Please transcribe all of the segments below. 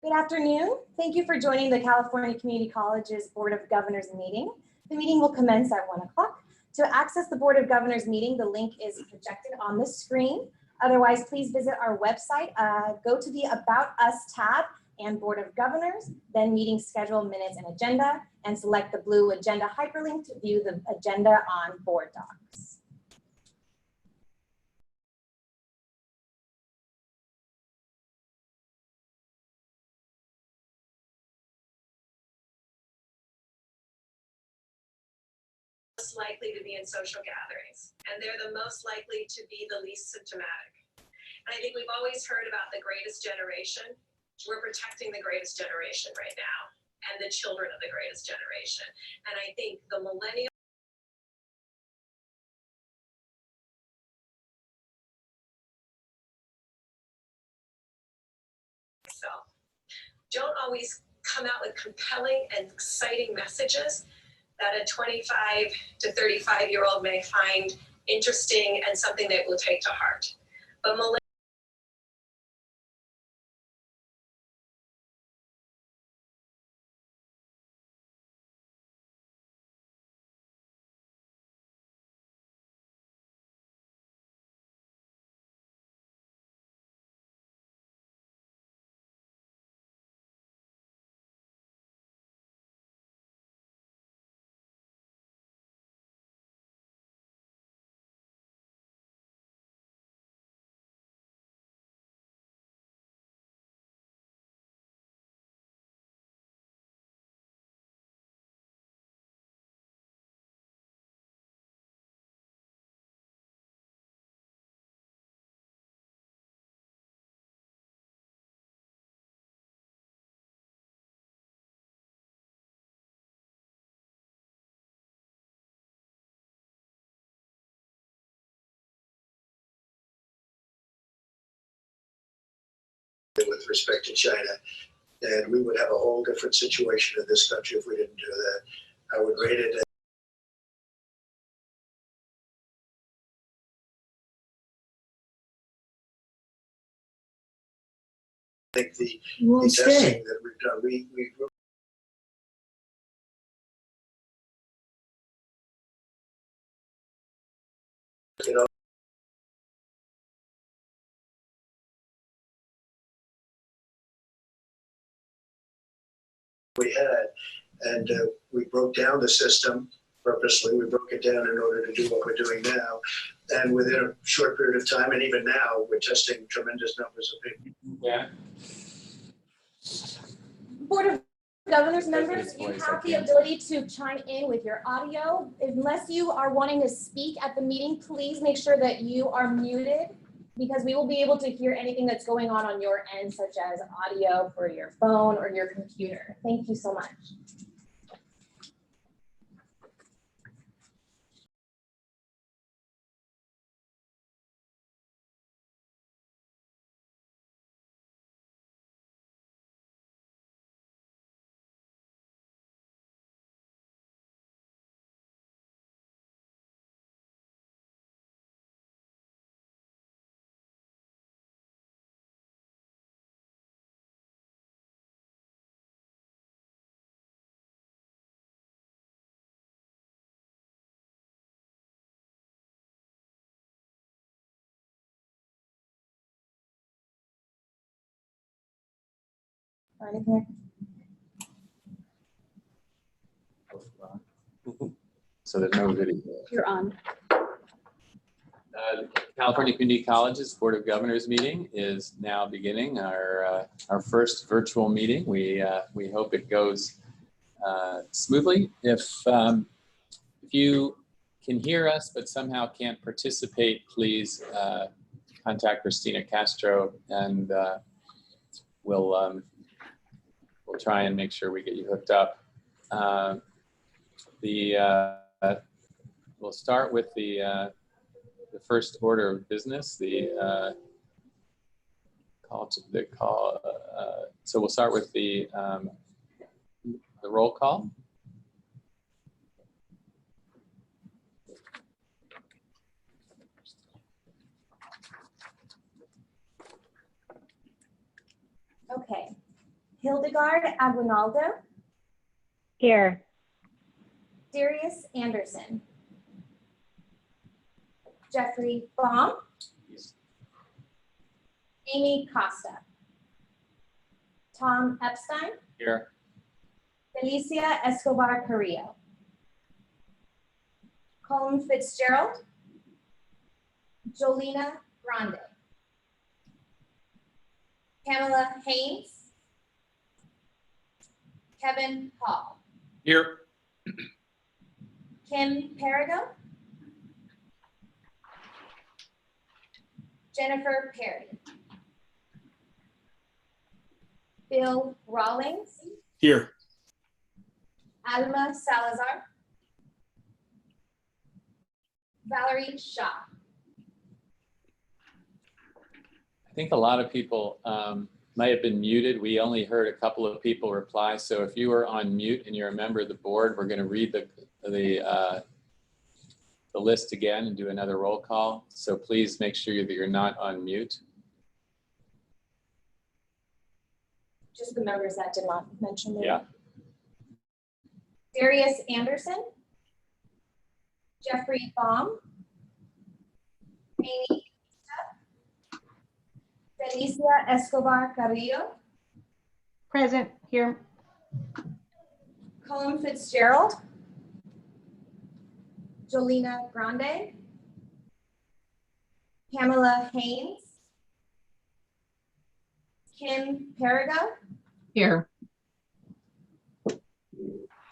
Good afternoon. Thank you for joining the California Community College's Board of Governors meeting. The meeting will commence at 1 o'clock. To access the Board of Governors meeting, the link is projected on the screen. Otherwise, please visit our website. Go to the About Us tab and Board of Governors, then meeting schedule, minutes, and agenda, and select the blue agenda hyperlink to view the agenda on Board Docs. Likely to be in social gatherings, and they're the most likely to be the least symptomatic. And I think we've always heard about the greatest generation. We're protecting the greatest generation right now and the children of the greatest generation. And I think the millennial don't always come out with compelling and exciting messages that a 25 to 35-year-old may find interesting and something they will take to heart. But with respect to China, and we would have a whole different situation in this country if we didn't do that. I would rate it as I think the testing that we've done, you know, we had, and we broke down the system purposely. We broke it down in order to do what we're doing now. And within a short period of time, and even now, we're testing tremendous numbers of people. Yeah. Board of Governors members, you have the ability to chime in with your audio. Unless you are wanting to speak at the meeting, please make sure that you are muted, because we will be able to hear anything that's going on your end, such as audio for your phone or your computer. Thank you so much. Right here. So there's no video. You're on. California Community College's Board of Governors meeting is now beginning our first virtual meeting. We hope it goes smoothly. If you can hear us but somehow can't participate, please contact Christina Castro, and we'll try and make sure we get you hooked up. We'll start with the first order of business, the call. So we'll start with the roll call. Okay. Hildegard Aguinaldo, Here. Darius Anderson, Jeffrey Baum, Amy Costa, Tom Epstein, Here. Felicia Escobar Carrillo, Colin Fitzgerald, Jolina Grande, Pamela Haynes, Kevin Hall, Here. Kim Perigo, Jennifer Perry, Bill Rawlings, Here. Alma Salazar, Valerie Shaw. I think a lot of people might have been muted. We only heard a couple of people reply. So if you are on mute and you're a member of the board, we're going to read the list again and do another roll call. So please make sure that you're not on mute. Just the members that did not mention their Yeah. Darius Anderson, Jeffrey Baum, Amy Costa, Felicia Escobar Carrillo, Present. Here. Colin Fitzgerald, Jolina Grande, Pamela Haynes, Kim Perigo, Here.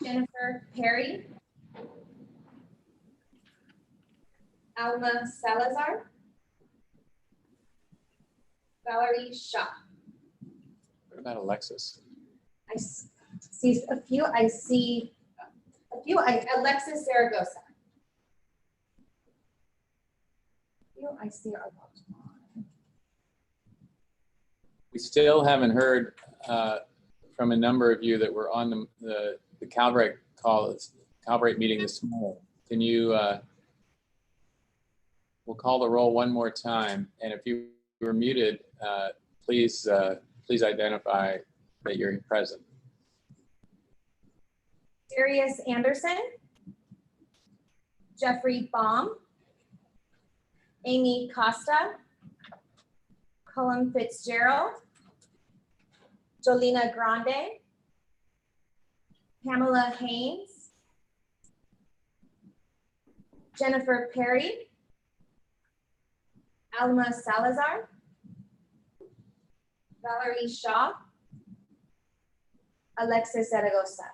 Jennifer Perry, Alma Salazar, Valerie Shaw. What about Alexis? I see a few. I see a few. Alexis Zaragoza. I see our We still haven't heard from a number of you that were on the Calbright call, Calbright meeting this morning. Can you, we'll call the roll one more time. And if you were muted, please identify that you're present. Darius Anderson, Jeffrey Baum, Amy Costa, Colin Fitzgerald, Jolina Grande, Pamela Haynes, Jennifer Perry, Alma Salazar, Valerie Shaw, Alexis Zaragoza.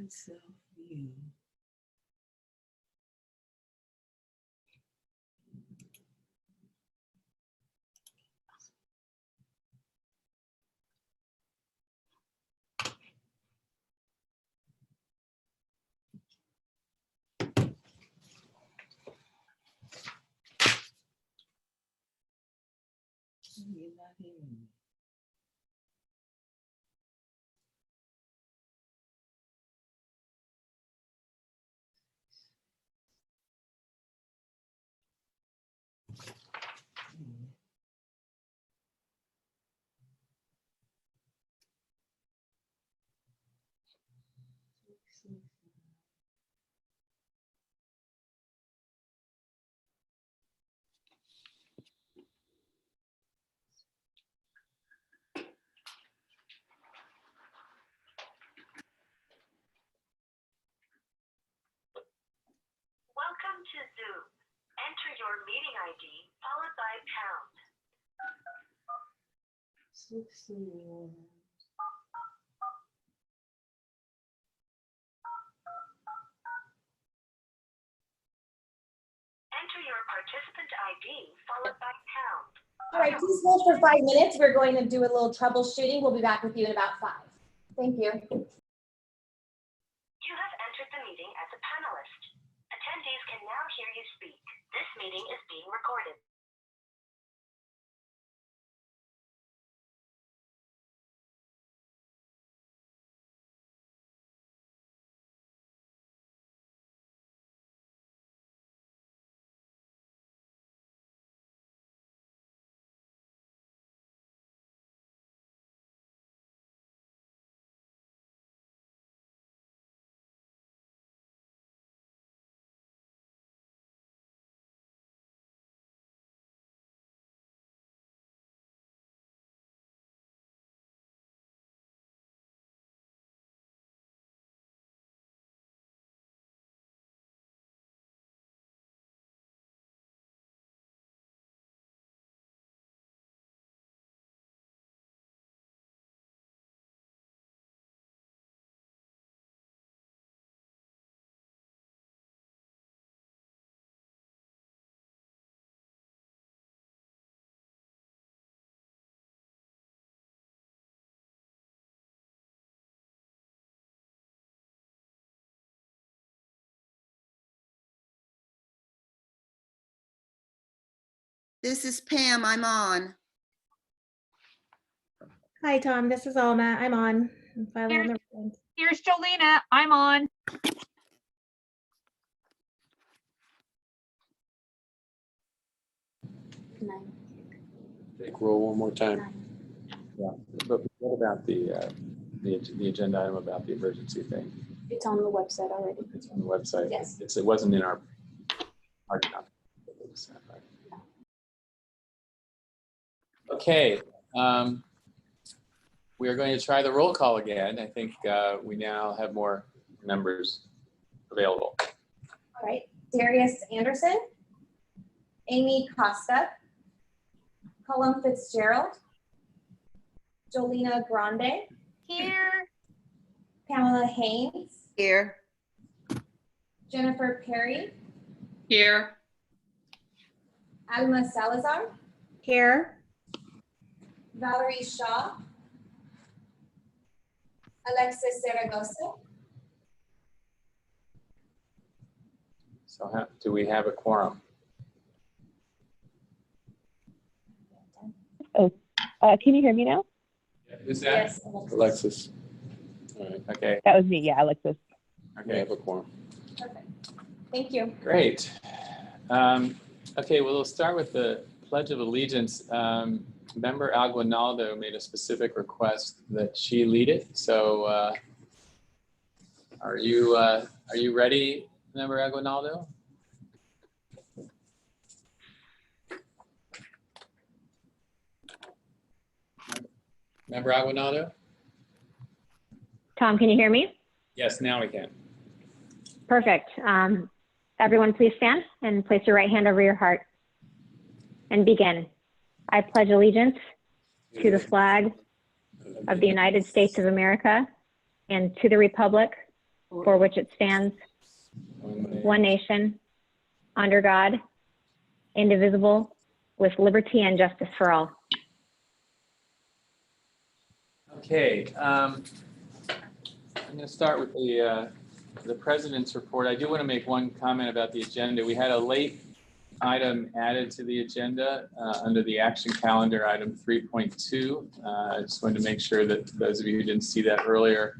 Self-view. You're not hearing me. Welcome to Zoom. Enter your meeting ID followed by pound. 61. Enter your participant ID followed by pound. All right, please hold for 5 minutes. We're going to do a little troubleshooting. We'll be back with you in about 5. Thank you. You have entered the meeting as a panelist. Attendees can now hear you speak. This meeting is being recorded. This is Pam, I'm on. Hi, Tom. This is Alma. I'm on. I'm finally on the road. Here's Jolena. I'm on. Take roll one more time. Yeah, but what about the agenda item about the emergency thing? It's on the website already. It's on the website. Yes. It wasn't in our document. Okay. We are going to try the roll call again. I think we now have more members available. All right, Darius Anderson, Amy Costa, Cullum Fitzgerald, Jolena Grande, Here. Pamela Haynes, Here. Jennifer Perry, Here. Alma Salazar, Here. Valerie Shaw, Alexis Zaragoza. So do we have a quorum? Can you hear me now? Who's that? Yes. Alexis. All right. Okay. That was me. Yeah, Alexis. Okay. Have a quorum. Perfect. Thank you. Great. Okay, well, we'll start with the Pledge of Allegiance. Member Aguinaldo made a specific request that she lead it. So are you ready, Member Aguinaldo? Member Aguinaldo? Tom, can you hear me? Yes, now we can. Perfect. Everyone please stand and place your right hand over your heart and begin. I pledge allegiance to the flag of the United States of America and to the republic for which it stands, one nation, under God, indivisible, with liberty and justice for all. Okay, I'm going to start with the President's report. I do want to make one comment about the agenda. We had a late item added to the agenda under the action calendar, item 3.2. I just wanted to make sure that those of you who didn't see that earlier,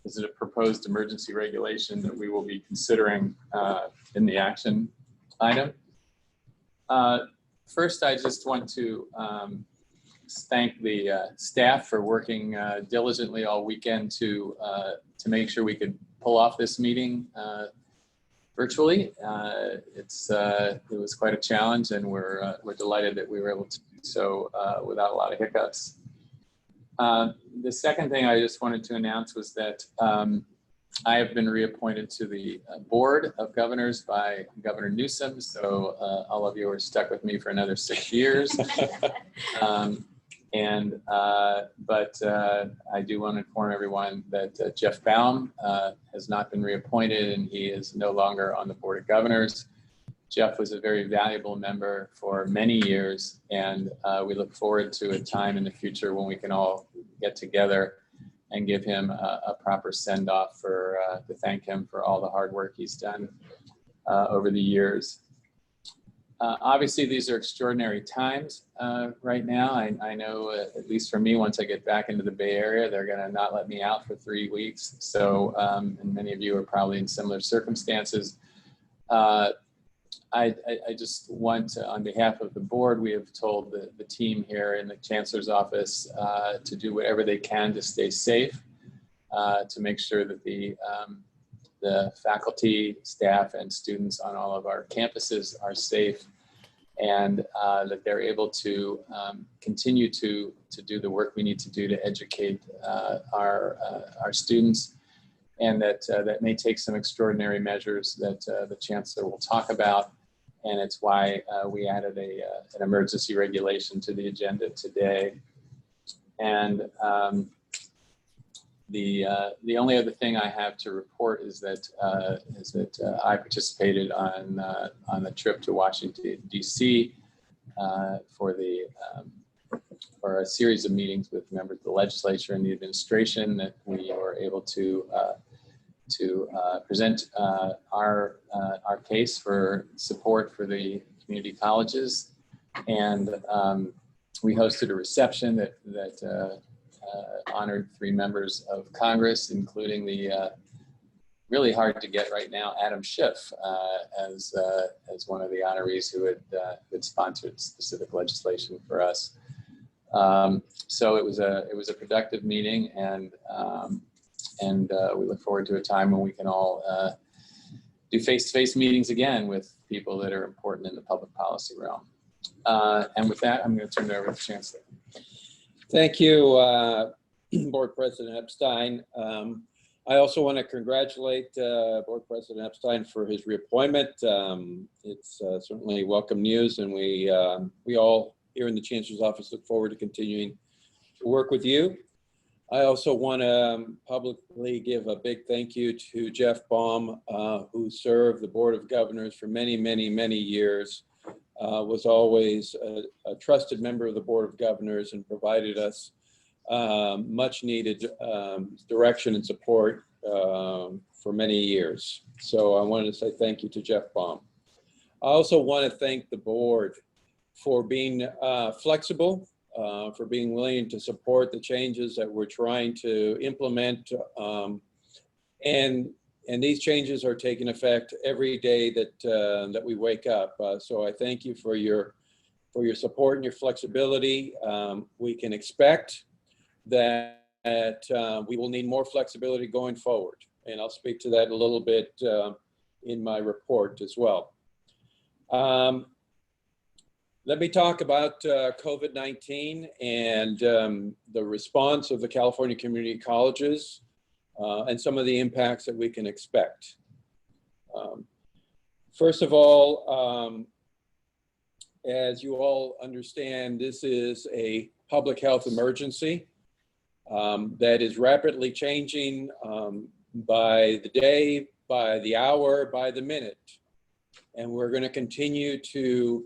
this is a proposed emergency regulation that we will be considering in the action item. First, I just want to thank the staff for working diligently all weekend to make sure we could pull off this meeting virtually. It was quite a challenge, and we're delighted that we were able to do so without a lot of hiccups. The second thing I just wanted to announce was that I have been reappointed to the Board of Governors by Governor Newsom, so all of you are stuck with me for another 6 years. But I do want to inform everyone that Jeff Baum has not been reappointed, and he is no longer on the Board of Governors. Jeff was a very valuable member for many years, and we look forward to a time in the future when we can all get together and give him a proper send-off to thank him for all the hard work he's done over the years. Obviously, these are extraordinary times right now. I know, at least for me, once I get back into the Bay Area, they're going to not let me out for 3 weeks. So, and many of you are probably in similar circumstances. I just want to, on behalf of the board, we have told the team here in the Chancellor's office to do whatever they can to stay safe, to make sure that the faculty, staff, and students on all of our campuses are safe, and that they're able to continue to do the work we need to do to educate our students, and that may take some extraordinary measures that the Chancellor will talk about. And it's why we added an emergency regulation to the agenda today. And the only other thing I have to report is that I participated on the trip to Washington, D.C. For a series of meetings with members of the legislature and the administration, that we were able to present our case for support for the community colleges, and we hosted a reception that honored 3 members of Congress, including the really hard to get right now Adam Schiff as one of the honorees who had sponsored specific legislation for us. So it was a productive meeting, and we look forward to a time when we can all do face-to-face meetings again with people that are important in the public policy realm. And with that, I'm going to turn it over to the Chancellor. Thank you, Board President Epstein. I also want to congratulate Board President Epstein for his reappointment. It's certainly welcome news, and we all here in the Chancellor's office look forward to continuing to work with you. I also want to publicly give a big thank you to Jeff Baum, who served the Board of Governors for many, many, many years, was always a trusted member of the Board of Governors, and provided us much needed direction and support for many years. So I wanted to say thank you to Jeff Baum. I also want to thank the board for being flexible, for being willing to support the changes that we're trying to implement. And these changes are taking effect every day that we wake up. So I thank you for your support and your flexibility. We can expect that we will need more flexibility going forward. And I'll speak to that a little bit in my report as well. Let me talk about COVID-19 and the response of the California community colleges and some of the impacts that we can expect. First of all, as you all understand, this is a public health emergency that is rapidly changing by the day, by the hour, by the minute. And we're going to continue to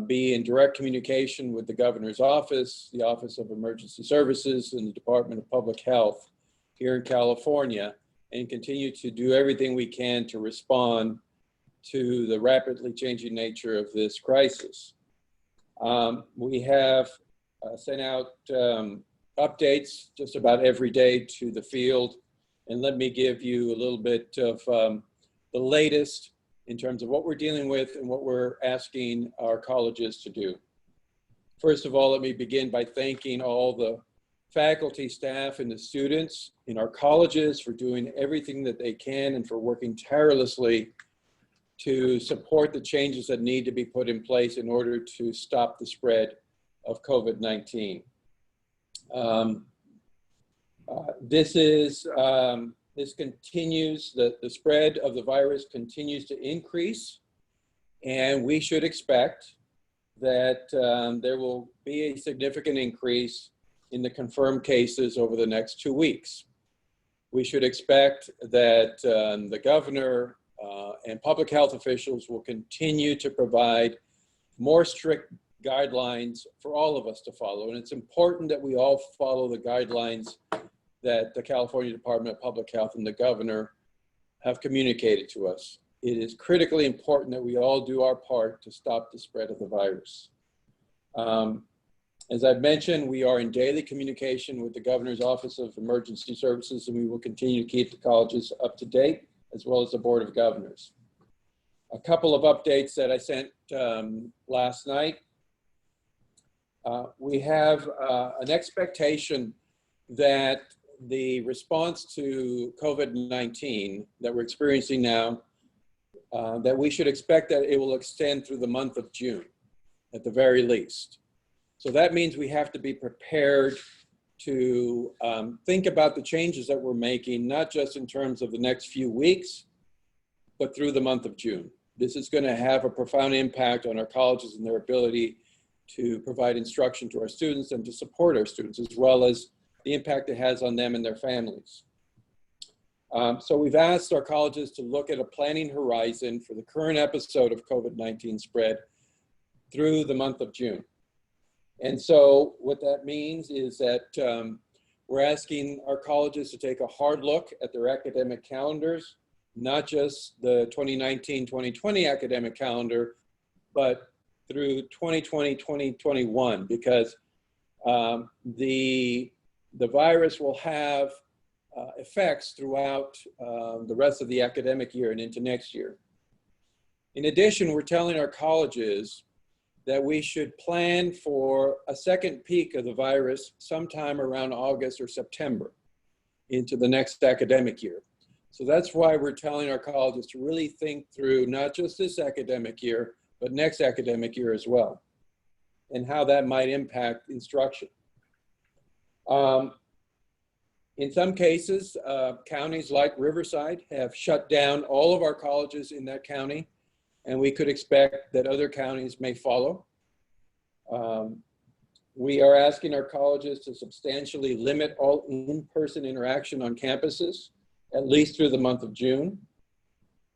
be in direct communication with the governor's office, the Office of Emergency Services, and the Department of Public Health here in California, and continue to do everything we can to respond to the rapidly changing nature of this crisis. We have sent out updates just about every day to the field, and let me give you a little bit of the latest in terms of what we're dealing with and what we're asking our colleges to do. First of all, let me begin by thanking all the faculty, staff, and the students in our colleges for doing everything that they can and for working tirelessly to support the changes that need to be put in place in order to stop the spread of COVID-19. This continues, the spread of the virus continues to increase, and we should expect that there will be a significant increase in the confirmed cases over the next 2 weeks. We should expect that the governor and public health officials will continue to provide more strict guidelines for all of us to follow. And it's important that we all follow the guidelines that the California Department of Public Health and the governor have communicated to us. It is critically important that we all do our part to stop the spread of the virus. As I've mentioned, we are in daily communication with the Governor's Office of Emergency Services, and we will continue to keep the colleges up to date, as well as the Board of Governors. A couple of updates that I sent last night. We have an expectation that the response to COVID-19 that we're experiencing now, that we should expect that it will extend through the month of June, at the very least. So that means we have to be prepared to think about the changes that we're making, not just in terms of the next few weeks, but through the month of June. This is going to have a profound impact on our colleges and their ability to provide instruction to our students and to support our students, as well as the impact it has on them and their families. So we've asked our colleges to look at a planning horizon for the current episode of COVID-19 spread through the month of June. And so what that means is that we're asking our colleges to take a hard look at their academic calendars, not just the 2019-2020 academic calendar, but through 2020-2021, because the virus will have effects throughout the rest of the academic year and into next year. In addition, we're telling our colleges that we should plan for a second peak of the virus sometime around August or September into the next academic year. So that's why we're telling our colleges to really think through not just this academic year, but next academic year as well, and how that might impact instruction. In some cases, counties like Riverside have shut down all of our colleges in that county, and we could expect that other counties may follow. We are asking our colleges to substantially limit all in-person interaction on campuses, at least through the month of June,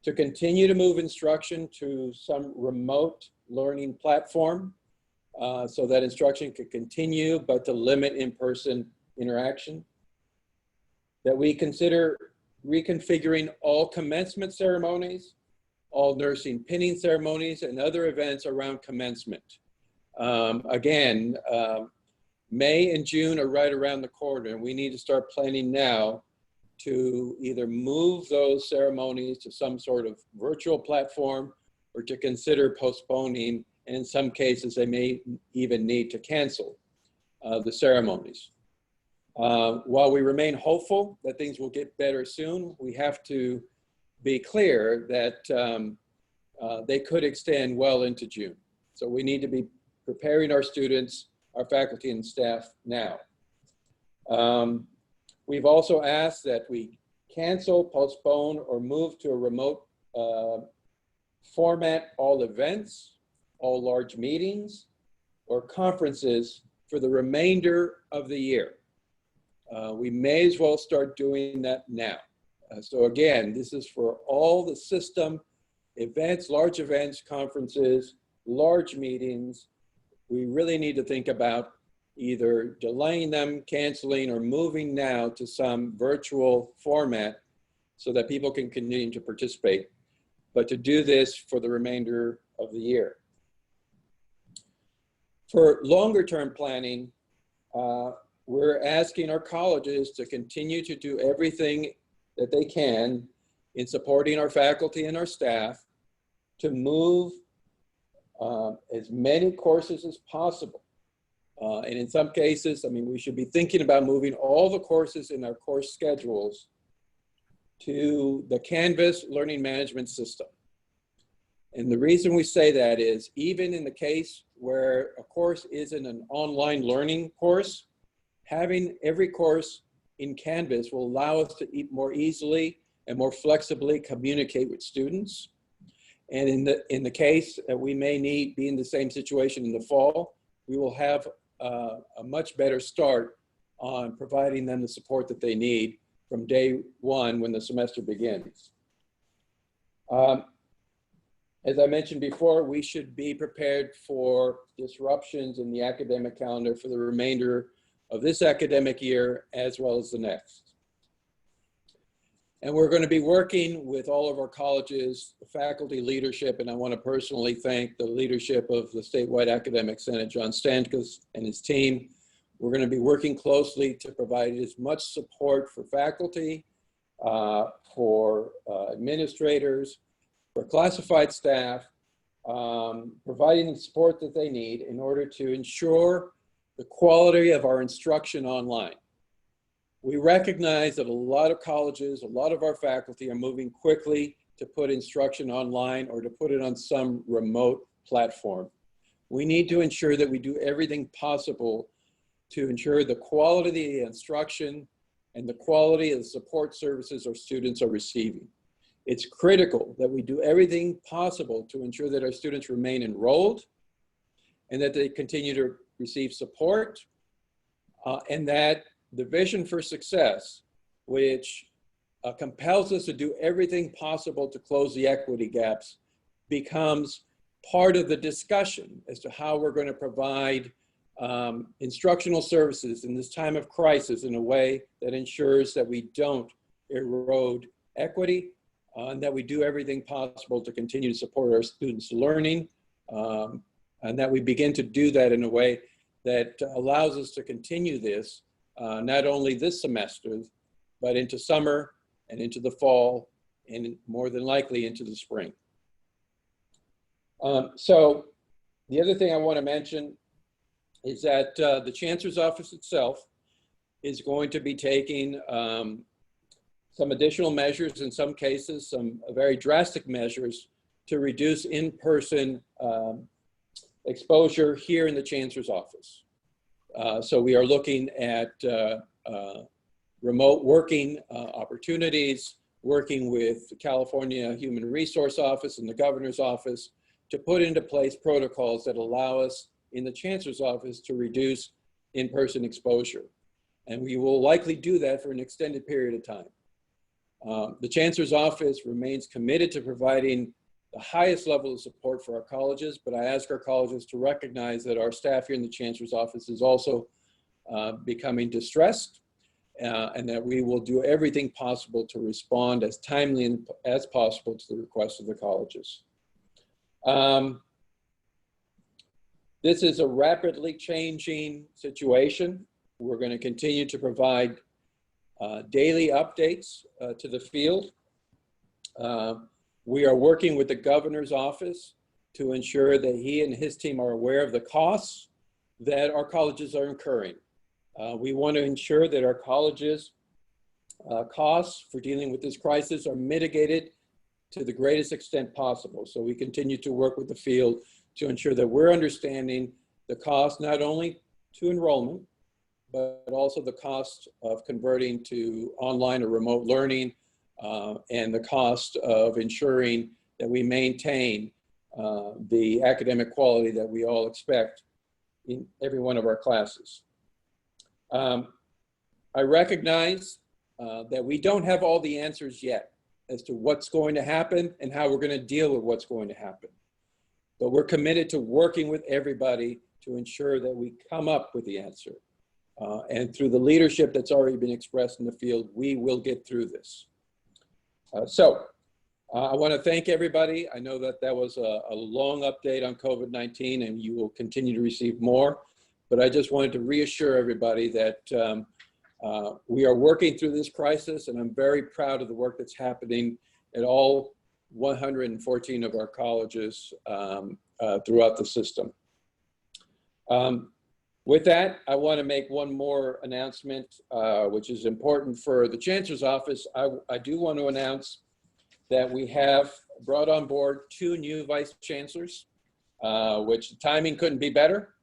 to continue to move instruction to some remote learning platform so that instruction could continue, but to limit in-person interaction. That we consider reconfiguring all commencement ceremonies, all nursing pinning ceremonies, and other events around commencement. Again, May and June are right around the corner, and we need to start planning now to either move those ceremonies to some sort of virtual platform or to consider postponing, and in some cases, they may even need to cancel the ceremonies. While we remain hopeful that things will get better soon, we have to be clear that they could extend well into June. So we need to be preparing our students, our faculty and staff now. We've also asked that we cancel, postpone, or move to a remote format all events, all large meetings, or conferences for the remainder of the year. We may as well start doing that now. So again, this is for all the system events, large events, conferences, large meetings. We really need to think about either delaying them, canceling, or moving now to some virtual format so that people can continue to participate, but to do this for the remainder of the year. For longer term planning, we're asking our colleges to continue to do everything that they can in supporting our faculty and our staff to move as many courses as possible. And in some cases, I mean, we should be thinking about moving all the courses in our course schedules to the Canvas learning management system. And the reason we say that is even in the case where a course isn't an online learning course, having every course in Canvas will allow us to more easily and more flexibly communicate with students. And in the case that we may be in the same situation in the fall, we will have a much better start on providing them the support that they need from day one when the semester begins. As I mentioned before, we should be prepared for disruptions in the academic calendar for the remainder of this academic year as well as the next. And we're going to be working with all of our colleges, faculty leadership, and I want to personally thank the leadership of the statewide academic senate, John Stankus and his team. We're going to be working closely to provide as much support for faculty, for administrators, for classified staff, providing the support that they need in order to ensure the quality of our instruction online. We recognize that a lot of colleges, a lot of our faculty are moving quickly to put instruction online or to put it on some remote platform. We need to ensure that we do everything possible to ensure the quality of the instruction and the quality of the support services our students are receiving. It's critical that we do everything possible to ensure that our students remain enrolled and that they continue to receive support, and that the vision for success, which compels us to do everything possible to close the equity gaps, becomes part of the discussion as to how we're going to provide instructional services in this time of crisis in a way that ensures that we don't erode equity, and that we do everything possible to continue to support our students' learning, and that we begin to do that in a way that allows us to continue this, not only this semester, but into summer and into the fall, and more than likely into the spring. So the other thing I want to mention is that the Chancellor's office itself is going to be taking some additional measures, in some cases, some very drastic measures to reduce in-person exposure here in the Chancellor's office. So we are looking at remote working opportunities, working with the California Human Resource Office and the Governor's Office to put into place protocols that allow us in the Chancellor's office to reduce in-person exposure. And we will likely do that for an extended period of time. The Chancellor's office remains committed to providing the highest level of support for our colleges, but I ask our colleges to recognize that our staff here in the Chancellor's office is also becoming distressed, and that we will do everything possible to respond as timely as possible to the requests of the colleges. This is a rapidly changing situation. We're going to continue to provide daily updates to the field. We are working with the Governor's office to ensure that he and his team are aware of the costs that our colleges are incurring. We want to ensure that our colleges' costs for dealing with this crisis are mitigated to the greatest extent possible. So we continue to work with the field to ensure that we're understanding the cost not only to enrollment, but also the cost of converting to online or remote learning, and the cost of ensuring that we maintain the academic quality that we all expect in every one of our classes. I recognize that we don't have all the answers yet as to what's going to happen and how we're going to deal with what's going to happen. But we're committed to working with everybody to ensure that we come up with the answer. And through the leadership that's already been expressed in the field, we will get through this. I want to thank everybody. I know that that was a long update on COVID-19, and you will continue to receive more. But I just wanted to reassure everybody that we are working through this crisis, and I'm very proud of the work that's happening at all 114 of our colleges throughout the system. With that, I want to make one more announcement, which is important for the Chancellor's office. I do want to announce that we have brought on board 2 new Vice Chancellors, which the timing couldn't be better.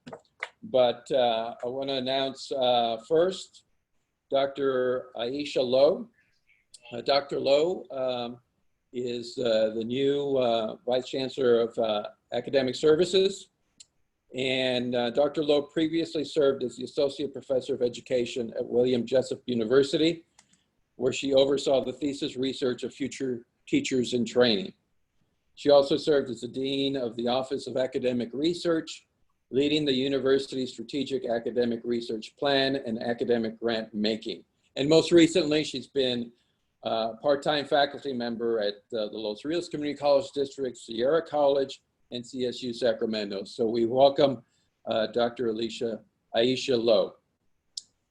But I want to announce first, Dr. Aisha Lowe. Dr. Lowe is the new Vice Chancellor of Academic Services. And Dr. Lowe previously served as the Associate Professor of Education at William Jessup University, where she oversaw the thesis research of future teachers in training. She also served as the Dean of the Office of Academic Research, leading the university's strategic academic research plan and academic grant making. And most recently, she's been a part-time faculty member at the Los Rios Community College District, Sierra College, and CSU Sacramento. So we welcome Dr. Aisha Lowe.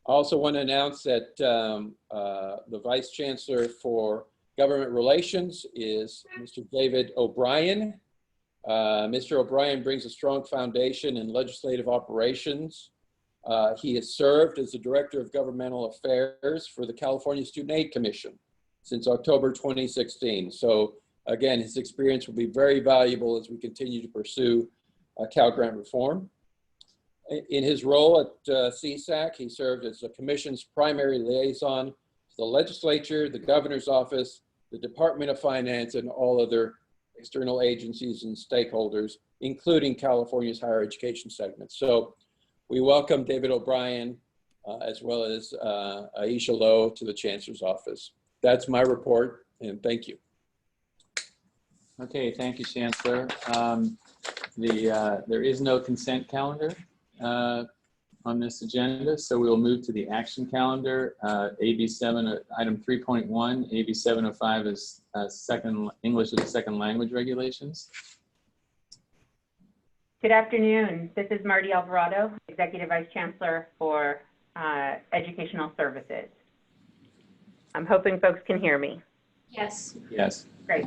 I also want to announce that the Vice Chancellor for Government Relations is Mr. David O'Brien. Mr. O'Brien brings a strong foundation in legislative operations. He has served as the Director of Governmental Affairs for the California Student Aid Commission since October 2016. So again, his experience will be very valuable as we continue to pursue Cal Grant reform. In his role at CSAC, he served as the Commission's primary liaison to the legislature, the governor's office, the Department of Finance, and all other external agencies and stakeholders, including California's higher education segment. So we welcome David O'Brien as well as Aisha Lowe to the Chancellor's office. That's my report, and thank you. Okay, thank you, Chancellor. There is no consent calendar on this agenda, so we will move to the action calendar. AB7, item 3.1, AB 705 is English as a second language regulations. Good afternoon. This is Marty Alvarado, Executive Vice Chancellor for Educational Services. I'm hoping folks can hear me. Yes. Yes. Great.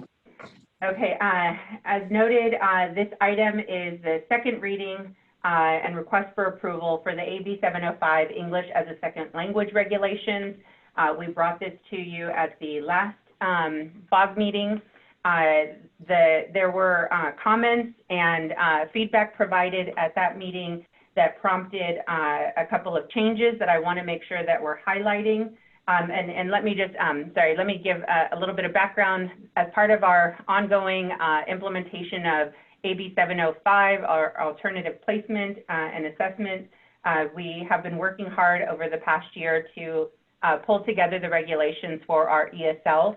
Okay, as noted, this item is the second reading and request for approval for the AB 705 English as a second language regulations. We brought this to you at the last FOG meeting. There were comments and feedback provided at that meeting that prompted a couple of changes that I want to make sure that we're highlighting. And let me just, let me give a little bit of background. As part of our ongoing implementation of AB 705, our alternative placement and assessment, we have been working hard over the past year to pull together the regulations for our ESL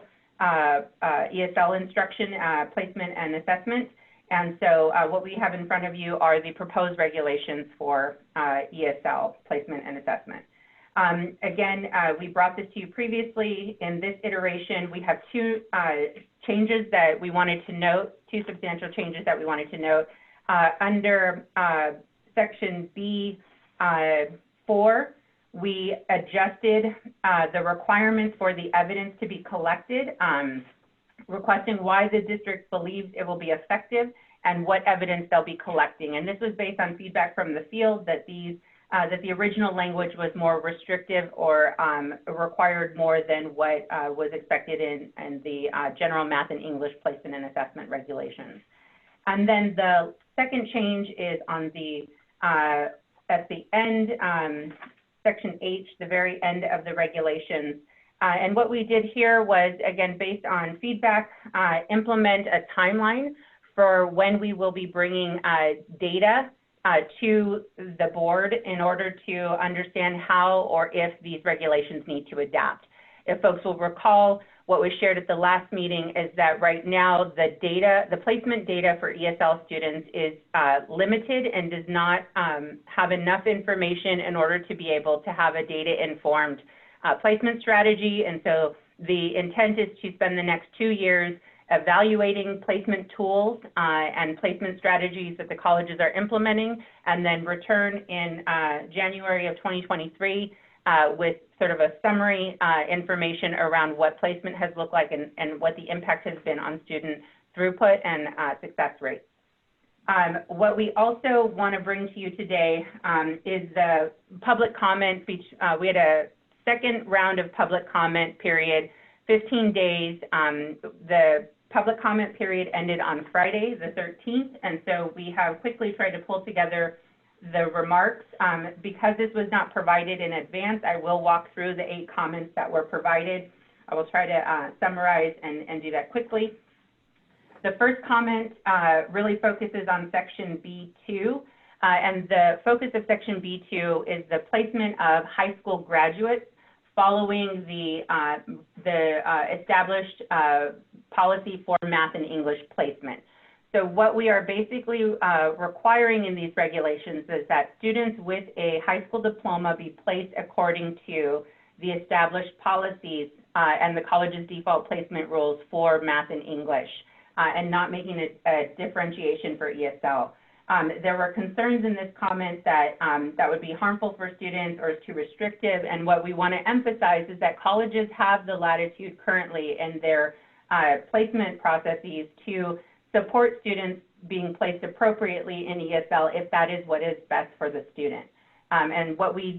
instruction, placement and assessment. And so what we have in front of you are the proposed regulations for ESL placement and assessment. Again, we brought this to you previously. In this iteration, we have two changes that we wanted to note, two substantial changes that we wanted to note. Under section B4, we adjusted the requirements for the evidence to be collected, requesting why the district believes it will be effective and what evidence they'll be collecting. And this was based on feedback from the field that that the original language was more restrictive or required more than what was expected in the general math and English placement and assessment regulations. And then the second change is on the, at the end, section H, the very end of the regulations. And what we did here was, again, based on feedback, implement a timeline for when we will be bringing data to the board in order to understand how or if these regulations need to adapt. If folks will recall, what was shared at the last meeting is that right now the placement data for ESL students is limited and does not have enough information in order to be able to have a data-informed placement strategy. And so the intent is to spend the next 2 years evaluating placement tools and placement strategies that the colleges are implementing, and then return in January of 2023 with sort of a summary information around what placement has looked like and what the impact has been on student throughput and success rates. What we also want to bring to you today is the public comment. We had a second round of public comment period, 15 days. The public comment period ended on Friday, the 13th, and so we have quickly tried to pull together the remarks. Because this was not provided in advance, I will walk through the 8 comments that were provided. I will try to summarize and do that quickly. The first comment really focuses on section B2, and the focus of section B2 is the placement of high school graduates following the established policy for math and English placement. So what we are basically requiring in these regulations is that students with a high school diploma be placed according to the established policies and the college's default placement rules for math and English, and not making a differentiation for ESL. There were concerns in this comment that that would be harmful for students or is too restrictive, and what we want to emphasize is that colleges have the latitude currently in their placement processes to support students being placed appropriately in ESL if that is what is best for the student. And what was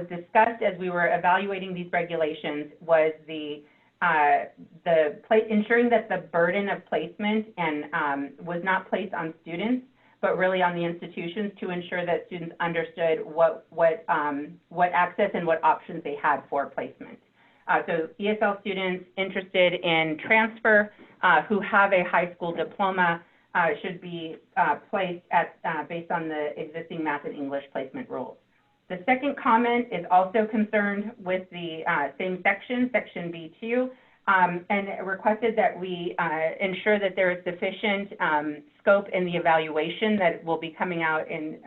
discussed as we were evaluating these regulations was ensuring that the burden of placement and was not placed on students, but really on the institutions to ensure that students understood what access and what options they had for placement. So ESL students interested in transfer who have a high school diploma should be placed based on the existing math and English placement rules. The second comment is also concerned with the same section, section B2, and it requested that we ensure that there is sufficient scope in the evaluation that will be coming out in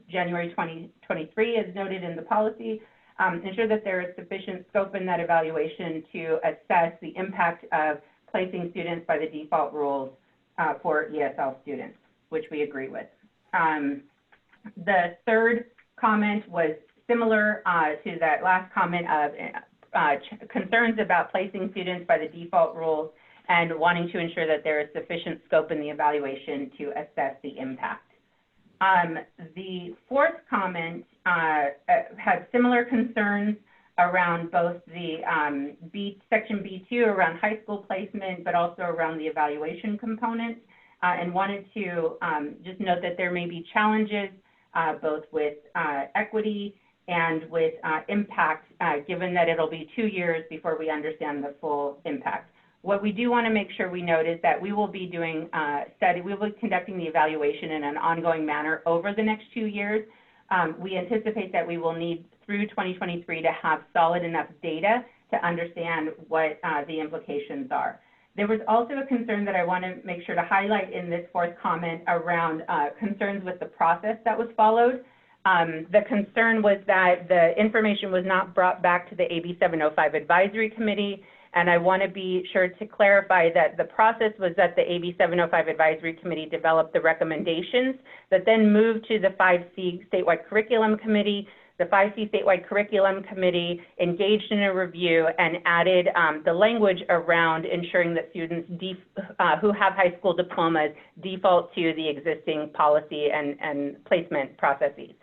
January 2023, as noted in the policy. Ensure that there is sufficient scope in that evaluation to assess the impact of placing students by the default rules for ESL students, which we agree with. The third comment was similar to that last comment of concerns about placing students by the default rules and wanting to ensure that there is sufficient scope in the evaluation to assess the impact. The fourth comment had similar concerns around both the section B2 around high school placement, but also around the evaluation component, and wanted to just note that there may be challenges both with equity and with impact, given that it'll be 2 years before we understand the full impact. What we do want to make sure we note is that we will be doing we will be conducting the evaluation in an ongoing manner over the next 2 years. We anticipate that we will need through 2023 to have solid enough data to understand what the implications are. There was also a concern that I want to make sure to highlight in this fourth comment around concerns with the process that was followed. The concern was that the information was not brought back to the AB 705 Advisory Committee, and I want to be sure to clarify that the process was that the AB 705 Advisory Committee developed the recommendations that then moved to the 5C Statewide Curriculum Committee. The 5C Statewide Curriculum Committee engaged in a review and added the language around ensuring that students who have high school diplomas default to the existing policy and placement processes.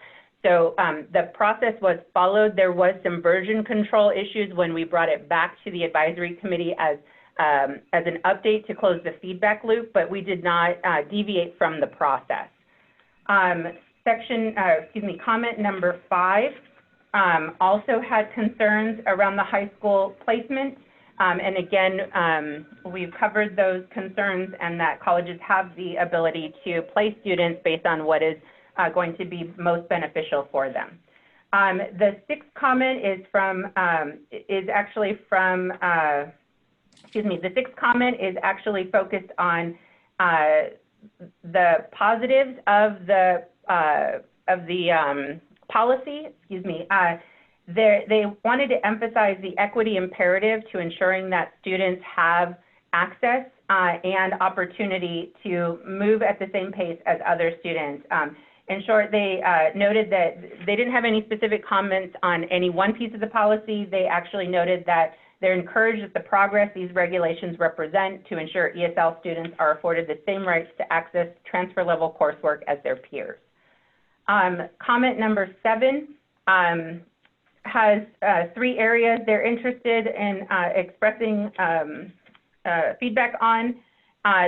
So the process was followed. There was some version control issues when we brought it back to the advisory committee as an update to close the feedback loop, but we did not deviate from the process. Comment number 5 also had concerns around the high school placement. And again, we've covered those concerns and that colleges have the ability to place students based on what is going to be most beneficial for them. The sixth comment is focused on the positives of the policy. They wanted to emphasize the equity imperative to ensuring that students have access and opportunity to move at the same pace as other students. In short, they noted that they didn't have any specific comments on any one piece of the policy. They actually noted that they're encouraged that the progress these regulations represent to ensure ESL students are afforded the same rights to access transfer level coursework as their peers. Comment number 7 has 3 areas they're interested in expressing feedback on.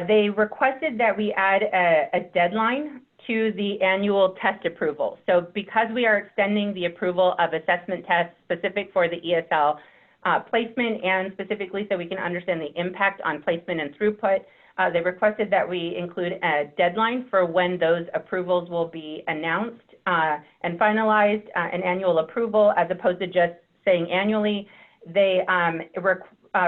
They requested that we add a deadline to the annual test approval. So because we are extending the approval of assessment tests specific for the ESL placement and specifically so we can understand the impact on placement and throughput, they requested that we include a deadline for when those approvals will be announced and finalized, an annual approval as opposed to just saying annually. They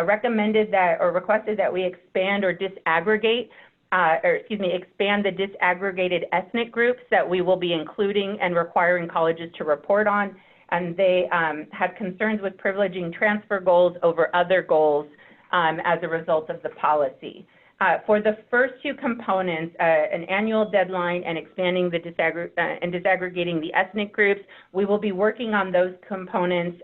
recommended that or requested that we expand or disaggregate, expand the disaggregated ethnic groups that we will be including and requiring colleges to report on. And they had concerns with privileging transfer goals over other goals as a result of the policy. For the first two components, an annual deadline and expanding the disaggregating the ethnic groups, we will be working on those components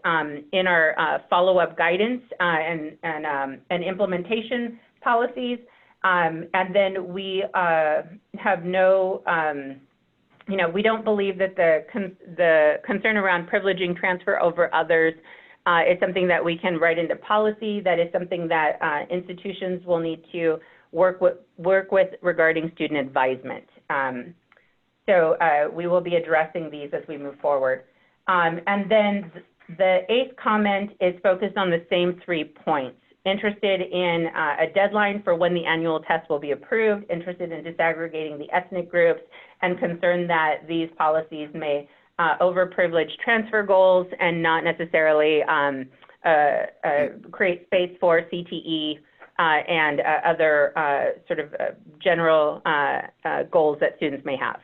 in our follow-up guidance and implementation policies. And then we have no, we don't believe that the concern around privileging transfer over others is something that we can write into policy. That is something that institutions will need to work with regarding student advisement. So we will be addressing these as we move forward. And then the 8th comment is focused on the same 3 points. Interested in a deadline for when the annual test will be approved, interested in disaggregating the ethnic groups, and concerned that these policies may overprivilege transfer goals and not necessarily create space for CTE and other sort of general goals that students may have.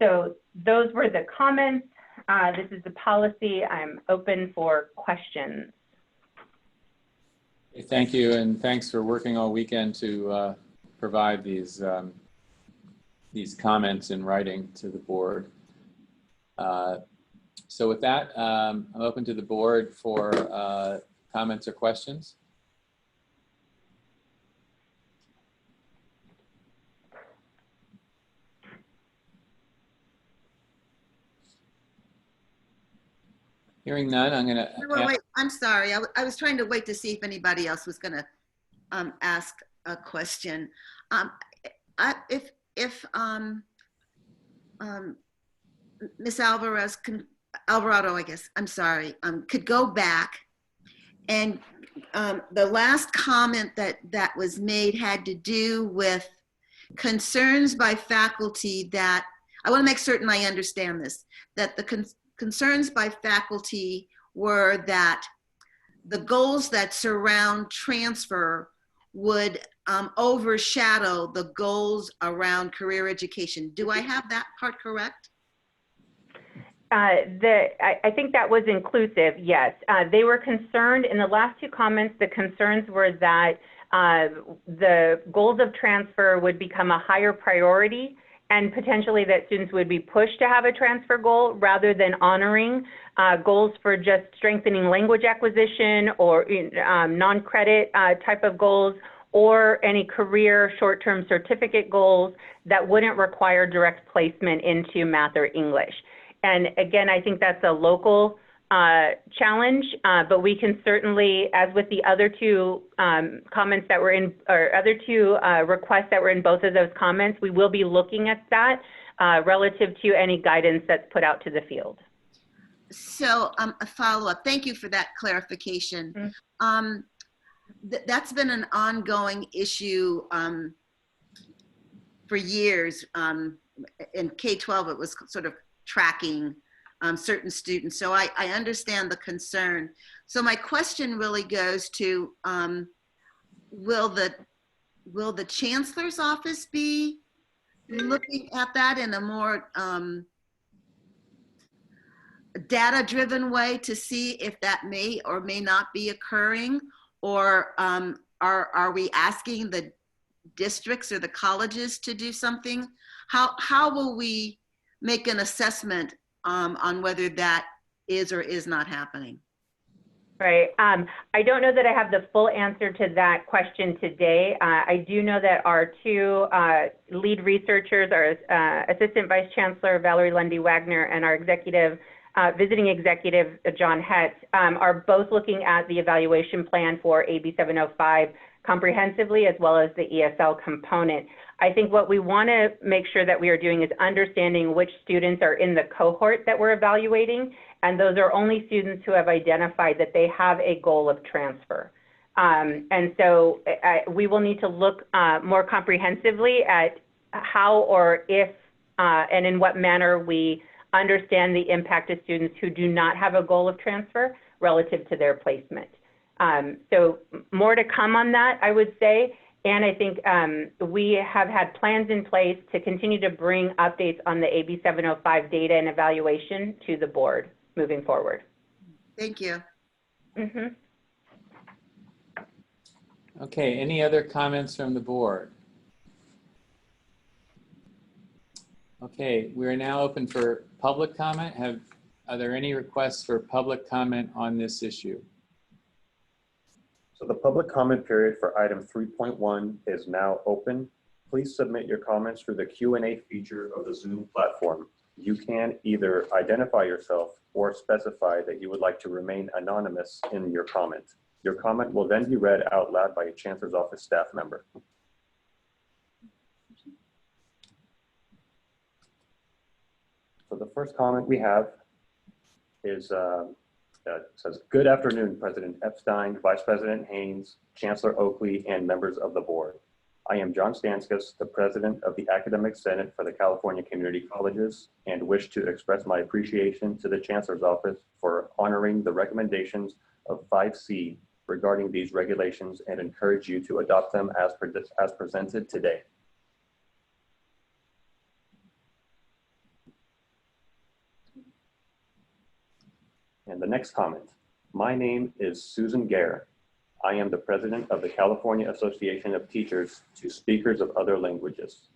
So those were the comments. This is the policy. I'm open for questions. Thank you, and thanks for working all weekend to provide these comments in writing to the board. So with that, I'm open to the board for comments or questions. Hearing none, I'm going to. Wait, I'm sorry. I was trying to wait to see if anybody else was going to ask a question. If Ms. Alvarado, I guess, I'm sorry, could go back, and the last comment that was made had to do with concerns by faculty that, I want to make certain I understand this, that the concerns by faculty were that the goals that surround transfer would overshadow the goals around career education. Do I have that part correct? I think that was inclusive, yes. They were concerned in the last 2 comments, the concerns were that the goals of transfer would become a higher priority and potentially that students would be pushed to have a transfer goal rather than honoring goals for just strengthening language acquisition or non-credit type of goals, or any career short-term certificate goals that wouldn't require direct placement into math or English. And again, I think that's a local challenge, but we can certainly, as with the other 2 comments that were in, or other 2 requests that were in both of those comments, we will be looking at that relative to any guidance that's put out to the field. So a follow-up, thank you for that clarification. Mm-hmm. That's been an ongoing issue for years. In K-12, it was sort of tracking certain students. So I understand the concern. So my question really goes to, will the Chancellor's office be looking at that in a more data-driven way to see if that may or may not be occurring? Or are we asking the districts or the colleges to do something? How will we make an assessment on whether that is or is not happening? Right. I don't know that I have the full answer to that question today. I do know that our 2 lead researchers, our Assistant Vice Chancellor, Valerie Lundy-Wagner, and our visiting executive, John Hetz, are both looking at the evaluation plan for AB 705 comprehensively, as well as the ESL component. I think what we want to make sure that we are doing is understanding which students are in the cohort that we're evaluating, and those are only students who have identified that they have a goal of transfer. And so we will need to look more comprehensively at how or if and in what manner we understand the impact of students who do not have a goal of transfer relative to their placement. So more to come on that, I would say. And I think we have had plans in place to continue to bring updates on the AB 705 data and evaluation to the board moving forward. Thank you. Mm-hmm. Okay, any other comments from the board? Okay, we are now open for public comment. Are there any requests for public comment on this issue? So the public comment period for item 3.1 is now open. Please submit your comments through the Q&A feature of the Zoom platform. You can either identify yourself or specify that you would like to remain anonymous in your comment. Your comment will then be read out loud by a Chancellor's Office staff member. So the first comment we have is says, "Good afternoon, President Epstein, Vice President Haynes, Chancellor Oakley, and members of the board. I am John Stanskus, the President of the Academic Senate for the California Community Colleges, and wish to express my appreciation to the Chancellor's Office for honoring the recommendations of 5C regarding these regulations and encourage you to adopt them as presented today." And the next comment, "My name is Susan Gare. I am the president of the California Association of Teachers to Speakers of Other Languages.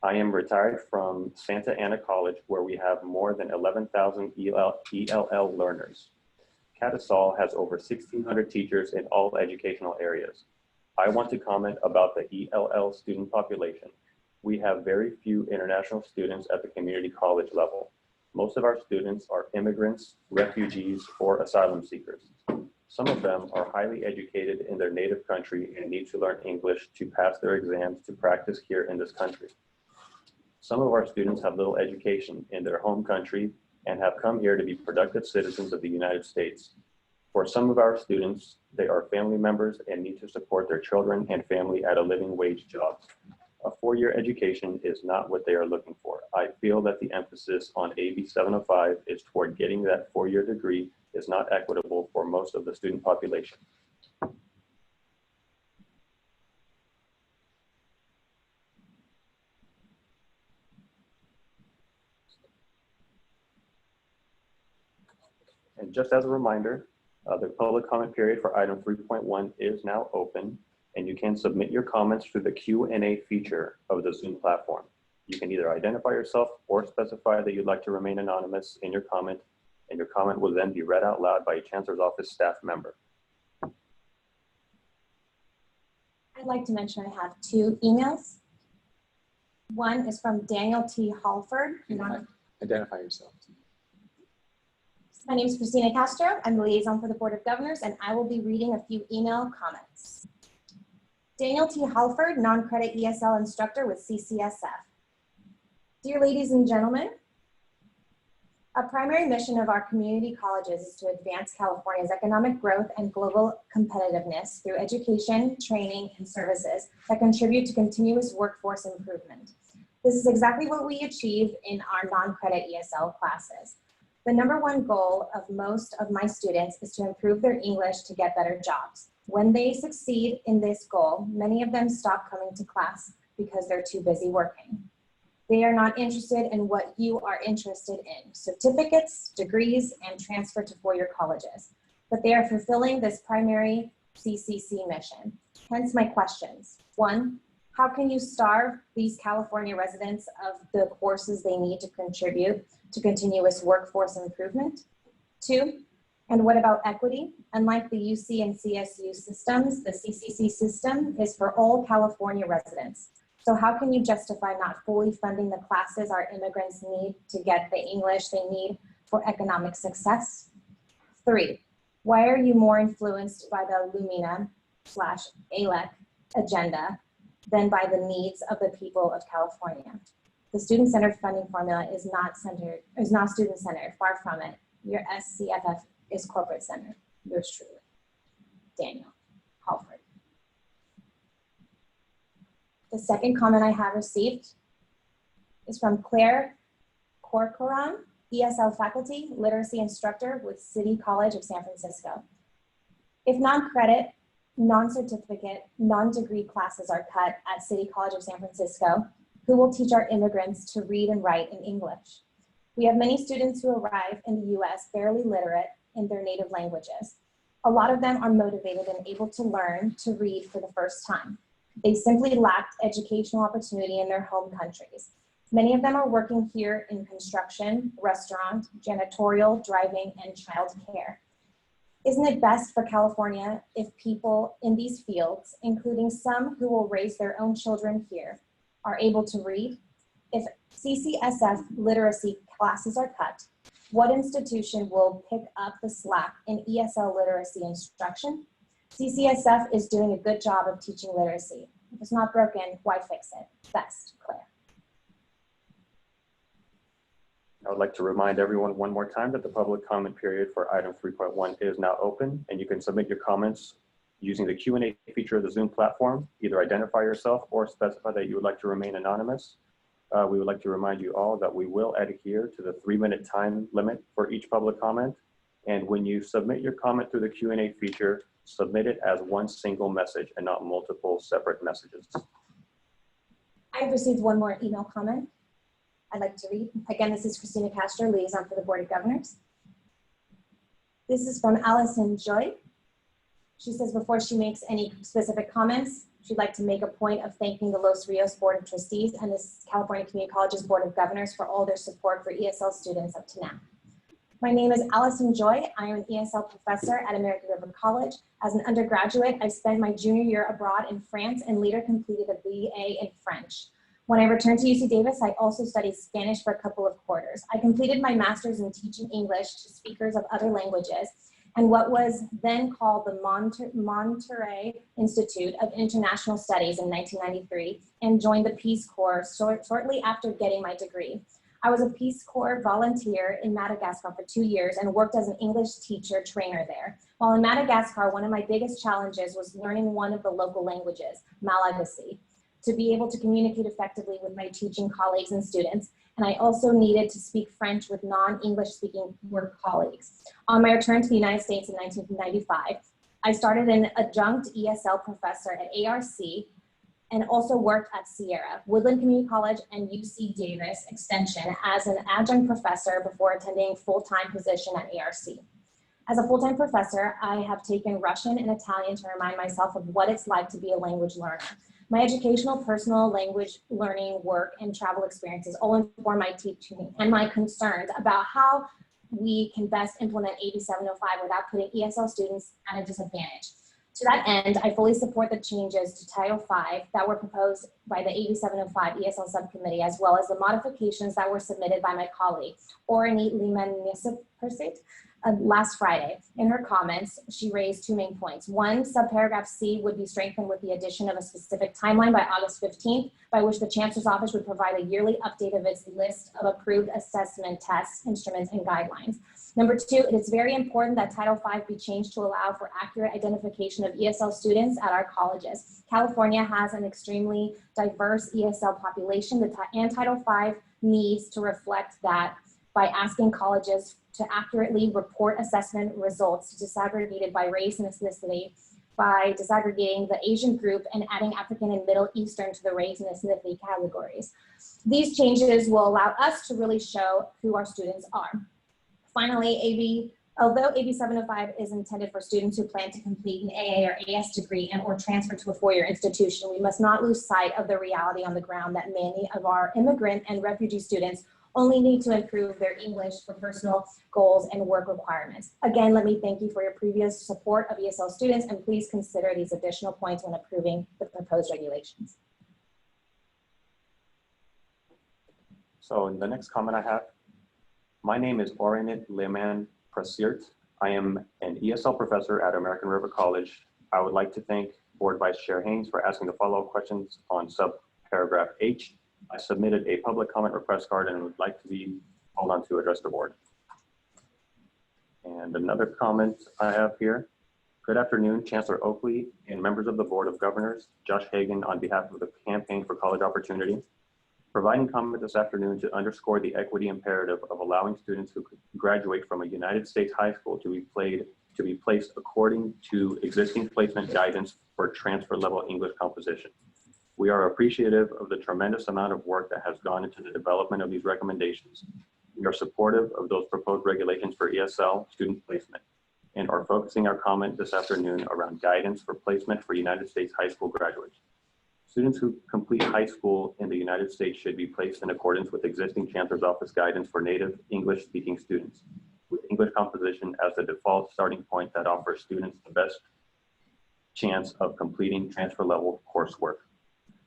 I am retired from Santa Ana College, where we have more than 11,000 ELL learners. Catasol has over 1,600 teachers in all educational areas. I want to comment about the ELL student population. We have very few international students at the community college level. Most of our students are immigrants, refugees, or asylum seekers. Some of them are highly educated in their native country and need to learn English to pass their exams to practice here in this country. Some of our students have little education in their home country and have come here to be productive citizens of the United States. For some of our students, they are family members and need to support their children and family at a living wage job. A four-year education is not what they are looking for. I feel that the emphasis on AB 705 is toward getting that four-year degree is not equitable for most of the student population. And just as a reminder, the public comment period for item 3.1 is now open, and you can submit your comments through the Q&A feature of the Zoom platform. You can either identify yourself or specify that you'd like to remain anonymous in your comment, and your comment will then be read out loud by a Chancellor's Office staff member. I'd like to mention I have two emails. One is from Daniel T. Halford. Identify yourself. My name is Christina Castro. I'm the liaison for the Board of Governors, and I will be reading a few email comments. Daniel T. Halford, non-credit ESL instructor with CCSF. Dear ladies and gentlemen, a primary mission of our community colleges is to advance California's economic growth and global competitiveness through education, training, and services that contribute to continuous workforce improvement. This is exactly what we achieve in our non-credit ESL classes. The number one goal of most of my students is to improve their English to get better jobs. When they succeed in this goal, many of them stop coming to class because they're too busy working. They are not interested in what you are interested in, certificates, degrees, and transfer to four-year colleges. But they are fulfilling this primary CCC mission. Hence my questions. One, how can you starve these California residents of the courses they need to contribute to continuous workforce improvement? Two, and what about equity? Unlike the UC and CSU systems, the CCC system is for all California residents. So how can you justify not fully funding the classes our immigrants need to get the English they need for economic success? Three, why are you more influenced by the Lumina/ALEC agenda than by the needs of the people of California? The student-centered funding formula is not student-centered, far from it. Your SCFF is corporate-centered. Yours truly, Daniel Halford. The second comment I have received is from Claire Corcoran, ESL faculty, literacy instructor with City College of San Francisco. If non-credit, non-certificate, non-degree classes are cut at City College of San Francisco, who will teach our immigrants to read and write in English? We have many students who arrive in the US barely literate in their native languages. A lot of them are motivated and able to learn to read for the first time. They simply lacked educational opportunity in their home countries. Many of them are working here in construction, restaurant, janitorial, driving, and childcare. Isn't it best for California if people in these fields, including some who will raise their own children here, are able to read? If CCSF literacy classes are cut, what institution will pick up the slack in ESL literacy instruction? CCSF is doing a good job of teaching literacy. If it's not broken, why fix it? Best, Claire. I would like to remind everyone one more time that the public comment period for item 3.1 is now open, and you can submit your comments using the Q&A feature of the Zoom platform. Either identify yourself or specify that you would like to remain anonymous. We would like to remind you all that we will adhere to the 3-minute time limit for each public comment. And when you submit your comment through the Q&A feature, submit it as one single message and not multiple separate messages. I've received one more email comment I'd like to read. Again, this is Christina Castro, liaison for the Board of Governors. This is from Allison Joy. She says before she makes any specific comments, she'd like to make a point of thanking the Los Rios Board of Trustees and the California Community Colleges Board of Governors for all their support for ESL students up to now. My name is Allison Joy. I am an ESL professor at American River College. As an undergraduate, I spent my junior year abroad in France and later completed a BA in French. When I returned to UC Davis, I also studied Spanish for a couple of quarters. I completed my master's in teaching English to speakers of other languages and what was then called the Monterey Institute of International Studies in 1993 and joined the Peace Corps shortly after getting my degree. I was a Peace Corps volunteer in Madagascar for 2 years and worked as an English teacher trainer there. While in Madagascar, one of my biggest challenges was learning one of the local languages, Malagasy, to be able to communicate effectively with my teaching colleagues and students. And I also needed to speak French with non-English speaking work colleagues. On my return to the United States in 1995, I started an adjunct ESL professor at ARC and also worked at Sierra, Woodland Community College, and UC Davis Extension as an adjunct professor before attending a full-time position at ARC. As a full-time professor, I have taken Russian and Italian to remind myself of what it's like to be a language learner. My educational, personal language learning work and travel experiences all inform my teaching and my concerns about how we can best implement AB 705 without putting ESL students at a disadvantage. To that end, I fully support the changes to Title V that were proposed by the AB 705 ESL subcommittee, as well as the modifications that were submitted by my colleague, Orani Liman-Nisipursit, last Friday. In her comments, she raised 2 main points. One, subparagraph C would be strengthened with the addition of a specific timeline by August 15th, by which the Chancellor's Office would provide a yearly update of its list of approved assessment tests, instruments, and guidelines. Number 2, it is very important that Title V be changed to allow for accurate identification of ESL students at our colleges. California has an extremely diverse ESL population, and Title V needs to reflect that by asking colleges to accurately report assessment results disaggregated by race and ethnicity, by disaggregating the Asian group and adding African and Middle Eastern to the race and ethnicity categories. These changes will allow us to really show who our students are. Finally, although AB 705 is intended for students who plan to complete an AA or AS degree and or transfer to a four-year institution, we must not lose sight of the reality on the ground that many of our immigrant and refugee students only need to improve their English for personal goals and work requirements. Again, let me thank you for your previous support of ESL students, and please consider these additional points when approving the proposed regulations. So the next comment I have, my name is Orinit Leman Prasirt. I am an ESL professor at American River College. I would like to thank Board Vice Chair Haynes for asking the follow-up questions on subparagraph H. I submitted a public comment request card and would like to be called on to address the board. And another comment I have here. Good afternoon, Chancellor Oakley and members of the Board of Governors, Josh Hagan on behalf of the Campaign for College Opportunity. Providing comment this afternoon to underscore the equity imperative of allowing students who graduate from a United States high school to be to be placed according to existing placement guidance for transfer level English composition. We are appreciative of the tremendous amount of work that has gone into the development of these recommendations. We are supportive of those proposed regulations for ESL student placement and are focusing our comment this afternoon around guidance for placement for United States high school graduates. Students who complete high school in the United States should be placed in accordance with existing Chancellor's Office guidance for native English-speaking students, with English composition as the default starting point that offers students the best chance of completing transfer level coursework.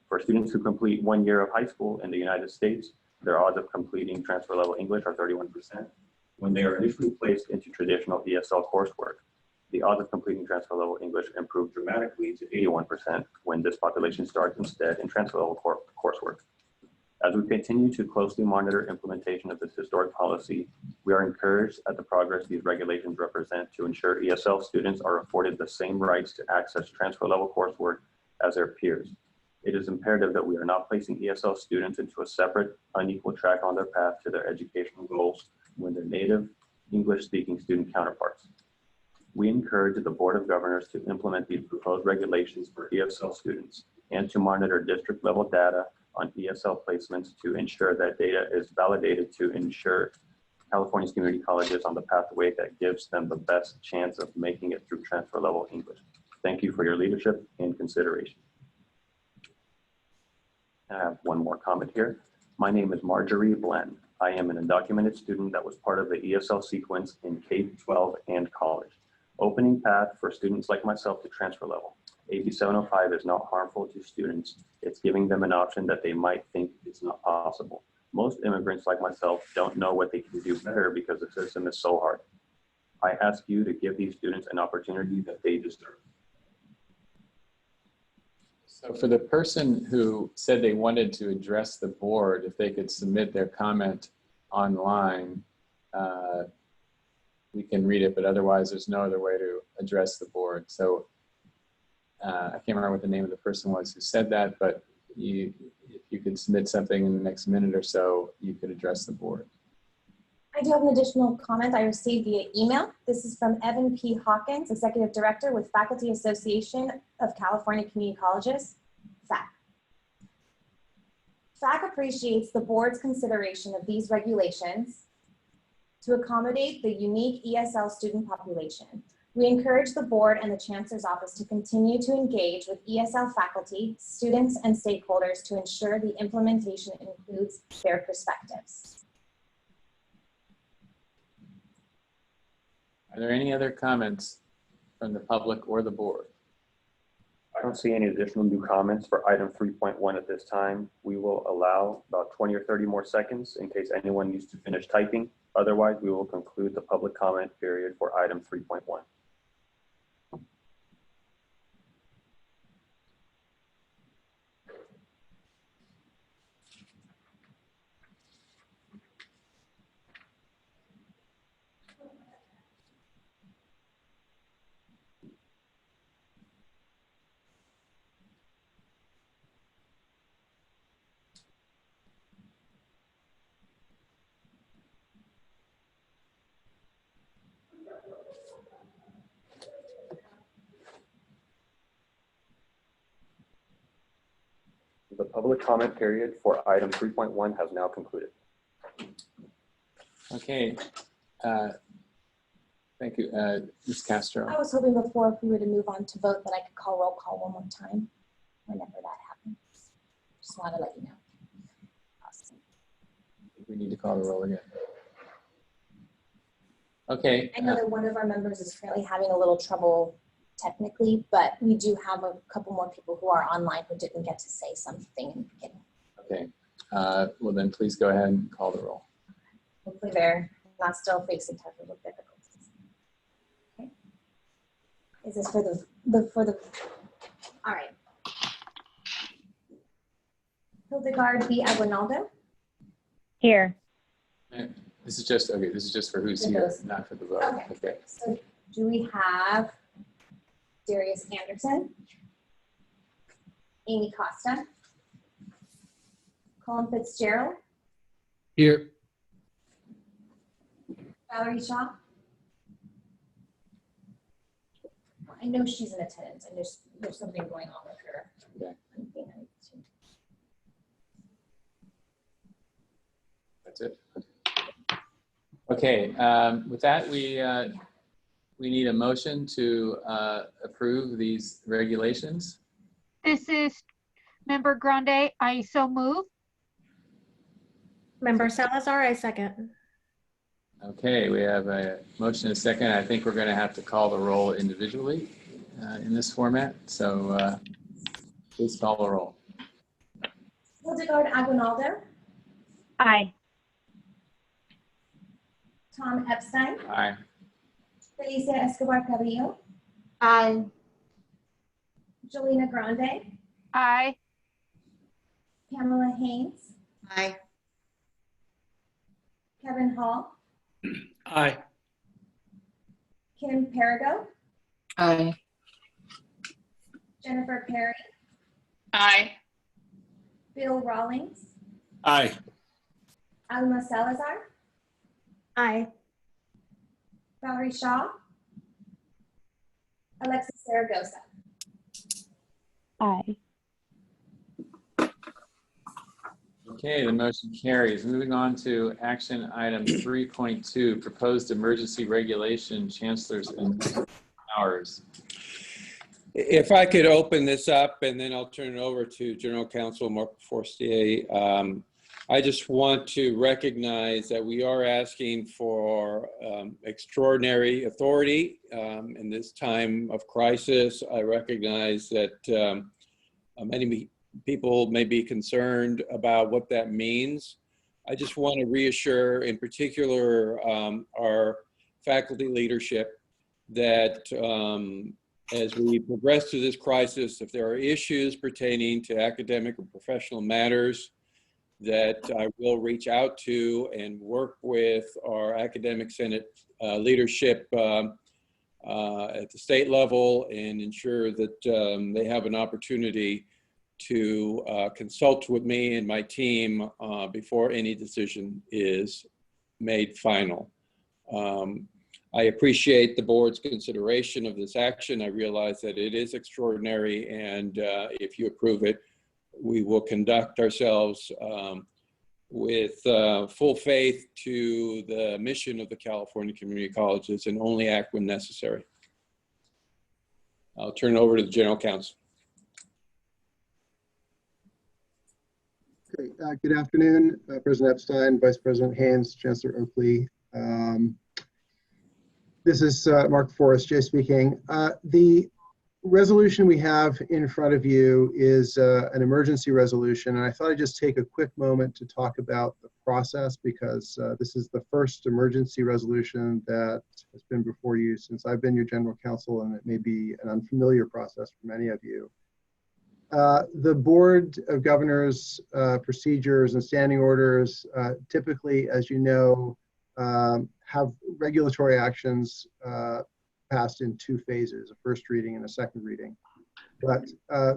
For students who complete 1 year of high school in the United States, their odds of completing transfer level English are 31%. When they are initially placed into traditional ESL coursework, the odds of completing transfer level English improve dramatically to 81% when this population starts instead in transfer level coursework. As we continue to closely monitor implementation of this historic policy, we are encouraged at the progress these regulations represent to ensure ESL students are afforded the same rights to access transfer level coursework as their peers. It is imperative that we are not placing ESL students into a separate, unequal track on their path to their educational goals when their native English-speaking student counterparts. We encourage the Board of Governors to implement these proposed regulations for ESL students and to monitor district-level data on ESL placements to ensure that data is validated to ensure California's community colleges on the pathway that gives them the best chance of making it through transfer level English. Thank you for your leadership and consideration. I have one more comment here. My name is Marjorie Blen. I am an undocumented student that was part of the ESL sequence in K-12 and college. Opening path for students like myself to transfer level. AB 705 is not harmful to students. It's giving them an option that they might think is not possible. Most immigrants like myself don't know what they can do better because the system is so hard. I ask you to give these students an opportunity that they deserve. So for the person who said they wanted to address the board, if they could submit their comment online, we can read it, but otherwise there's no other way to address the board. So I can't remember what the name of the person was who said that, but if you could submit something in the next minute or so, you could address the board. I do have an additional comment I received via email. This is from Evan P. Hawkins, Executive Director with Faculty Association of California Community Colleges, FAC. FAC appreciates the board's consideration of these regulations to accommodate the unique ESL student population. We encourage the board and the Chancellor's Office to continue to engage with ESL faculty, students, and stakeholders to ensure the implementation includes their perspectives. Are there any other comments from the public or the board? I don't see any additional new comments for item 3.1 at this time. We will allow about 20 or 30 more seconds in case anyone needs to finish typing. Otherwise, we will conclude the public comment period for item 3.1. The public comment period for item 3.1 has now concluded. Okay. Thank you, Ms. Castro. I was hoping before if we were to move on to vote that I could call roll call one more time whenever that happens. Just want to let you know. Awesome. We need to call the roll again. Okay. I know that one of our members is currently having a little trouble technically, but we do have a couple more people who are online who didn't get to say something in the beginning. Okay. Well, then please go ahead and call the roll. Hopefully they're not still facing technical difficulties. Okay. Is this for the, all right. Hildegard B. Aguinaldo. Here. This is just, okay, this is just for who's here, not for the vote. Okay. So do we have Darius Anderson, Amy Costa, Colin Fitzgerald, Here. Valerie Shaw, I know she's in attendance and there's something going on with her. Okay. That's it. Okay, with that, we need a motion to approve these regulations. This is Member Grande. I so move. Member Salazar, I second. Okay, we have a motion and a second. I think we're going to have to call the roll individually in this format. So please call the roll. Hildegard Aguinaldo, Aye. Tom Epstein, Aye. Felicia Escobar Carrillo, Aye. Jolina Grande, Aye. Pamela Haynes, Aye. Kevin Hall, Aye. Kim Perigo, Aye. Jennifer Perry, Aye. Bill Rawlings, Aye. Alma Salazar, Aye. Valerie Shaw, Alexis Zaragoza. Aye. Okay, the motion carries. Moving on to action item 3.2, proposed emergency regulation, chancellors and powers. If I could open this up and then I'll turn it over to General Counsel Mark Forestier. I just want to recognize that we are asking for extraordinary authority in this time of crisis. I recognize that many people may be concerned about what that means. I just want to reassure, in particular, our faculty leadership that as we progress through this crisis, if there are issues pertaining to academic or professional matters, that I will reach out to and work with our academic senate leadership at the state level and ensure that they have an opportunity to consult with me and my team before any decision is made final. I appreciate the board's consideration of this action. I realize that it is extraordinary, and if you approve it, we will conduct ourselves with full faith to the mission of the California Community Colleges and only act when necessary. I'll turn it over to the General Counsel. Okay, good afternoon, President Epstein, Vice President Haynes, Chancellor Oakley. This is Mark Forestier speaking. The resolution we have in front of you is an emergency resolution, and I thought I'd just take a quick moment to talk about the process because this is the first emergency resolution that has been before you since I've been your General Counsel, and it may be an unfamiliar process for many of you. The Board of Governors procedures and standing orders typically, as you know, have regulatory actions passed in two phases, a first reading and a second reading. But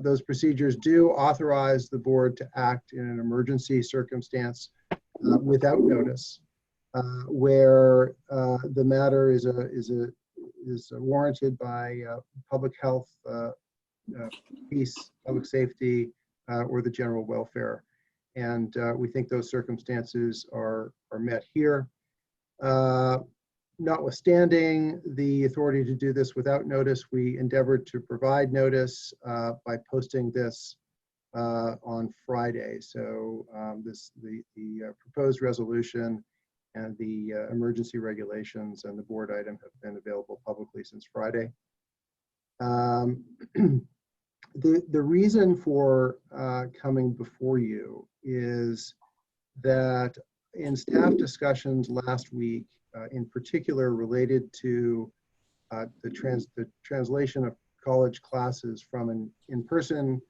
those procedures do authorize the board to act in an emergency circumstance without notice, where the matter is warranted by public health, peace, public safety, or the general welfare. And we think those circumstances are met here. Notwithstanding the authority to do this without notice, we endeavored to provide notice by posting this on Friday. So the proposed resolution and the emergency regulations and the board item have been available publicly since Friday. The reason for coming before you is that in staff discussions last week, in particular related to the translation of college classes from an in-person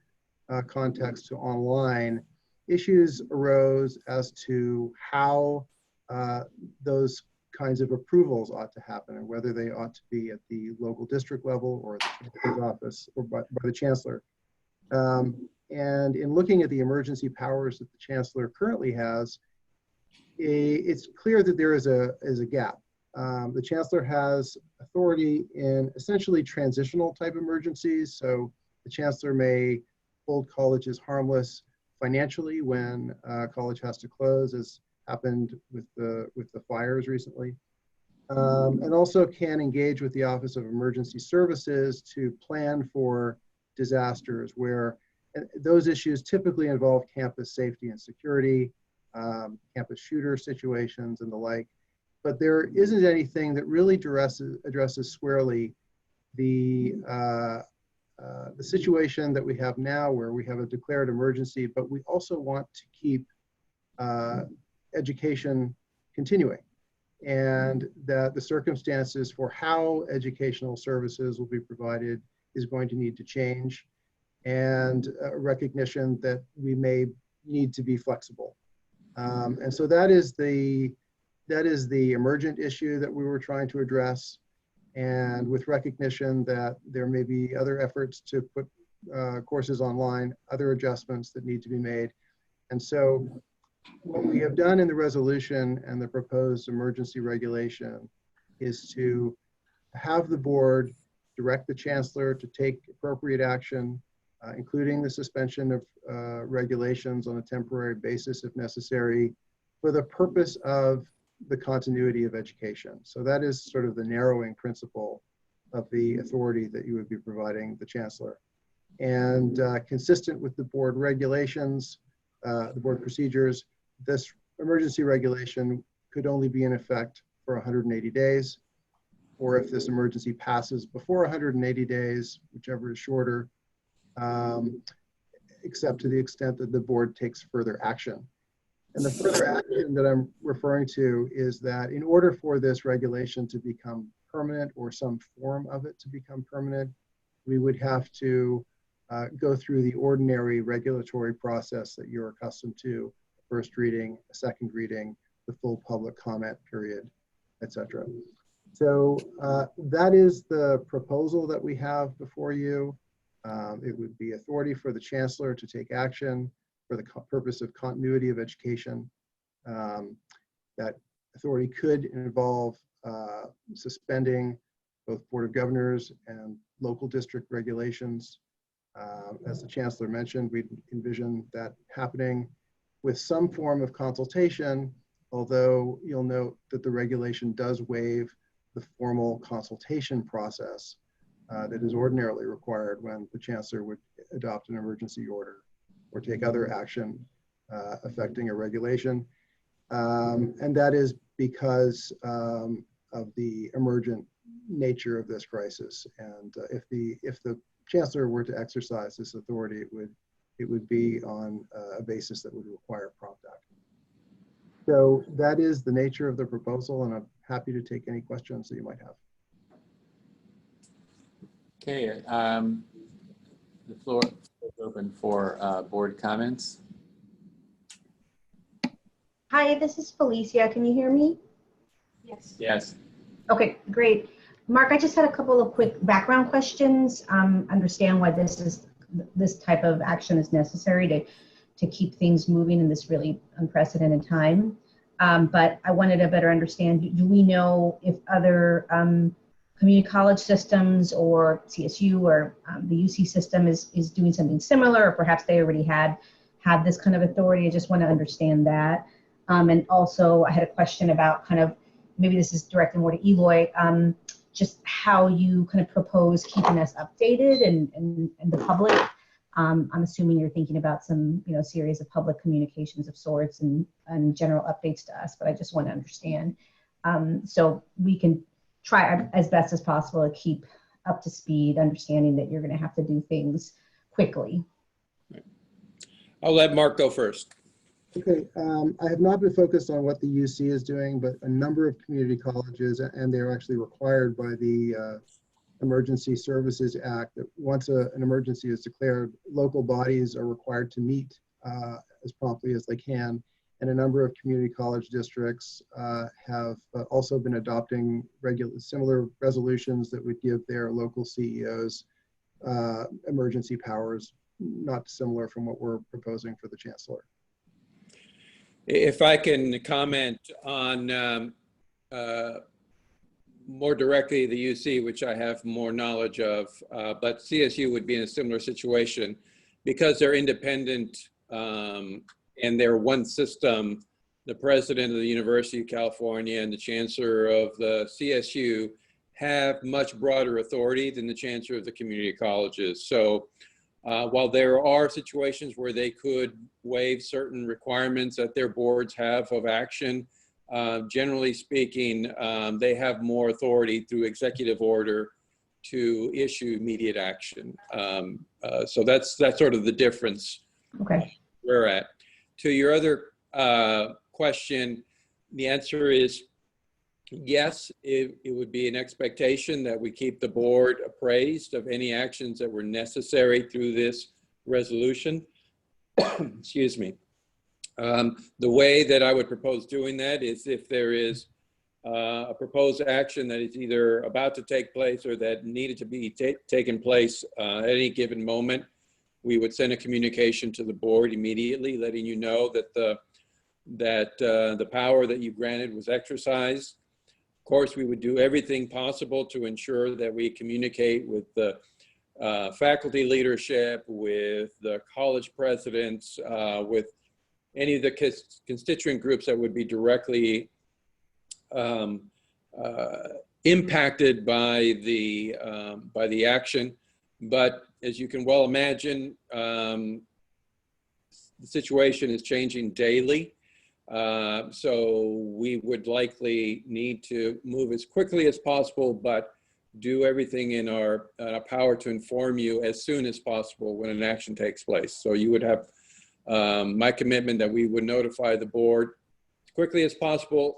context to online, issues arose as to how those kinds of approvals ought to happen and whether they ought to be at the local district level or the Chancellor's office or by the Chancellor. And in looking at the emergency powers that the Chancellor currently has, it's clear that there is a gap The Chancellor has authority in essentially transitional type emergencies. So the Chancellor may hold colleges harmless financially when college has to close, as happened with the fires recently. And also can engage with the Office of Emergency Services to plan for disasters where those issues typically involve campus safety and security, campus shooter situations and the like. But there isn't anything that really addresses squarely the situation that we have now, where we have a declared emergency, but we also want to keep education continuing, and that the circumstances for how educational services will be provided is going to need to change, and a recognition that we may need to be flexible. And so that is the emergent issue that we were trying to address, and with recognition that there may be other efforts to put courses online, other adjustments that need to be made. And so what we have done in the resolution and the proposed emergency regulation is to have the board direct the Chancellor to take appropriate action, including the suspension of regulations on a temporary basis if necessary, for the purpose of the continuity of education. So that is sort of the narrowing principle of the authority that you would be providing the Chancellor. And consistent with the board regulations, the board procedures, this emergency regulation could only be in effect for 180 days, or if this emergency passes before 180 days, whichever is shorter, except to the extent that the board takes further action. And the further action that I'm referring to is that in order for this regulation to become permanent, or some form of it to become permanent, we would have to go through the ordinary regulatory process that you're accustomed to: first reading, a second reading, the full public comment period, etc. So that is the proposal that we have before you. It would be authority for the Chancellor to take action for the purpose of continuity of education. That authority could involve suspending both Board of Governors and local district regulations. As the Chancellor mentioned, we envision that happening with some form of consultation, although you'll note that the regulation does waive the formal consultation process that is ordinarily required when the Chancellor would adopt an emergency order or take other action affecting a regulation. And that is because of the emergent nature of this crisis. And if the Chancellor were to exercise this authority, it would be on a basis that would require prompt action. So that is the nature of the proposal, and I'm happy to take any questions that you might have. Okay, the floor is open for board comments. Hi, this is Felicia. Can you hear me? Yes. Yes. Okay, great. Mark, I just had a couple of quick background questions. Understand why this type of action is necessary to keep things moving in this really unprecedented time. But I wanted to better understand, do we know if other community college systems or CSU or the UC system is doing something similar, or perhaps they already had this kind of authority? I just want to understand that. And also I had a question about kind of, maybe this is directed more to Eloy, just how you kind of propose keeping us updated and the public. I'm assuming you're thinking about some, series of public communications of sorts and general updates to us, but I just want to understand. So we can try as best as possible to keep up to speed, understanding that you're going to have to do things quickly. I'll let Mark go first. Okay, I have not been focused on what the UC is doing, but a number of community colleges, and they're actually required by the Emergency Services Act, that once an emergency is declared, local bodies are required to meet as promptly as they can. And a number of community college districts have also been adopting similar resolutions that would give their local CEOs emergency powers, not dissimilar from what we're proposing for the Chancellor. If I can comment on more directly the UC, which I have more knowledge of, but CSU would be in a similar situation because they're independent and they're one system. The president of the University of California and the chancellor of the CSU have much broader authority than the chancellor of the community colleges. So while there are situations where they could waive certain requirements that their boards have of action, generally speaking, they have more authority through executive order to issue immediate action. So that's sort of the difference. Okay. We're at. To your other question, the answer is yes, it would be an expectation that we keep the board appraised of any actions that were necessary through this resolution. Excuse me. The way that I would propose doing that is if there is a proposed action that is either about to take place or that needed to be taken place at any given moment, we would send a communication to the board immediately, letting you know that the power that you granted was exercised. Of course, we would do everything possible to ensure that we communicate with the faculty leadership, with the college presidents, with any of the constituent groups that would be directly impacted by the action. But as you can well imagine, the situation is changing daily. So we would likely need to move as quickly as possible, but do everything in our power to inform you as soon as possible when an action takes place. So you would have my commitment that we would notify the board as quickly as possible,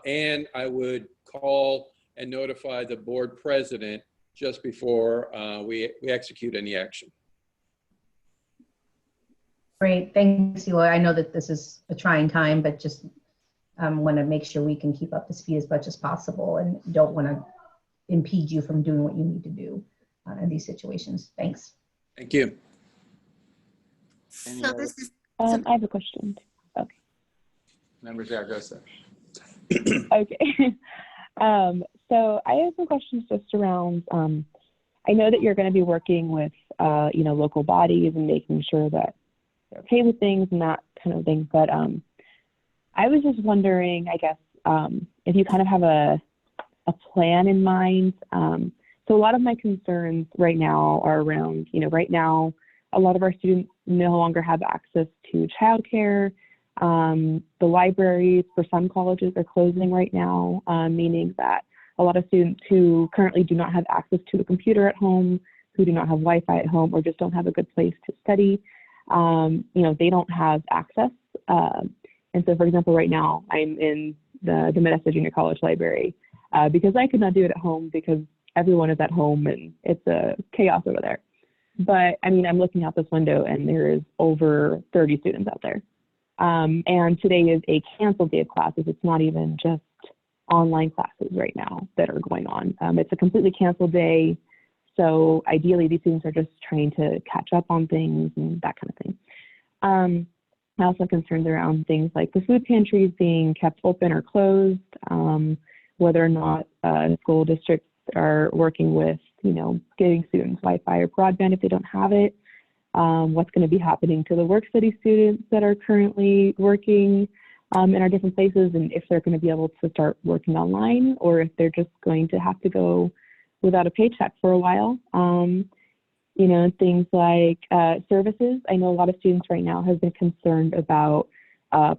and I would call and notify the board president just before we execute any action. Great, thanks, Eloy. I know that this is a trying time, but just want to make sure we can keep up to speed as much as possible and don't want to impede you from doing what you need to do in these situations. Thanks. Thank you. So this is. I have a question. Okay. Member Zaragoza. Okay. So I have some questions just around, I know that you're going to be working with, local bodies and making sure that they're okay with things and that kind of thing. But I was just wondering, I guess, if you kind of have a plan in mind. So a lot of my concerns right now are around, right now, a lot of our students no longer have access to childcare. The libraries for some colleges are closing right now, meaning that a lot of students who currently do not have access to a computer at home, who do not have Wi-Fi at home, or just don't have a good place to study, they don't have access. And so, for example, right now I'm in the Modesto Junior College Library because I could not do it at home because everyone is at home and it's a chaos over there. But I mean, I'm looking out this window and there is over 30 students out there. And today is a canceled day of classes. It's not even just online classes right now that are going on. It's a completely canceled day. So ideally, these students are just trying to catch up on things and that kind of thing. I also have concerns around things like the food pantries being kept open or closed, whether or not school districts are working with, getting students Wi-Fi or broadband if they don't have it. What's going to be happening to the work study students that are currently working in our different places, and if they're going to be able to start working online or if they're just going to have to go without a paycheck for a while. Things like services. I know a lot of students right now have been concerned about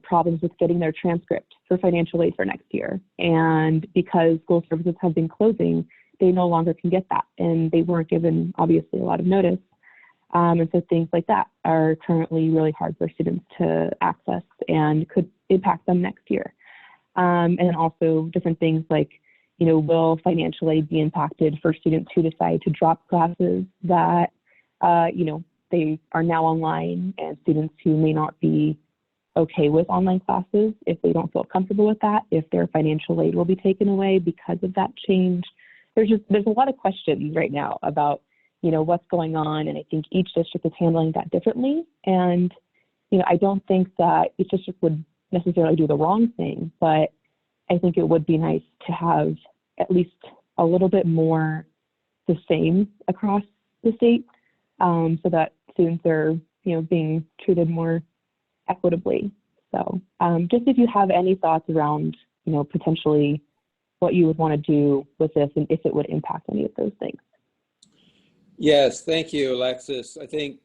problems with getting their transcript for financial aid for next year. And because school services have been closing, they no longer can get that. And they weren't given, obviously, a lot of notice. And so things like that are currently really hard for students to access and could impact them next year. And then also different things like, will financial aid be impacted for students who decide to drop classes that, they are now online, and students who may not be okay with online classes if they don't feel comfortable with that, if their financial aid will be taken away because of that change. There's a lot of questions right now about what's going on, and I think each district is handling that differently. And I don't think that each district would necessarily do the wrong thing, but I think it would be nice to have at least a little bit more the same across the state, so that students are, being treated more equitably. So just if you have any thoughts around, potentially what you would want to do with this and if it would impact any of those things. Yes, thank you, Alexis. I think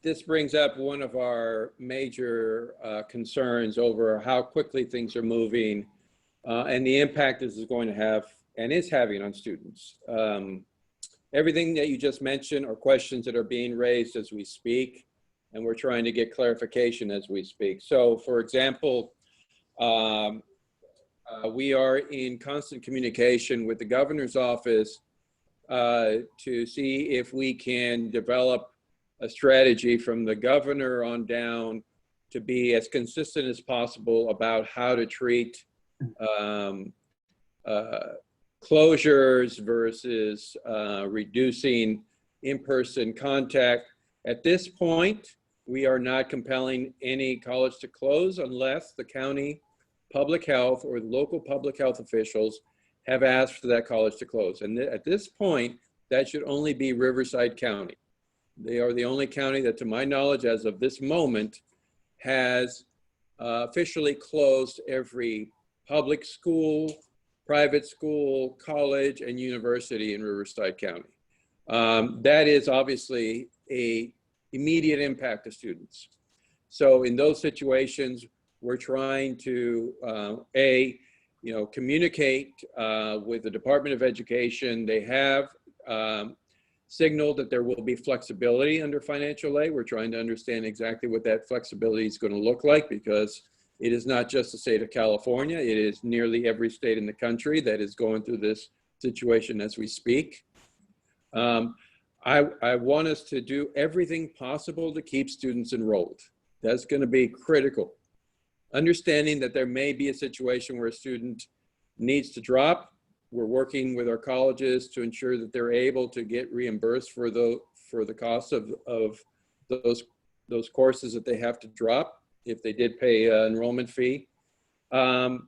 this brings up one of our major concerns over how quickly things are moving and the impact this is going to have and is having on students. Everything that you just mentioned are questions that are being raised as we speak, and we're trying to get clarification as we speak. So, for example, we are in constant communication with the governor's office to see if we can develop a strategy from the governor on down to be as consistent as possible about how to treat closures versus reducing in-person contact. At this point, we are not compelling any college to close unless the county public health or local public health officials have asked for that college to close. And at this point, that should only be Riverside County. They are the only county that, to my knowledge, as of this moment, has officially closed every public school, private school, college, and university in Riverside County. That is obviously an immediate impact to students. So in those situations, we're trying to, communicate with the Department of Education. They have signaled that there will be flexibility under financial aid. We're trying to understand exactly what that flexibility is going to look like, because it is not just the state of California. It is nearly every state in the country that is going through this situation as we speak. I want us to do everything possible to keep students enrolled. That's going to be critical. Understanding that there may be a situation where a student needs to drop. We're working with our colleges to ensure that they're able to get reimbursed for the cost of those courses that they have to drop if they did pay an enrollment fee. And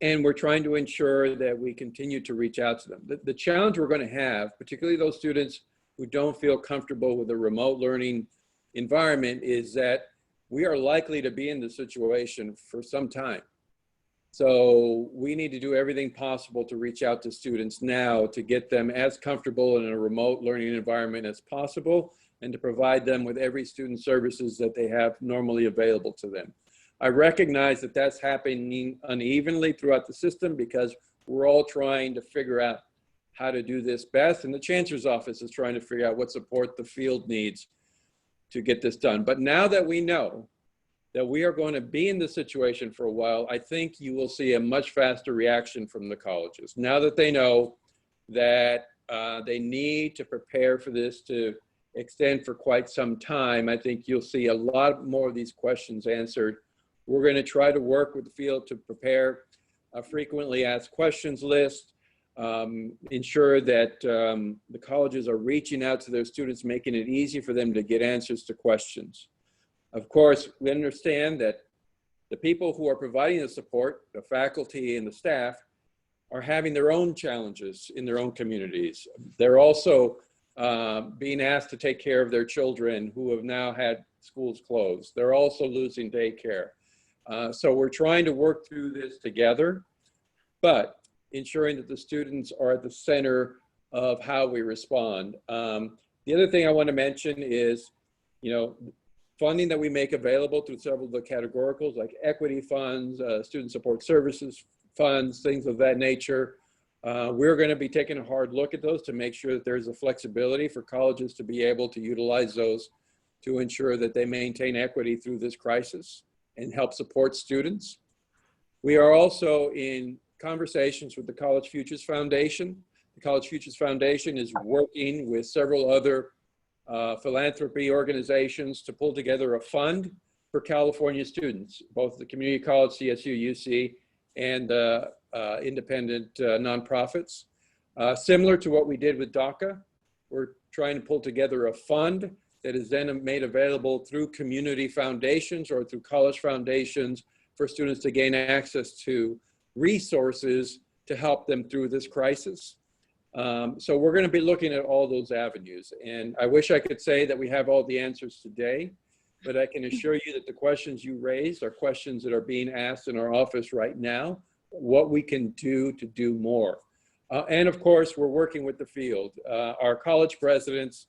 we're trying to ensure that we continue to reach out to them. The challenge we're going to have, particularly those students who don't feel comfortable with a remote learning environment, is that we are likely to be in this situation for some time. So we need to do everything possible to reach out to students now to get them as comfortable in a remote learning environment as possible, and to provide them with every student services that they have normally available to them. I recognize that that's happening unevenly throughout the system because we're all trying to figure out how to do this best, and the Chancellor's office is trying to figure out what support the field needs to get this done. But now that we know that we are going to be in this situation for a while, I think you will see a much faster reaction from the colleges. Now that they know that they need to prepare for this to extend for quite some time, I think you'll see a lot more of these questions answered. We're going to try to work with the field to prepare a frequently asked questions list, ensure that the colleges are reaching out to their students, making it easy for them to get answers to questions. Of course, we understand that the people who are providing the support, the faculty and the staff, are having their own challenges in their own communities. They're also being asked to take care of their children who have now had schools closed. They're also losing daycare. So we're trying to work through this together, but ensuring that the students are at the center of how we respond. The other thing I want to mention is, funding that we make available through several of the categoricals like equity funds, student support services funds, things of that nature. We're going to be taking a hard look at those to make sure that there's a flexibility for colleges to be able to utilize those to ensure that they maintain equity through this crisis and help support students. We are also in conversations with the College Futures Foundation. The College Futures Foundation is working with several other philanthropy organizations to pull together a fund for California students, both the community college, CSU, UC, and independent nonprofits. Similar to what we did with DACA, we're trying to pull together a fund that is then made available through community foundations or through college foundations for students to gain access to resources to help them through this crisis. So we're going to be looking at all those avenues. And I wish I could say that we have all the answers today, but I can assure you that the questions you raised are questions that are being asked in our office right now, what we can do to do more. And of course, we're working with the field. Our college presidents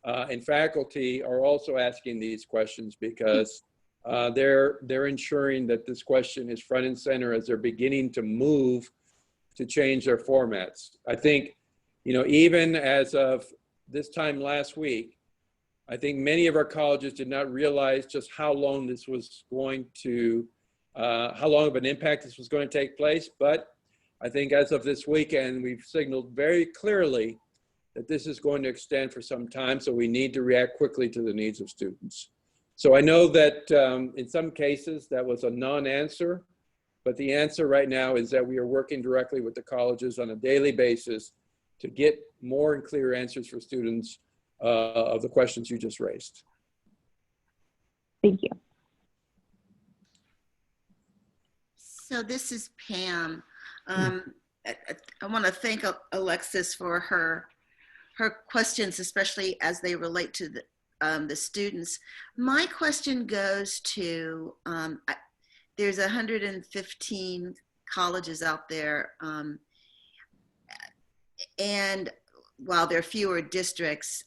and faculty are also asking these questions because they're ensuring that this question is front and center as they're beginning to move to change their formats. I think, even as of this time last week, I think many of our colleges did not realize just how long this was going to, how long of an impact this was going to take place. But I think as of this weekend, we've signaled very clearly that this is going to extend for some time. So we need to react quickly to the needs of students. So I know that in some cases that was a non-answer, but the answer right now is that we are working directly with the colleges on a daily basis to get more and clear answers for students of the questions you just raised. Thank you. So this is Pam. I want to thank Alexis for her questions, especially as they relate to the students. My question goes to, there's 115 colleges out there, and while there are fewer districts,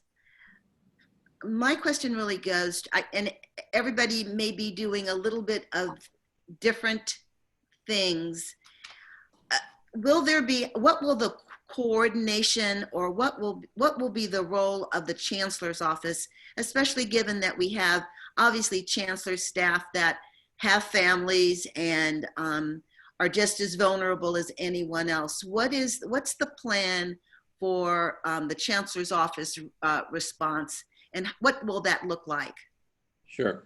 my question really goes to, and everybody may be doing a little bit of different things. What will the coordination, or what will be the role of the Chancellor's office, especially given that we have obviously Chancellor staff that have families and are just as vulnerable as anyone else? What's the plan for the Chancellor's office response, and what will that look like? Sure.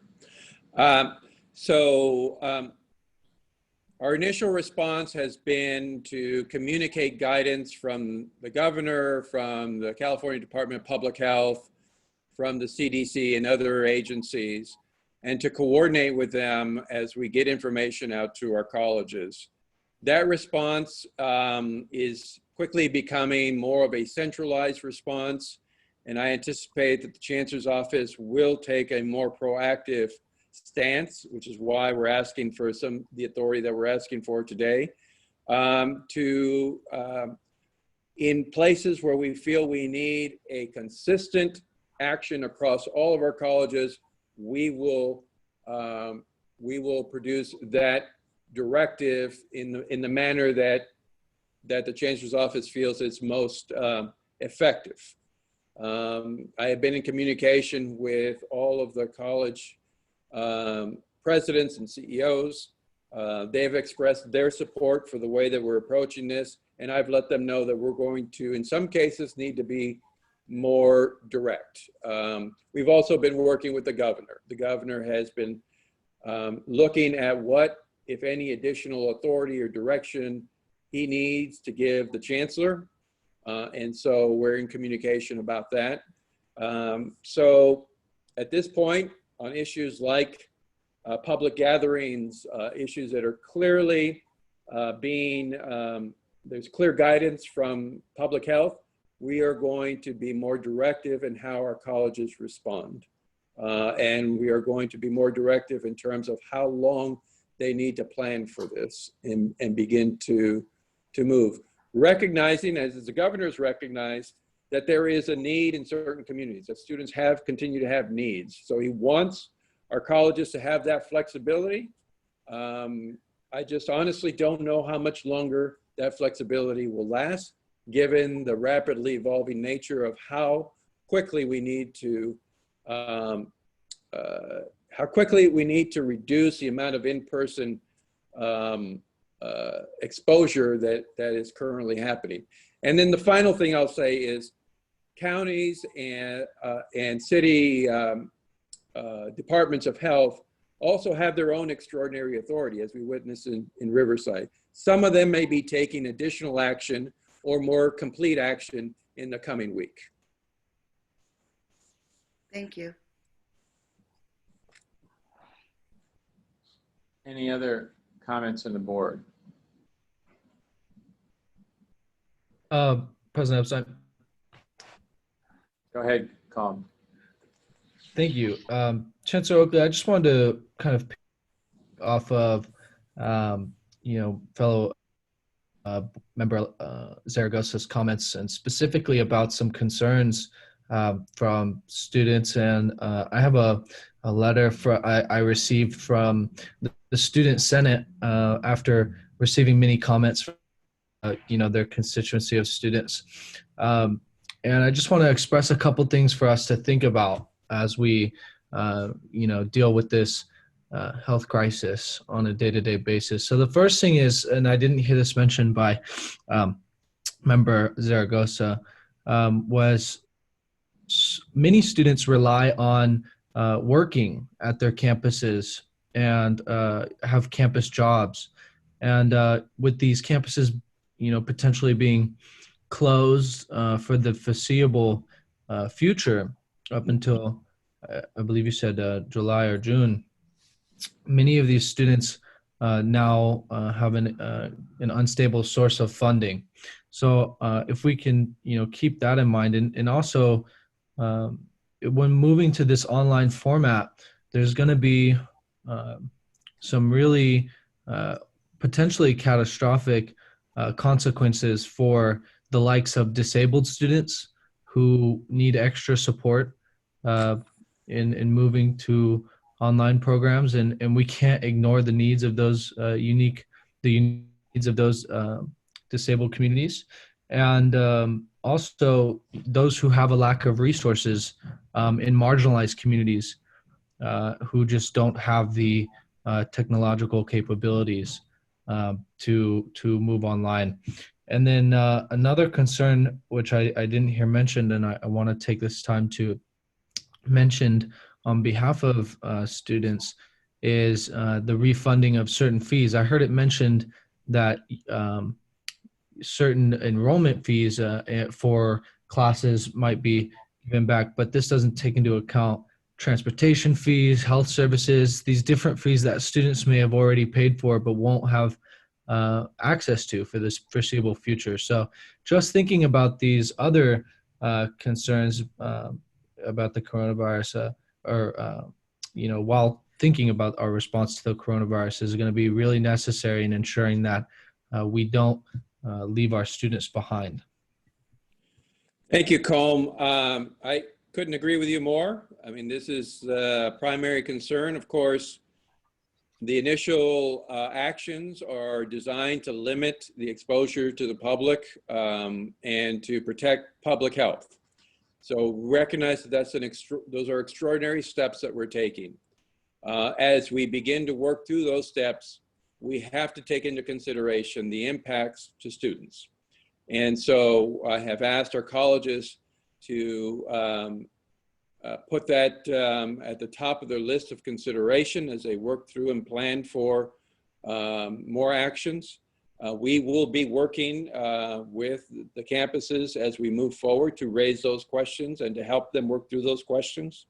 Our initial response has been to communicate guidance from the governor, from the California Department of Public Health, from the CDC and other agencies, and to coordinate with them as we get information out to our colleges. That response is quickly becoming more of a centralized response, and I anticipate that the Chancellor's office will take a more proactive stance, which is why we're asking for the authority that we're asking for today, in places where we feel we need a consistent action across all of our colleges, we will produce that directive in the manner that the Chancellor's office feels is most effective. I have been in communication with all of the college presidents and CEOs. They have expressed their support for the way that we're approaching this, and I've let them know that we're going to, in some cases, need to be more direct. We've also been working with the governor. The governor has been looking at what, if any, additional authority or direction he needs to give the Chancellor. And so we're in communication about that. So at this point, on issues like public gatherings, issues that are clearly there's clear guidance from public health, we are going to be more directive in how our colleges respond. And we are going to be more directive in terms of how long they need to plan for this and begin to move. Recognizing, as the governor's recognized, that there is a need in certain communities, that students continue to have needs. So he wants our colleges to have that flexibility. I just honestly don't know how much longer that flexibility will last, given the rapidly evolving nature of how quickly we need to reduce the amount of in-person exposure that is currently happening. And then the final thing I'll say is counties and city departments of health also have their own extraordinary authority, as we witnessed in Riverside. Some of them may be taking additional action or more complete action in the coming week. Thank you. Any other comments on the board? President Epstein. Go ahead, Colm. Thank you. Chancellor Oakley, I just wanted to kind of pick off of, fellow member Zaragoza's comments, and specifically about some concerns from students. And I have a letter I received from the Student Senate after receiving many comments from their constituency of students. And I just want to express a couple things for us to think about as we deal with this health crisis on a day-to-day basis. So the first thing is, and I didn't hear this mentioned by member Zaragoza, was many students rely on working at their campuses and have campus jobs. And with these campuses, potentially being closed for the foreseeable future up until, I believe you said July or June, many of these students now have an unstable source of funding. So if we can, keep that in mind, and also when moving to this online format, there's going to be some really potentially catastrophic consequences for the likes of disabled students who need extra support in moving to online programs, and we can't ignore the needs of those unique needs of those disabled communities, and also those who have a lack of resources in marginalized communities who just don't have the technological capabilities to move online. And then another concern, which I didn't hear mentioned, and I want to take this time to mention on behalf of students, is the refunding of certain fees. I heard it mentioned that certain enrollment fees for classes might be given back, but this doesn't take into account transportation fees, health services, these different fees that students may have already paid for but won't have access to for this foreseeable future. So just thinking about these other concerns about the coronavirus, while thinking about our response to the coronavirus, is going to be really necessary in ensuring that we don't leave our students behind. Thank you, Colm. I couldn't agree with you more. I mean, this is the primary concern. Of course, the initial actions are designed to limit the exposure to the public and to protect public health. So recognize that those are extraordinary steps that we're taking. As we begin to work through those steps, we have to take into consideration the impacts to students. And so I have asked our colleges to put that at the top of their list of consideration as they work through and plan for more actions. We will be working with the campuses as we move forward to raise those questions and to help them work through those questions.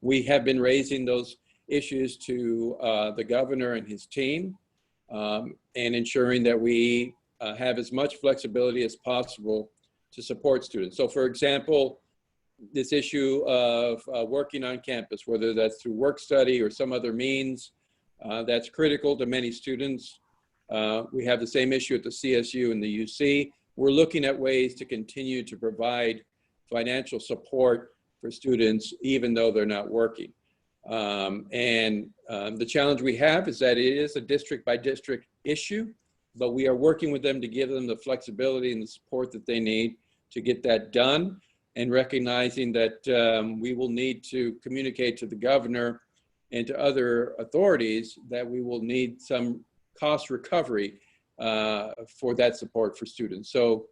We have been raising those issues to the governor and his team and ensuring that we have as much flexibility as possible to support students. So for example, this issue of working on campus, whether that's through work study or some other means, that's critical to many students. We have the same issue at the CSU and the UC. We're looking at ways to continue to provide financial support for students, even though they're not working. The challenge we have is that it is a district by district issue, but we are working with them to give them the flexibility and the support that they need to get that done, and recognizing that we will need to communicate to the governor and to other authorities that we will need some cost recovery for that support for students. So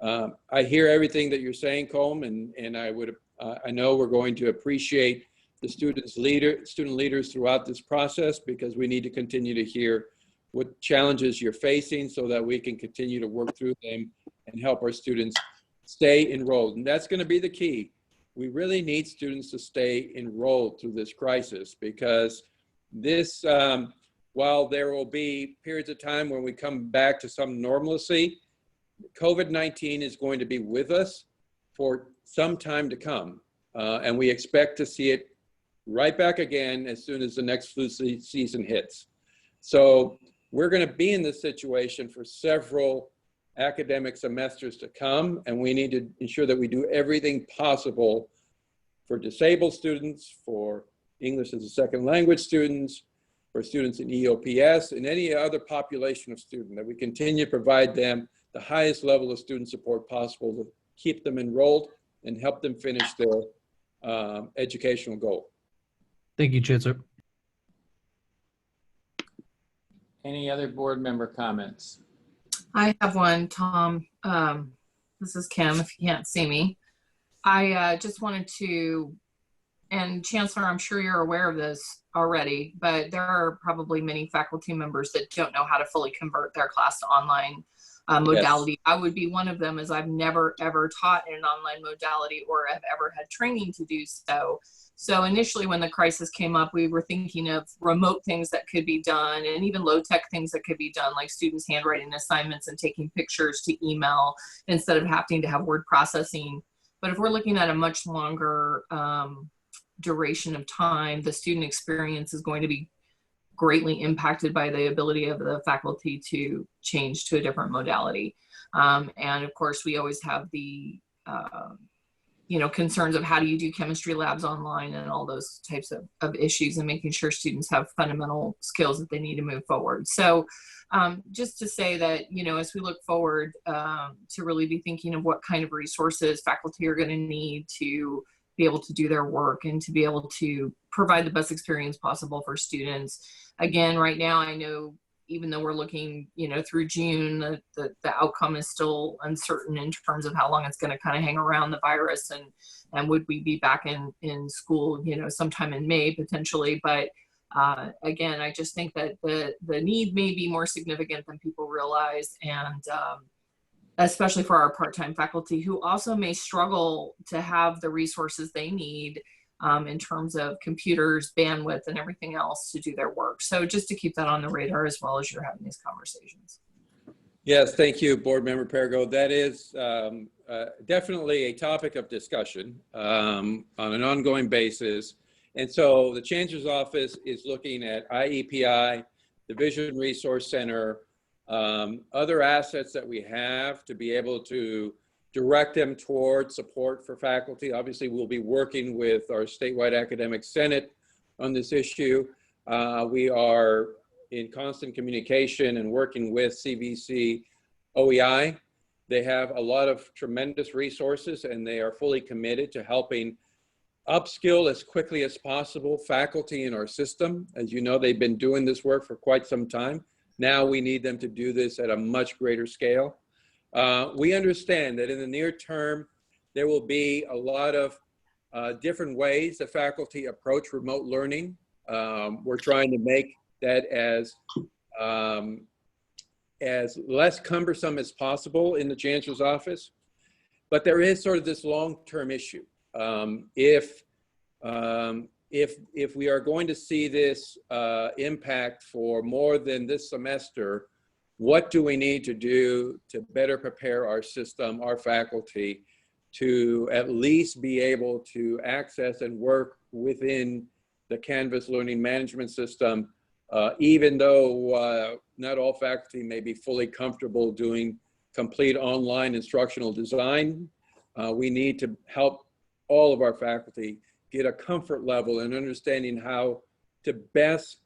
I hear everything that you're saying, Colm, and I know we're going to appreciate the student leaders throughout this process, because we need to continue to hear what challenges you're facing so that we can continue to work through them and help our students stay enrolled. And that's going to be the key. We really need students to stay enrolled through this crisis, because this, while there will be periods of time when we come back to some normalcy, COVID-19 is going to be with us for some time to come. And we expect to see it right back again as soon as the next flu season hits. So we're going to be in this situation for several academic semesters to come, and we need to ensure that we do everything possible for disabled students, for English as a second language students, for students in EOPS, and any other population of student, that we continue to provide them the highest level of student support possible to keep them enrolled and help them finish their educational goal. Thank you, Chancellor. Any other board member comments? I have one, Tom. This is Kim, if you can't see me. I just wanted to, and Chancellor, I'm sure you're aware of this already, but there are probably many faculty members that don't know how to fully convert their class to online modality. Yes. I would be one of them, as I've never, ever taught in an online modality or have ever had training to do so. So initially when the crisis came up, we were thinking of remote things that could be done and even low-tech things that could be done, like students handwriting assignments and taking pictures to email instead of having to have word processing. But if we're looking at a much longer duration of time, the student experience is going to be greatly impacted by the ability of the faculty to change to a different modality. And of course, we always have the concerns of how do you do chemistry labs online and all those types of issues, and making sure students have fundamental skills that they need to move forward. So just to say that, as we look forward to really be thinking of what kind of resources faculty are going to need to be able to do their work and to be able to provide the best experience possible for students. Again, right now, I know even though we're looking, through June, the outcome is still uncertain in terms of how long it's going to kind of hang around the virus, and would we be back in school, sometime in May potentially. But again, I just think that the need may be more significant than people realize, and especially for our part-time faculty who also may struggle to have the resources they need in terms of computers, bandwidth, and everything else to do their work. So just to keep that on the radar as well as you're having these conversations. Yes, thank you, Board Member Perigo. That is definitely a topic of discussion on an ongoing basis. And so the Chancellor's Office is looking at IEPI, Division Resource Center, other assets that we have to be able to direct them toward support for faculty. Obviously, we'll be working with our statewide academic senate on this issue. We are in constant communication and working with CCC OEI. They have a lot of tremendous resources, and they are fully committed to helping upskill as quickly as possible faculty in our system. As you know, they've been doing this work for quite some time. Now we need them to do this at a much greater scale. We understand that in the near term, there will be a lot of different ways that faculty approach remote learning. We're trying to make that as less cumbersome as possible in the Chancellor's Office. But there is sort of this long-term issue. If we are going to see this impact for more than this semester, what do we need to do to better prepare our system, our faculty, to at least be able to access and work within the Canvas learning management system, even though not all faculty may be fully comfortable doing complete online instructional design. We need to help all of our faculty get a comfort level in understanding how to best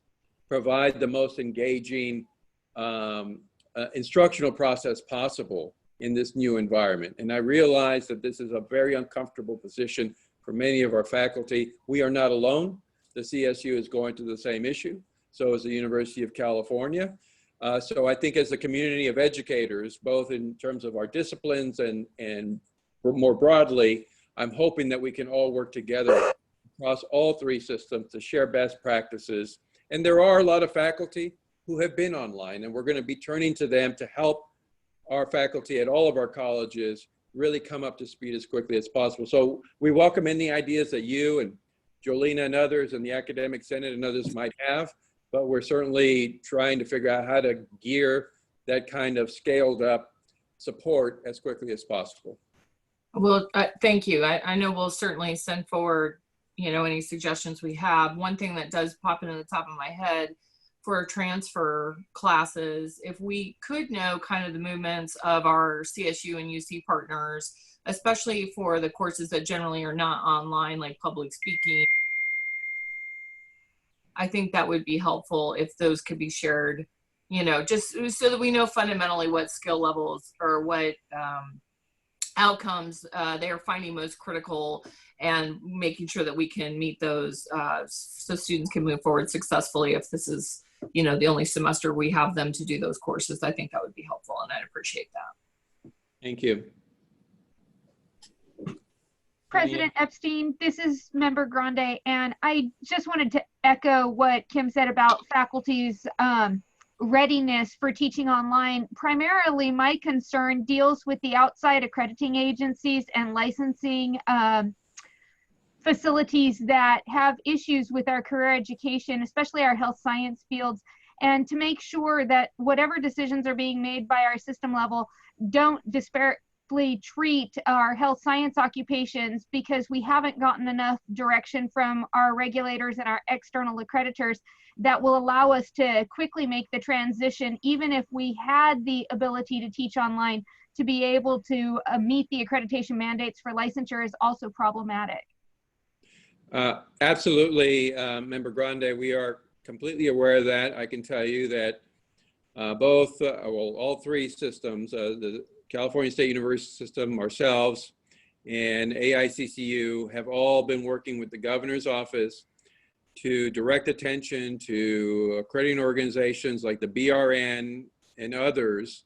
provide the most engaging instructional process possible in this new environment. And I realize that this is a very uncomfortable position for many of our faculty. We are not alone. The CSU is going through the same issue. So is the University of California. So I think as a community of educators, both in terms of our disciplines and more broadly, I'm hoping that we can all work together across all three systems to share best practices. And there are a lot of faculty who have been online, and we're going to be turning to them to help our faculty at all of our colleges really come up to speed as quickly as possible. So we welcome any ideas that you and Jolina and others and the Academic Senate and others might have, but we're certainly trying to figure out how to gear that kind of scaled up support as quickly as possible. Well, thank you. I know we'll certainly send forward, any suggestions we have. One thing that does pop into the top of my head for transfer classes, if we could know kind of the movements of our CSU and UC partners, especially for the courses that generally are not online, like public speaking, I think that would be helpful if those could be shared, just so that we know fundamentally what skill levels or what outcomes they are finding most critical, and making sure that we can meet those so students can move forward successfully. If this is, the only semester we have them to do those courses, I think that would be helpful, and I'd appreciate that. Thank you. President Epstein, this is Member Grande, and I just wanted to echo what Kim said about faculty's readiness for teaching online. Primarily, my concern deals with the outside accrediting agencies and licensing facilities that have issues with our career education, especially our health science fields, and to make sure that whatever decisions are being made by our system level don't disparately treat our health science occupations, because we haven't gotten enough direction from our regulators and our external accreditors that will allow us to quickly make the transition, even if we had the ability to teach online, to be able to meet the accreditation mandates for licensure is also problematic. Absolutely, Member Grande, we are completely aware of that. I can tell you that all three systems, the California State University system, ourselves, and AICCU have all been working with the governor's office to direct attention to accrediting organizations like the BRN and others,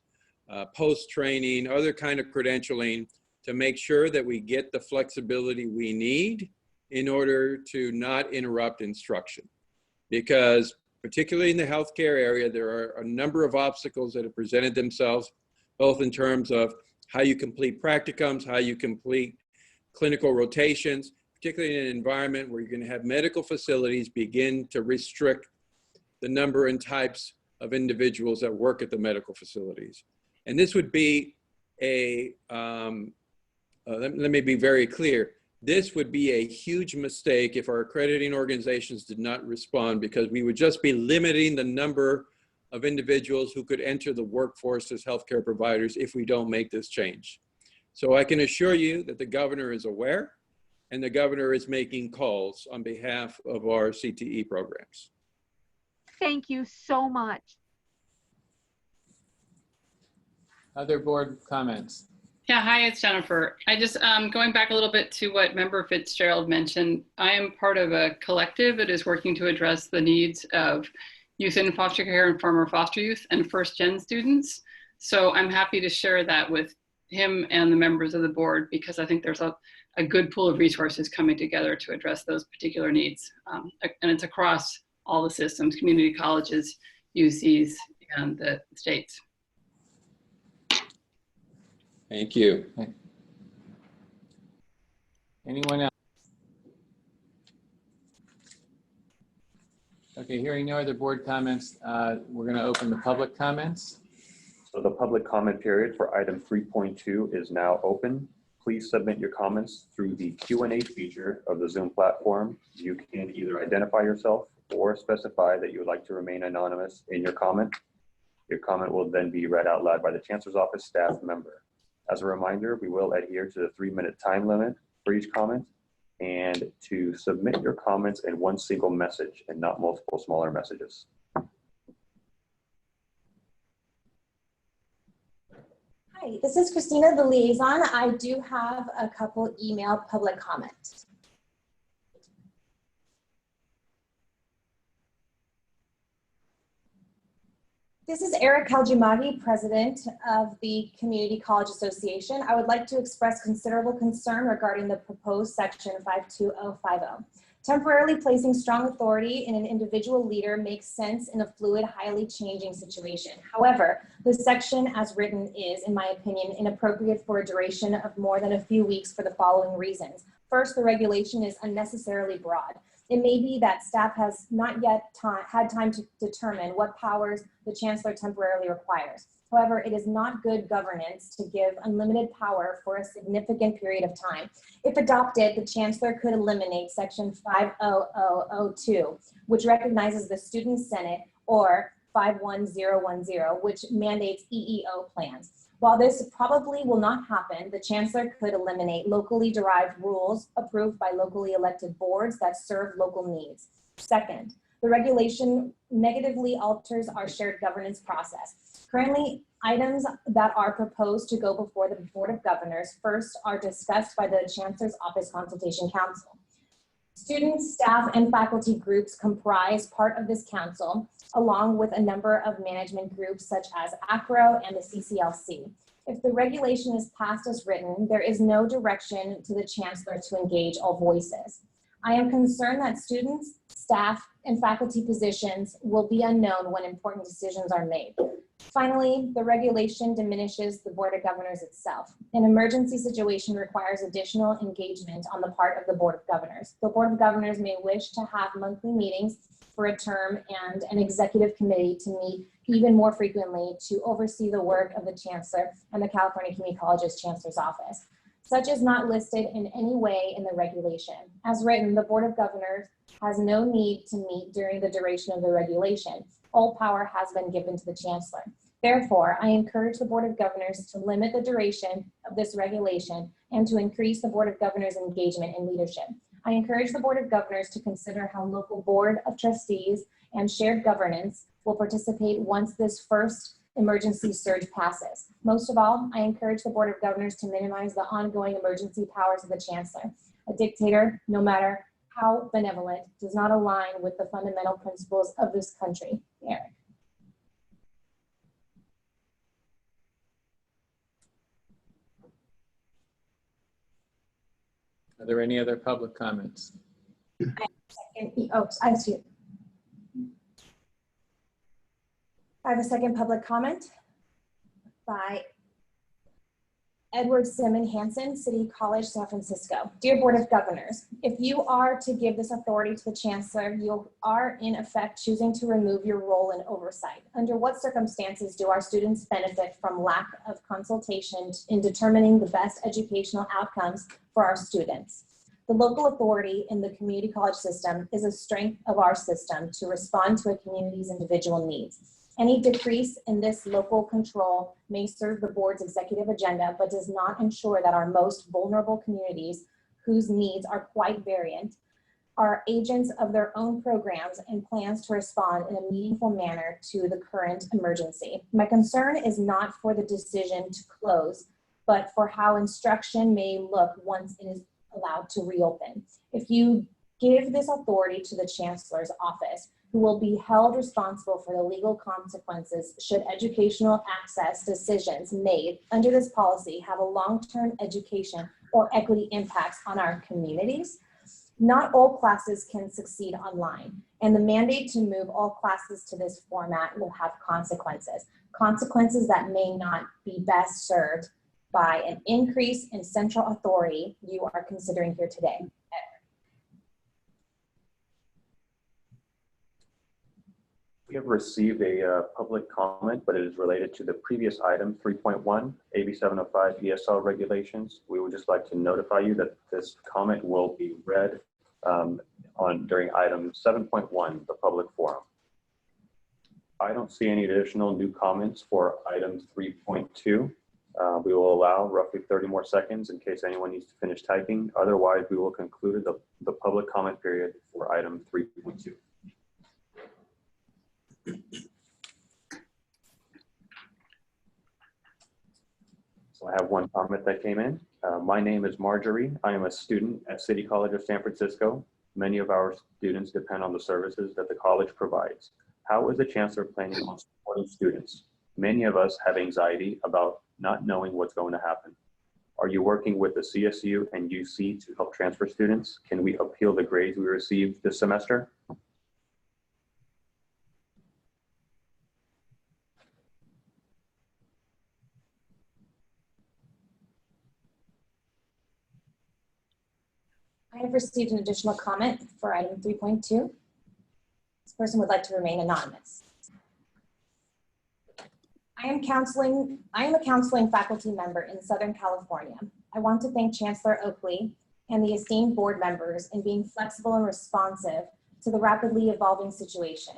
post-training, other kind of credentialing, to make sure that we get the flexibility we need in order to not interrupt instruction. Because particularly in the healthcare area, there are a number of obstacles that have presented themselves, both in terms of how you complete practicums, how you complete clinical rotations, particularly in an environment where you're going to have medical facilities begin to restrict the number and types of individuals that work at the medical facilities. And this would be let me be very clear. This would be a huge mistake if our accrediting organizations did not respond, because we would just be limiting the number of individuals who could enter the workforce as healthcare providers if we don't make this change. So I can assure you that the governor is aware, and the governor is making calls on behalf of our CTE programs. Thank you so much. Other board comments? Yeah, hi, it's Jennifer. I just, going back a little bit to what Member Fitzgerald mentioned, I am part of a collective that is working to address the needs of youth in foster care and former foster youth and first-gen students. So I'm happy to share that with him and the members of the board, because I think there's a good pool of resources coming together to address those particular needs. And it's across all the systems, community colleges, UCs, and the states. Thank you. Anyone else? Okay, hearing no other board comments, we're going to open the public comments. So the public comment period for item 3.2 is now open. Please submit your comments through the Q&A feature of the Zoom platform. You can either identify yourself or specify that you would like to remain anonymous in your comment. Your comment will then be read out loud by the Chancellor's Office staff member. As a reminder, we will adhere to the 3-minute time limit for each comment, and to submit your comments in one single message and not multiple smaller messages. Hi, this is Christina, the liaison. I do have a couple email public comments. This is Eric Kaljumagi, president of the Community College Association. I would like to express considerable concern regarding the proposed section 52050. Temporarily placing strong authority in an individual leader makes sense in a fluid, highly changing situation. However, the section as written is, in my opinion, inappropriate for a duration of more than a few weeks for the following reasons. First, the regulation is unnecessarily broad. It may be that staff has not yet had time to determine what powers the Chancellor temporarily requires. However, it is not good governance to give unlimited power for a significant period of time. If adopted, the Chancellor could eliminate Section 50002, which recognizes the Student Senate, or 51010, which mandates EEO plans. While this probably will not happen, the Chancellor could eliminate locally derived rules approved by locally elected boards that serve local needs. Second, the regulation negatively alters our shared governance process. Currently, items that are proposed to go before the Board of Governors first are discussed by the Chancellor's Office Consultation Council. Students, staff, and faculty groups comprise part of this council, along with a number of management groups such as ACRO and the CCLC. If the regulation is passed as written, there is no direction to the Chancellor to engage all voices. I am concerned that students, staff, and faculty positions will be unknown when important decisions are made. Finally, the regulation diminishes the Board of Governors itself. An emergency situation requires additional engagement on the part of the Board of Governors. The Board of Governors may wish to have monthly meetings for a term and an executive committee to meet even more frequently to oversee the work of the Chancellor and the California Community College's Chancellor's Office. Such is not listed in any way in the regulation. As written, the Board of Governors has no need to meet during the duration of the regulation. All power has been given to the Chancellor. Therefore, I encourage the Board of Governors to limit the duration of this regulation and to increase the Board of Governors' engagement and leadership. I encourage the Board of Governors to consider how local Board of Trustees and shared governance will participate once this first emergency surge passes. Most of all, I encourage the Board of Governors to minimize the ongoing emergency powers of the Chancellor. A dictator, no matter how benevolent, does not align with the fundamental principles of this country. Eric. Are there any other public comments? I see. I have a second public comment by Edward Simon Hansen, City College, San Francisco. Dear Board of Governors, if you are to give this authority to the Chancellor, you are in effect choosing to remove your role in oversight. Under what circumstances do our students benefit from lack of consultation in determining the best educational outcomes for our students? The local authority in the community college system is a strength of our system to respond to a community's individual needs. Any decrease in this local control may serve the board's executive agenda, but does not ensure that our most vulnerable communities, whose needs are quite variant, are agents of their own programs and plans to respond in a meaningful manner to the current emergency. My concern is not for the decision to close, but for how instruction may look once it is allowed to reopen. If you give this authority to the Chancellor's office, who will be held responsible for the legal consequences should educational access decisions made under this policy have a long-term education or equity impacts on our communities. Not all classes can succeed online, and the mandate to move all classes to this format will have consequences that may not be best served by an increase in central authority you are considering here today. We have received a public comment, but it is related to the previous item 3.1, AB 705 ESL regulations. We would just like to notify you that this comment will be read during item 7.1, the public forum. I don't see any additional new comments for item 3.2. We will allow roughly 30 more seconds in case anyone needs to finish typing. Otherwise, we will conclude the public comment period for item 3.2. So I have one comment that came in. My name is Marjorie. I am a student at City College of San Francisco. Many of our students depend on the services that the college provides. How is the Chancellor planning on supporting students? Many of us have anxiety about not knowing what's going to happen. Are you working with the CSU and UC to help transfer students? Can we appeal the grades we received this semester? I have received an additional comment for item 3.2. This person would like to remain anonymous. I am a counseling faculty member in Southern California. I want to thank Chancellor Oakley and the esteemed board members in being flexible and responsive to the rapidly evolving situation.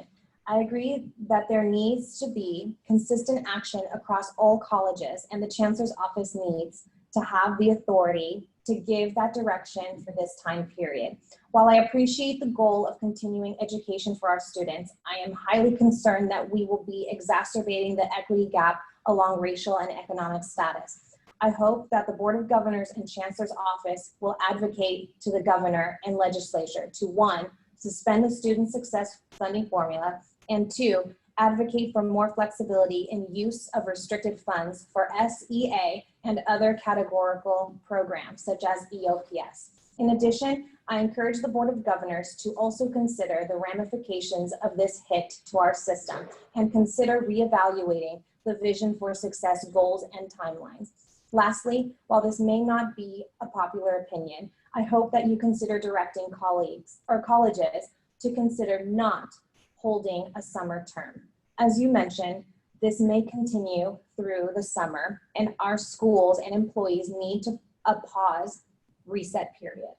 I agree that there needs to be consistent action across all colleges, and the Chancellor's office needs to have the authority to give that direction for this time period. While I appreciate the goal of continuing education for our students, I am highly concerned that we will be exacerbating the equity gap along racial and economic status. I hope that the Board of Governors and Chancellor's office will advocate to the governor and legislature to 1, suspend the student success funding formula, and 2, advocate for more flexibility in use of restricted funds for SEA and other categorical programs such as EOPS. In addition, I encourage the Board of Governors to also consider the ramifications of this hit to our system and consider reevaluating the Vision for Success goals and timelines. Lastly, while this may not be a popular opinion, I hope that you consider directing colleagues or colleges to consider not holding a summer term. As you mentioned, this may continue through the summer, and our schools and employees need to pause reset period.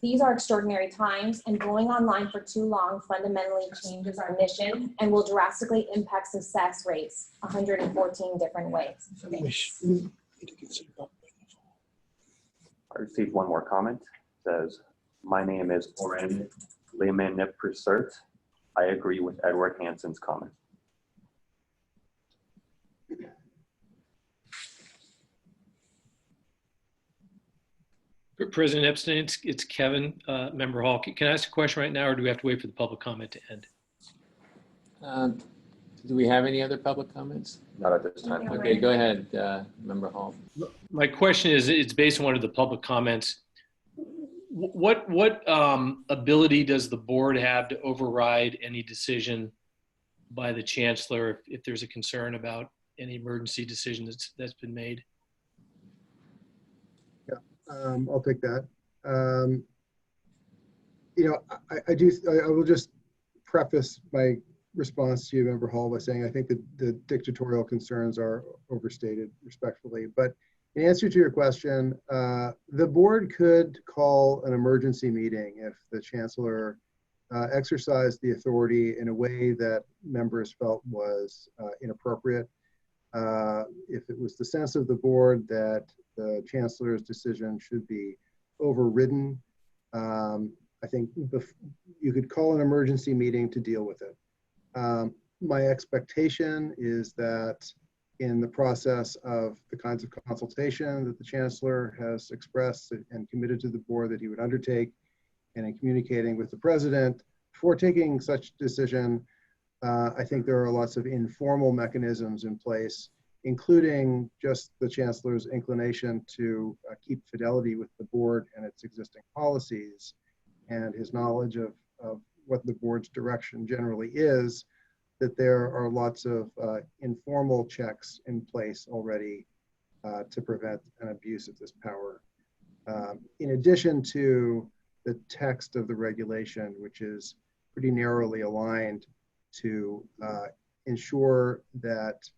These are extraordinary times, and going online for too long fundamentally changes our mission and will drastically impact success rates 114 different ways. I received one more comment. It says, my name is Oren Lemaniprisert. I agree with Edward Hansen's comment. President Epstein, it's Kevin, Member Hall. Can I ask a question right now, or do we have to wait for the public comment to end? Do we have any other public comments? Not at this time. Okay, go ahead, Member Hall. My question is, it's based on one of the public comments. What ability does the board have to override any decision by the Chancellor if there's a concern about any emergency decision that's been made? I'll take that. You know, I will just preface my response to you, Member Hall, by saying I think that the dictatorial concerns are overstated, respectfully. But in answer to your question, the board could call an emergency meeting if the Chancellor exercised the authority in a way that members felt was inappropriate. If it was the sense of the board that the Chancellor's decision should be overridden, I think you could call an emergency meeting to deal with it. My expectation is that in the process of the kinds of consultation that the Chancellor has expressed and committed to the board that he would undertake, and in communicating with the President before taking such decision, I think there are lots of informal mechanisms in place, including just the Chancellor's inclination to keep fidelity with the board and its existing policies, and his knowledge of what the board's direction generally is, that there are lots of informal checks in place already to prevent an abuse of this power. In addition to the text of the regulation, which is pretty narrowly aligned to ensure that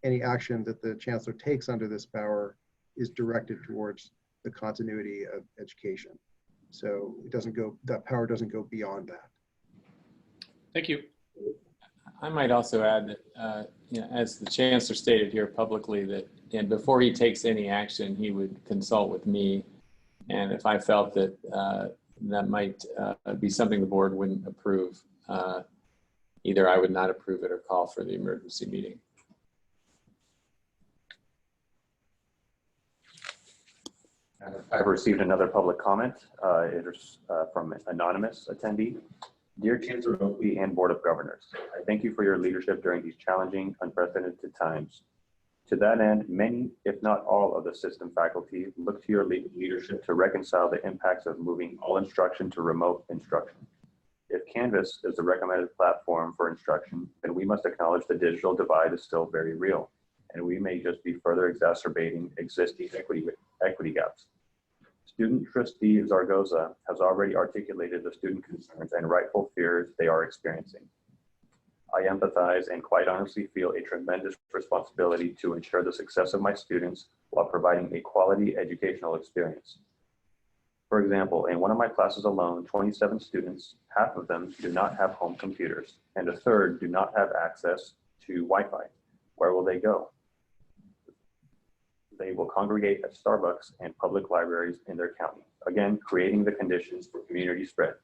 any action that the Chancellor takes under this power is directed towards the continuity of education. So it doesn't go, that power doesn't go beyond that. Thank you. I might also add that, you know, as the Chancellor stated here publicly, that and before he takes any action, he would consult with me. And if I felt that that might be something the board wouldn't approve, either I would not approve it or call for the emergency meeting. I've received another public comment. It is from an anonymous attendee. Dear Chancellor Oakley and Board of Governors, I thank you for your leadership during these challenging, unprecedented times. To that end, many, if not all, of the system faculty look to your leadership to reconcile the impacts of moving all instruction to remote instruction. If Canvas is the recommended platform for instruction, then we must acknowledge the digital divide is still very real, and we may just be further exacerbating existing equity gaps. Student trustee Zaragoza has already articulated the student concerns and rightful fears they are experiencing. I empathize and quite honestly feel a tremendous responsibility to ensure the success of my students while providing a quality educational experience. For example, in one of my classes alone, 27 students, half of them do not have home computers, and a third do not have access to Wi-Fi. Where will they go? They will congregate at Starbucks and public libraries in their county, again, creating the conditions for community spread.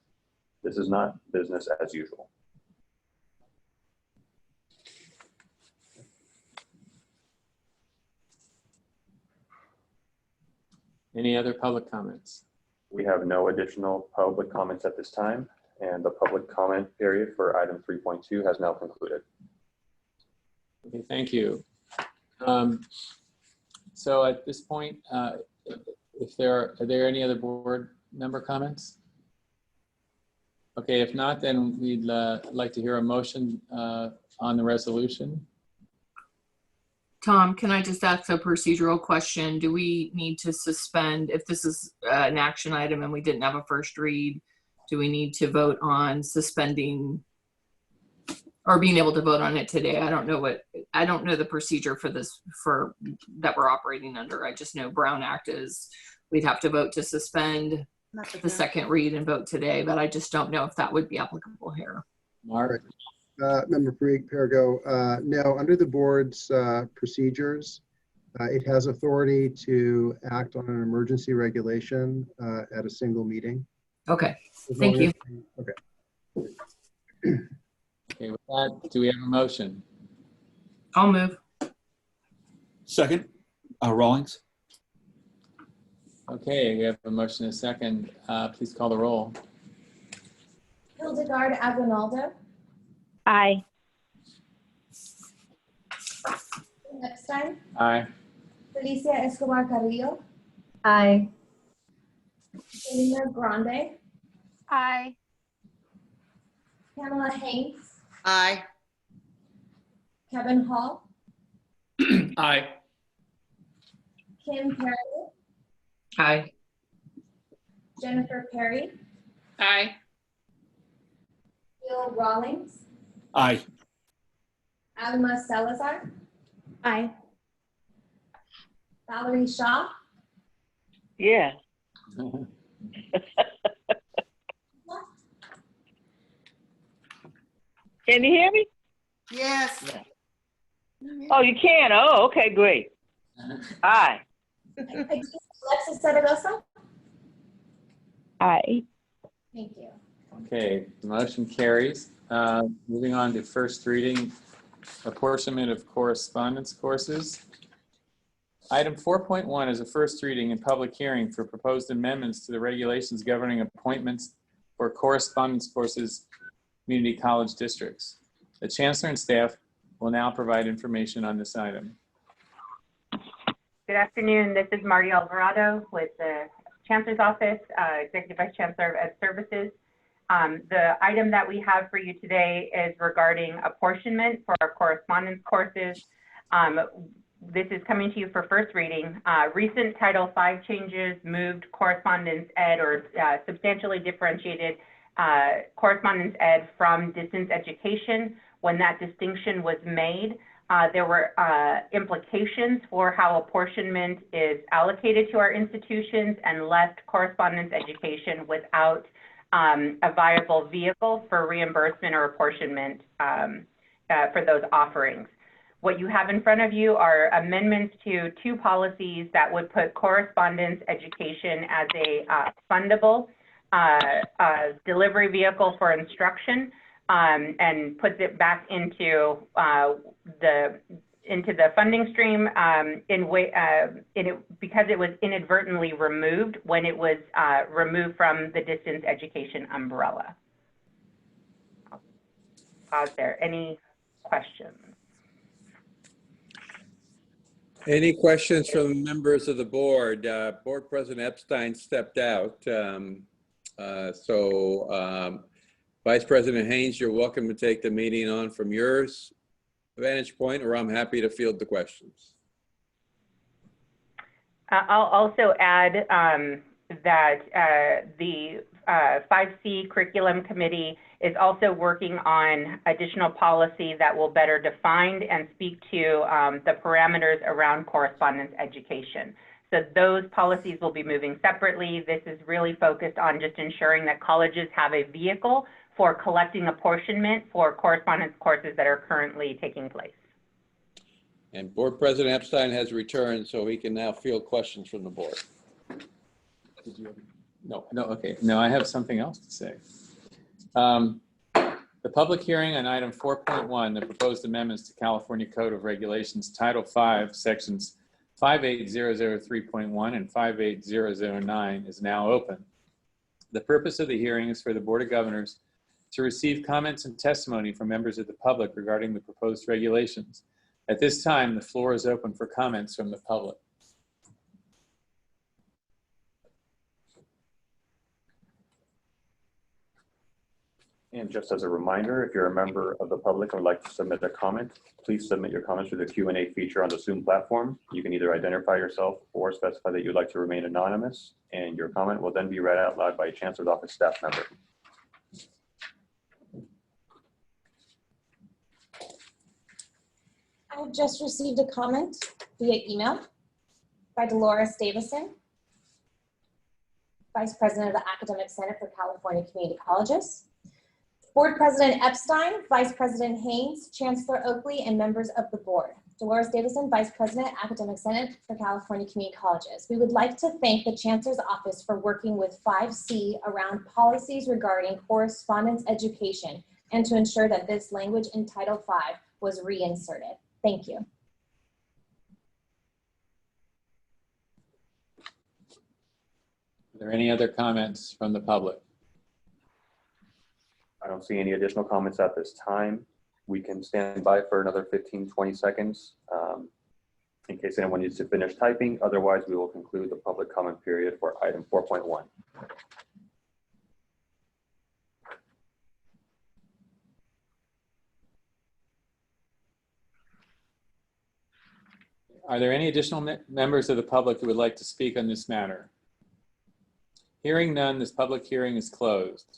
This is not business as usual. Any other public comments? We have no additional public comments at this time, and the public comment period for item 3.2 has now concluded. Okay, thank you. So at this point, if are there any other board member comments? Okay, if not, then we'd like to hear a motion on the resolution. Tom, can I just ask a procedural question? Do we need to suspend, if this is an action item and we didn't have a first read, do we need to vote on suspending or being able to vote on it today? I don't know the procedure for this, that we're operating under. I just know Brown Act is, we'd have to vote to suspend the second read and vote today, but I just don't know if that would be applicable here. Mark? Member Perigo, no, under the board's procedures, it has authority to act on an emergency regulation at a single meeting. Okay, thank you. Okay. Okay, with that, do we have a motion? I'll move. Second, Rawlings. Okay, we have a motion and a second. Please call the roll. Hildegard Aguinaldo. Aye. Next time. Aye. Felicia Escobar Carrillo. Aye. Selena Grande. Aye. Pamela Haynes. Aye. Kevin Hall. Aye. Kim Perry. Aye. Jennifer Perry. Aye. Bill Rawlings. Aye. Alma Salazar. Aye. Valerie Shaw. Yeah. Can you hear me? Yes. Oh, you can? Oh, okay, great. Aye. Alexis Zaragoza. Aye. Thank you. Okay, the motion carries. Moving on to first reading, apportionment of correspondence courses. Item 4.1 is a first reading and public hearing for proposed amendments to the regulations governing appointments for correspondence courses, community college districts. The Chancellor and staff will now provide information on this item. Good afternoon. This is Marty Alvarado with the Chancellor's Office, Executive Vice Chancellor of Ed Services. The item that we have for you today is regarding apportionment for our correspondence courses. This is coming to you for first reading. Recent Title V changes moved correspondence ed or substantially differentiated correspondence ed from distance education. When that distinction was made, there were implications for how apportionment is allocated to our institutions and left correspondence education without a viable vehicle for reimbursement or apportionment for those offerings. What you have in front of you are amendments to two policies that would put correspondence education as a fundable delivery vehicle for instruction and puts it back into the funding stream because it was inadvertently removed when it was removed from the distance education umbrella. I'll pause there. Any questions? Any questions from members of the board? Board President Epstein stepped out. Vice President Haynes, you're welcome to take the meeting on from yours vantage point, or I'm happy to field the questions. I'll also add that the 5C Curriculum Committee is also working on additional policy that will better define and speak to the parameters around correspondence education. So those policies will be moving separately. This is really focused on just ensuring that colleges have a vehicle for collecting apportionment for correspondence courses that are currently taking place. And Board President Epstein has returned, so he can now field questions from the board. No, okay. No, I have something else to say. The public hearing on item 4.1, the proposed amendments to California Code of Regulations, Title 5, Sections 58003.1 and 58009 is now open. The purpose of the hearing is for the Board of Governors to receive comments and testimony from members of the public regarding the proposed regulations. At this time, the floor is open for comments from the public. And just as a reminder, if you're a member of the public and would like to submit a comment, please submit your comments through the Q&A feature on the Zoom platform. You can either identify yourself or specify that you'd like to remain anonymous, and your comment will then be read out loud by a Chancellor's Office staff member. I have just received a comment via email by Dolores Davison, Vice President of the Academic Senate for California Community Colleges. Board President Epstein, Vice President Haynes, Chancellor Oakley, and members of the board. Dolores Davison, Vice President, Academic Senate for California Community Colleges. We would like to thank the Chancellor's Office for working with 5C around policies regarding correspondence education and to ensure that this language in Title 5 was reinserted. Thank you. Are there any other comments from the public? I don't see any additional comments at this time. We can stand by for another 15-20 seconds in case anyone needs to finish typing. Otherwise, we will conclude the public comment period for item 4.1. Are there any additional members of the public who would like to speak on this matter? Hearing none, this public hearing is closed.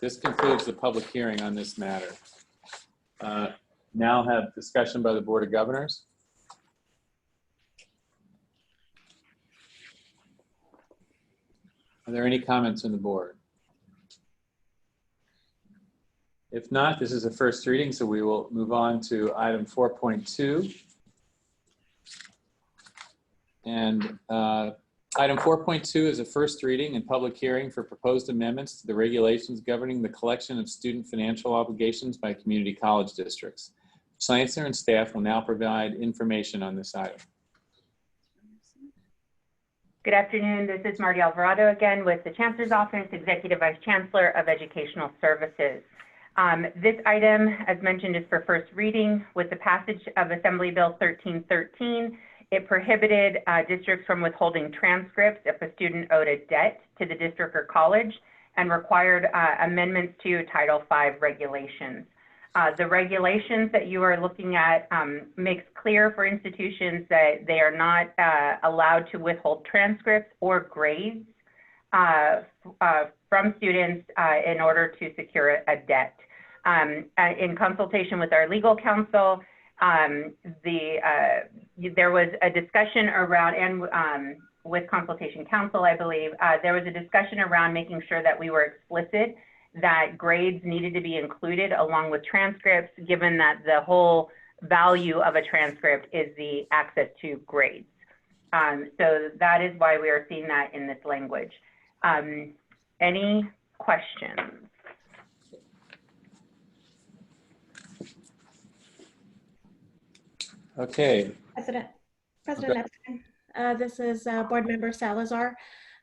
This concludes the public hearing on this matter. Now have discussion by the Board of Governors. Are there any comments from the board? If not, this is a first reading, so we will move on to item 4.2. And item 4.2 is a first reading and public hearing for proposed amendments to the regulations governing the collection of student financial obligations by community college districts. Chancellor and staff will now provide information on this item. Good afternoon. This is Marty Alvarado again with the Chancellor's Office, Executive Vice Chancellor of Educational Services. This item, as mentioned, is for first reading. With the passage of Assembly Bill 1313, it prohibited districts from withholding transcripts if a student owed a debt to the district or college and required amendments to Title V regulations. The regulations that you are looking at makes clear for institutions that they are not allowed to withhold transcripts or grades from students in order to secure a debt. In consultation with our legal counsel, there was a discussion around, and with consultation counsel, I believe, there was a discussion around making sure that we were explicit that grades needed to be included along with transcripts, given that the whole value of a transcript is the access to grades. So that is why we are seeing that in this language. Any questions? Okay. President Epstein, this is Board Member Salazar.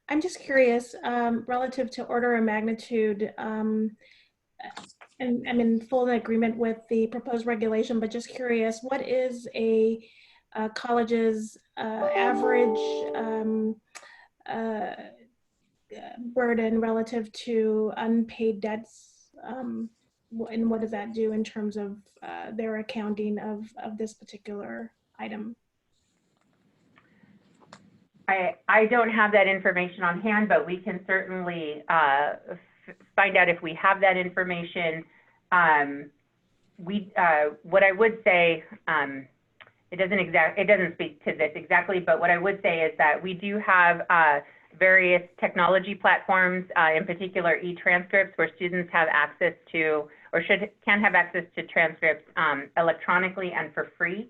I'm just curious, relative to order of magnitude, and I'm in full agreement with the proposed regulation, but just curious, what is a college's average burden relative to unpaid debts? And what does that do in terms of their accounting of this particular item? I don't have that information on hand, but we can certainly find out if we have that information. What I would say, it doesn't speak to this exactly, but what I would say is that we do have various technology platforms, in particular e-transcripts, where students have access to, or can have access to transcripts electronically and for free.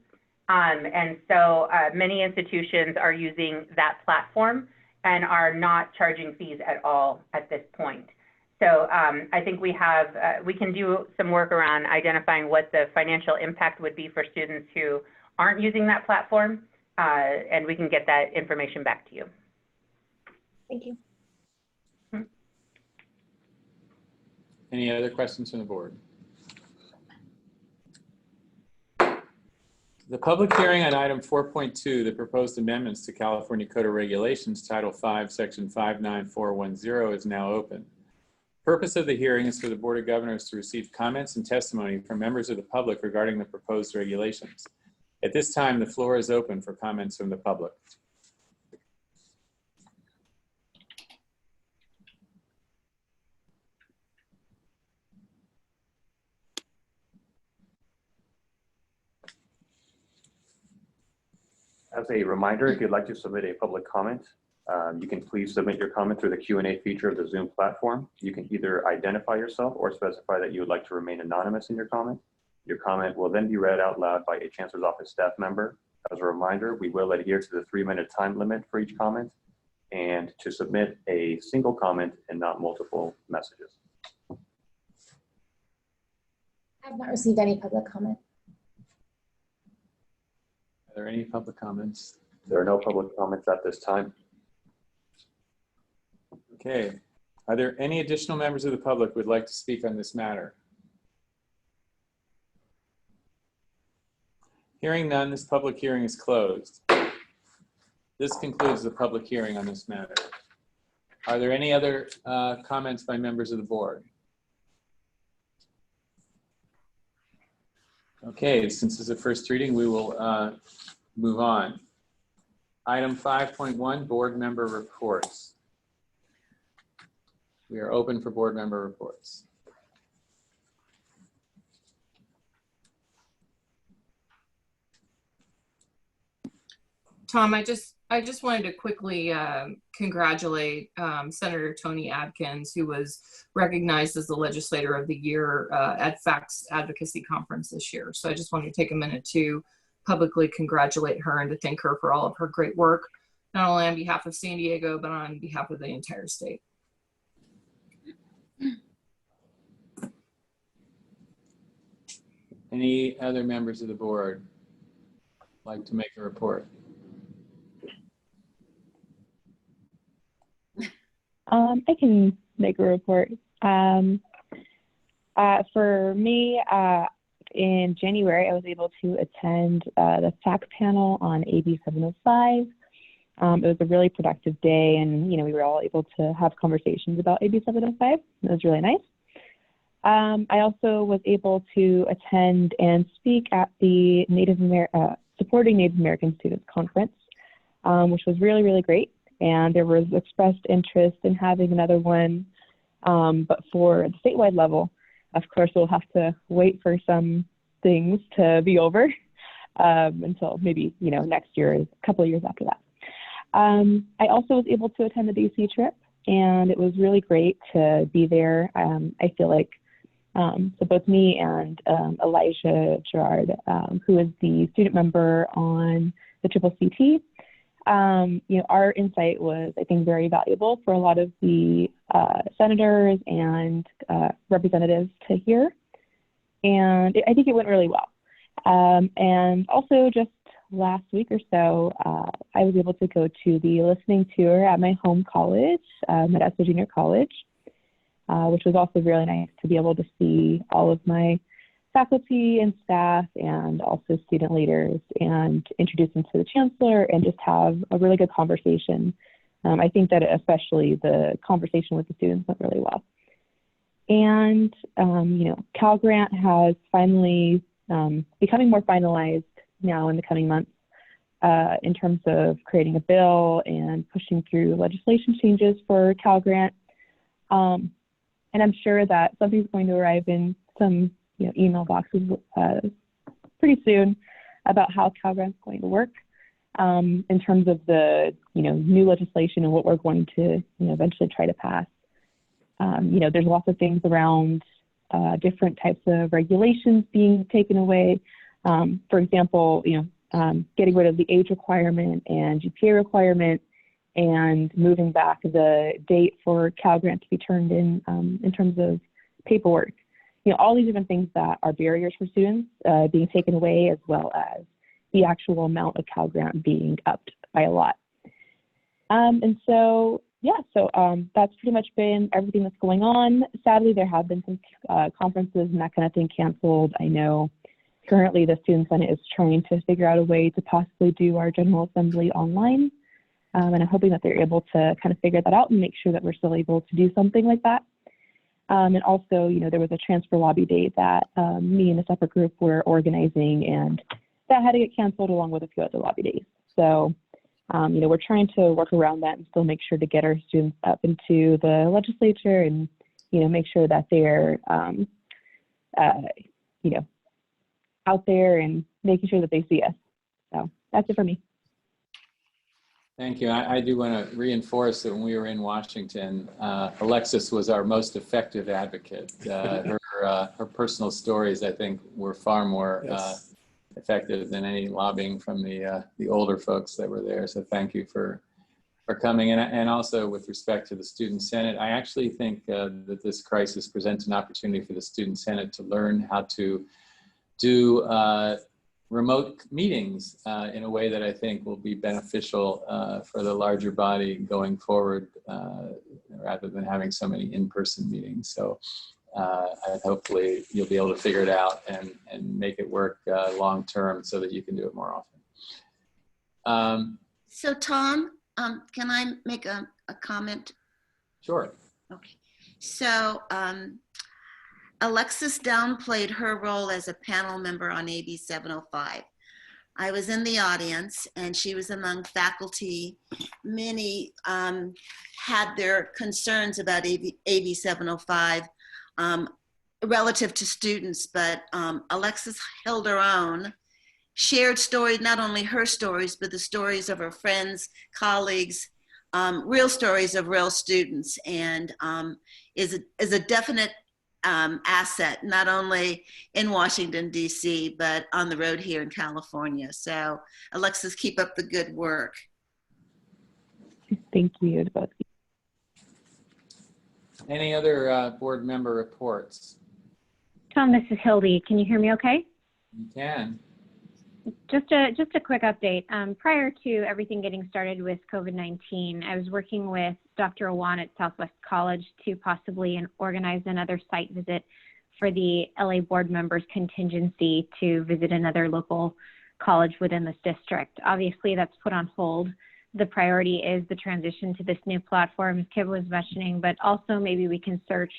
And so many institutions are using that platform and are not charging fees at all at this point. So I think we can do some work around identifying what the financial impact would be for students who aren't using that platform, and we can get that information back to you. Thank you. Any other questions from the board? The public hearing on item 4.2, the proposed amendments to California Code of Regulations, Title 5, Section 59410 is now open. Purpose of the hearing is for the Board of Governors to receive comments and testimony from members of the public regarding the proposed regulations. At this time, the floor is open for comments from the public. As a reminder, if you'd like to submit a public comment, you can please submit your comment through the Q&A feature of the Zoom platform. You can either identify yourself or specify that you would like to remain anonymous in your comment. Your comment will then be read out loud by a Chancellor's Office staff member. As a reminder, we will adhere to the 3-minute time limit for each comment and to submit a single comment and not multiple messages. I have not received any public comment. Are there any public comments? There are no public comments at this time. Okay. Are there any additional members of the public who would like to speak on this matter? Hearing none, this public hearing is closed. This concludes the public hearing on this matter. Are there any other comments by members of the board? Okay, since this is a first reading, we will move on. Item 5.1, board member reports. We are open for board member reports. Tom, I just wanted to quickly congratulate Senator Tony Adkins, who was recognized as the Legislator of the Year at FACT's Advocacy Conference this year. So I just wanted to take a minute to publicly congratulate her and to thank her for all of her great work, not only on behalf of San Diego, but on behalf of the entire state. Any other members of the board like to make a report? I can make a report. For me, in January, I was able to attend the FACT panel on AB 705. It was a really productive day, and we were all able to have conversations about AB 705. It was really nice. I also was able to attend and speak at the Supporting Native American Students Conference, which was really, really great. And there was expressed interest in having another one, but for the statewide level, of course, we'll have to wait for some things to be over until maybe, next year, a couple of years after that. I also was able to attend the DC trip, and it was really great to be there. I feel like so both me and Elijah Gerard, who is the student member on the CCC, our insight was, I think, very valuable for a lot of the senators and representatives to hear. And I think it went really well. And also just last week or so, I was able to go to the listening tour at my home college, Modesto Junior College, which was also really nice to be able to see all of my faculty and staff and also student leaders and introduce them to the Chancellor and just have a really good conversation. I think that especially the conversation with the students went really well. And, Cal Grant has finally becoming more finalized now in the coming months. in terms of creating a bill and pushing through legislation changes for Cal Grant. And I'm sure that something's going to arrive in some email boxes pretty soon about how Cal Grant's going to work in terms of the new legislation and what we're going to eventually try to pass. There's lots of things around different types of regulations being taken away. For example, getting rid of the age requirement and GPA requirement and moving back the date for Cal Grant to be turned in terms of paperwork. All these different things that are barriers for students being taken away, as well as the actual amount of Cal Grant being upped by a lot. So that's pretty much been everything that's going on. Sadly, there have been some conferences and that kind of thing canceled. I know currently the Student Senate is trying to figure out a way to possibly do our General Assembly online. And I'm hoping that they're able to kind of figure that out and make sure that we're still able to do something like that. And also, there was a transfer lobby day that me and a separate group were organizing, and that had to get canceled along with a few other lobby days. So, we're trying to work around that and still make sure to get our students up into the legislature and, make sure that they're, out there and making sure that they see us. So that's it for me. Thank you. I do want to reinforce that when we were in Washington, Alexis was our most effective advocate. Her personal stories, I think, were far more effective than any lobbying from the older folks that were there. So thank you for coming. And also with respect to the Student Senate, I actually think that this crisis presents an opportunity for the Student Senate to learn how to do remote meetings in a way that I think will be beneficial for the larger body going forward, rather than having so many in-person meetings. So hopefully you'll be able to figure it out and make it work long-term so that you can do it more often. So Tom, can I make a comment? Sure. Okay. So Alexis downplayed her role as a panel member on AB 705. I was in the audience and she was among faculty. Many had their concerns about AB 705 relative to students, but Alexis held her own, shared stories, not only her stories, but the stories of her friends, colleagues, real stories of real students, and is a definite asset, not only in Washington, D.C., but on the road here in California. So Alexis, keep up the good work. Thank you. Any other board member reports? Tom, this is Hildy. Can you hear me okay? You can. Just a quick update. Prior to everything getting started with COVID-19, I was working with Dr. Awan at Southwest College to possibly organize another site visit for the LA board members contingency to visit another local college within this district. Obviously, that's put on hold. The priority is the transition to this new platform, as Kib was mentioning, but also maybe we can search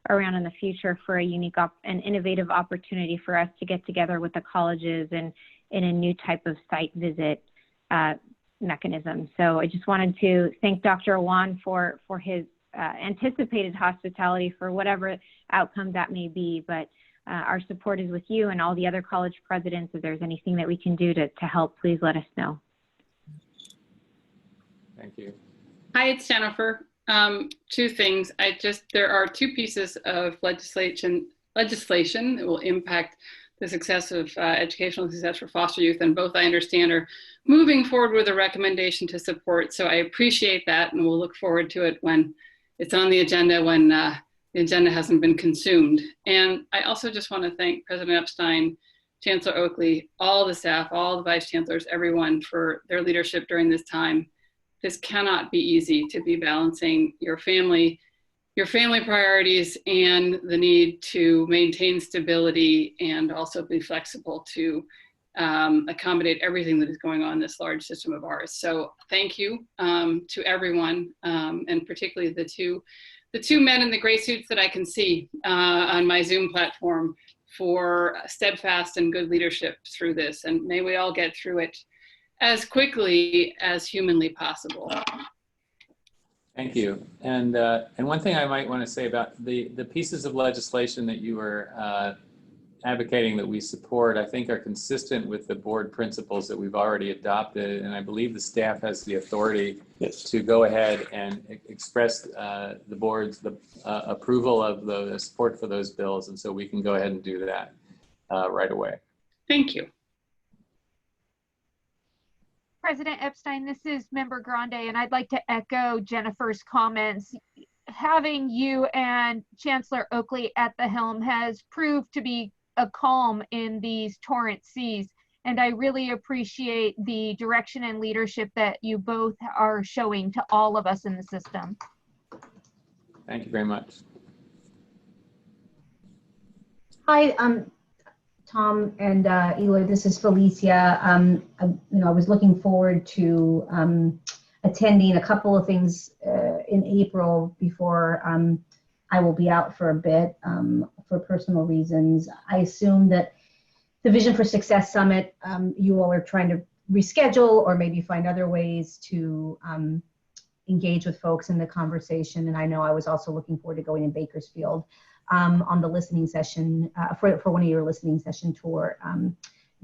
around in the future for a unique and innovative opportunity for us to get together with the colleges and in a new type of site visit mechanism. So I just wanted to thank Dr. Awan for his anticipated hospitality for whatever outcome that may be, but our support is with you and all the other college presidents. If there's anything that we can do to help, please let us know. Thank you. Hi, it's Jennifer. Two things. There are two pieces of legislation that will impact the success of educational success for foster youth, and both I understand are moving forward with a recommendation to support. So I appreciate that, and we'll look forward to it when it's on the agenda, when the agenda hasn't been consumed. And I also just want to thank President Epstein, Chancellor Oakley, all the staff, all the vice chancellors, everyone for their leadership during this time. This cannot be easy to be balancing your family priorities and the need to maintain stability and also be flexible to accommodate everything that is going on in this large system of ours. So thank you to everyone, and particularly the two men in the gray suits that I can see on my Zoom platform, for steadfast and good leadership through this. And may we all get through it as quickly as humanly possible. Thank you. And one thing I might want to say about the pieces of legislation that you were advocating that we support, I think are consistent with the board principles that we've already adopted. And I believe the staff has the authority to go ahead and express the board's approval of the support for those bills. And so we can go ahead and do that right away. Thank you. President Epstein, this is Member Grande, and I'd like to echo Jennifer's comments. Having you and Chancellor Oakley at the helm has proved to be a calm in these torrent seas, and I really appreciate the direction and leadership that you both are showing to all of us in the system. Thank you very much. Hi, Tom and Eloy, this is Felicia. I was looking forward to attending a couple of things in April before I will be out for a bit for personal reasons. I assume that the Vision for Success Summit, you all are trying to reschedule or maybe find other ways to engage with folks in the conversation. And I know I was also looking forward to going in Bakersfield on the listening session for one of your listening session tour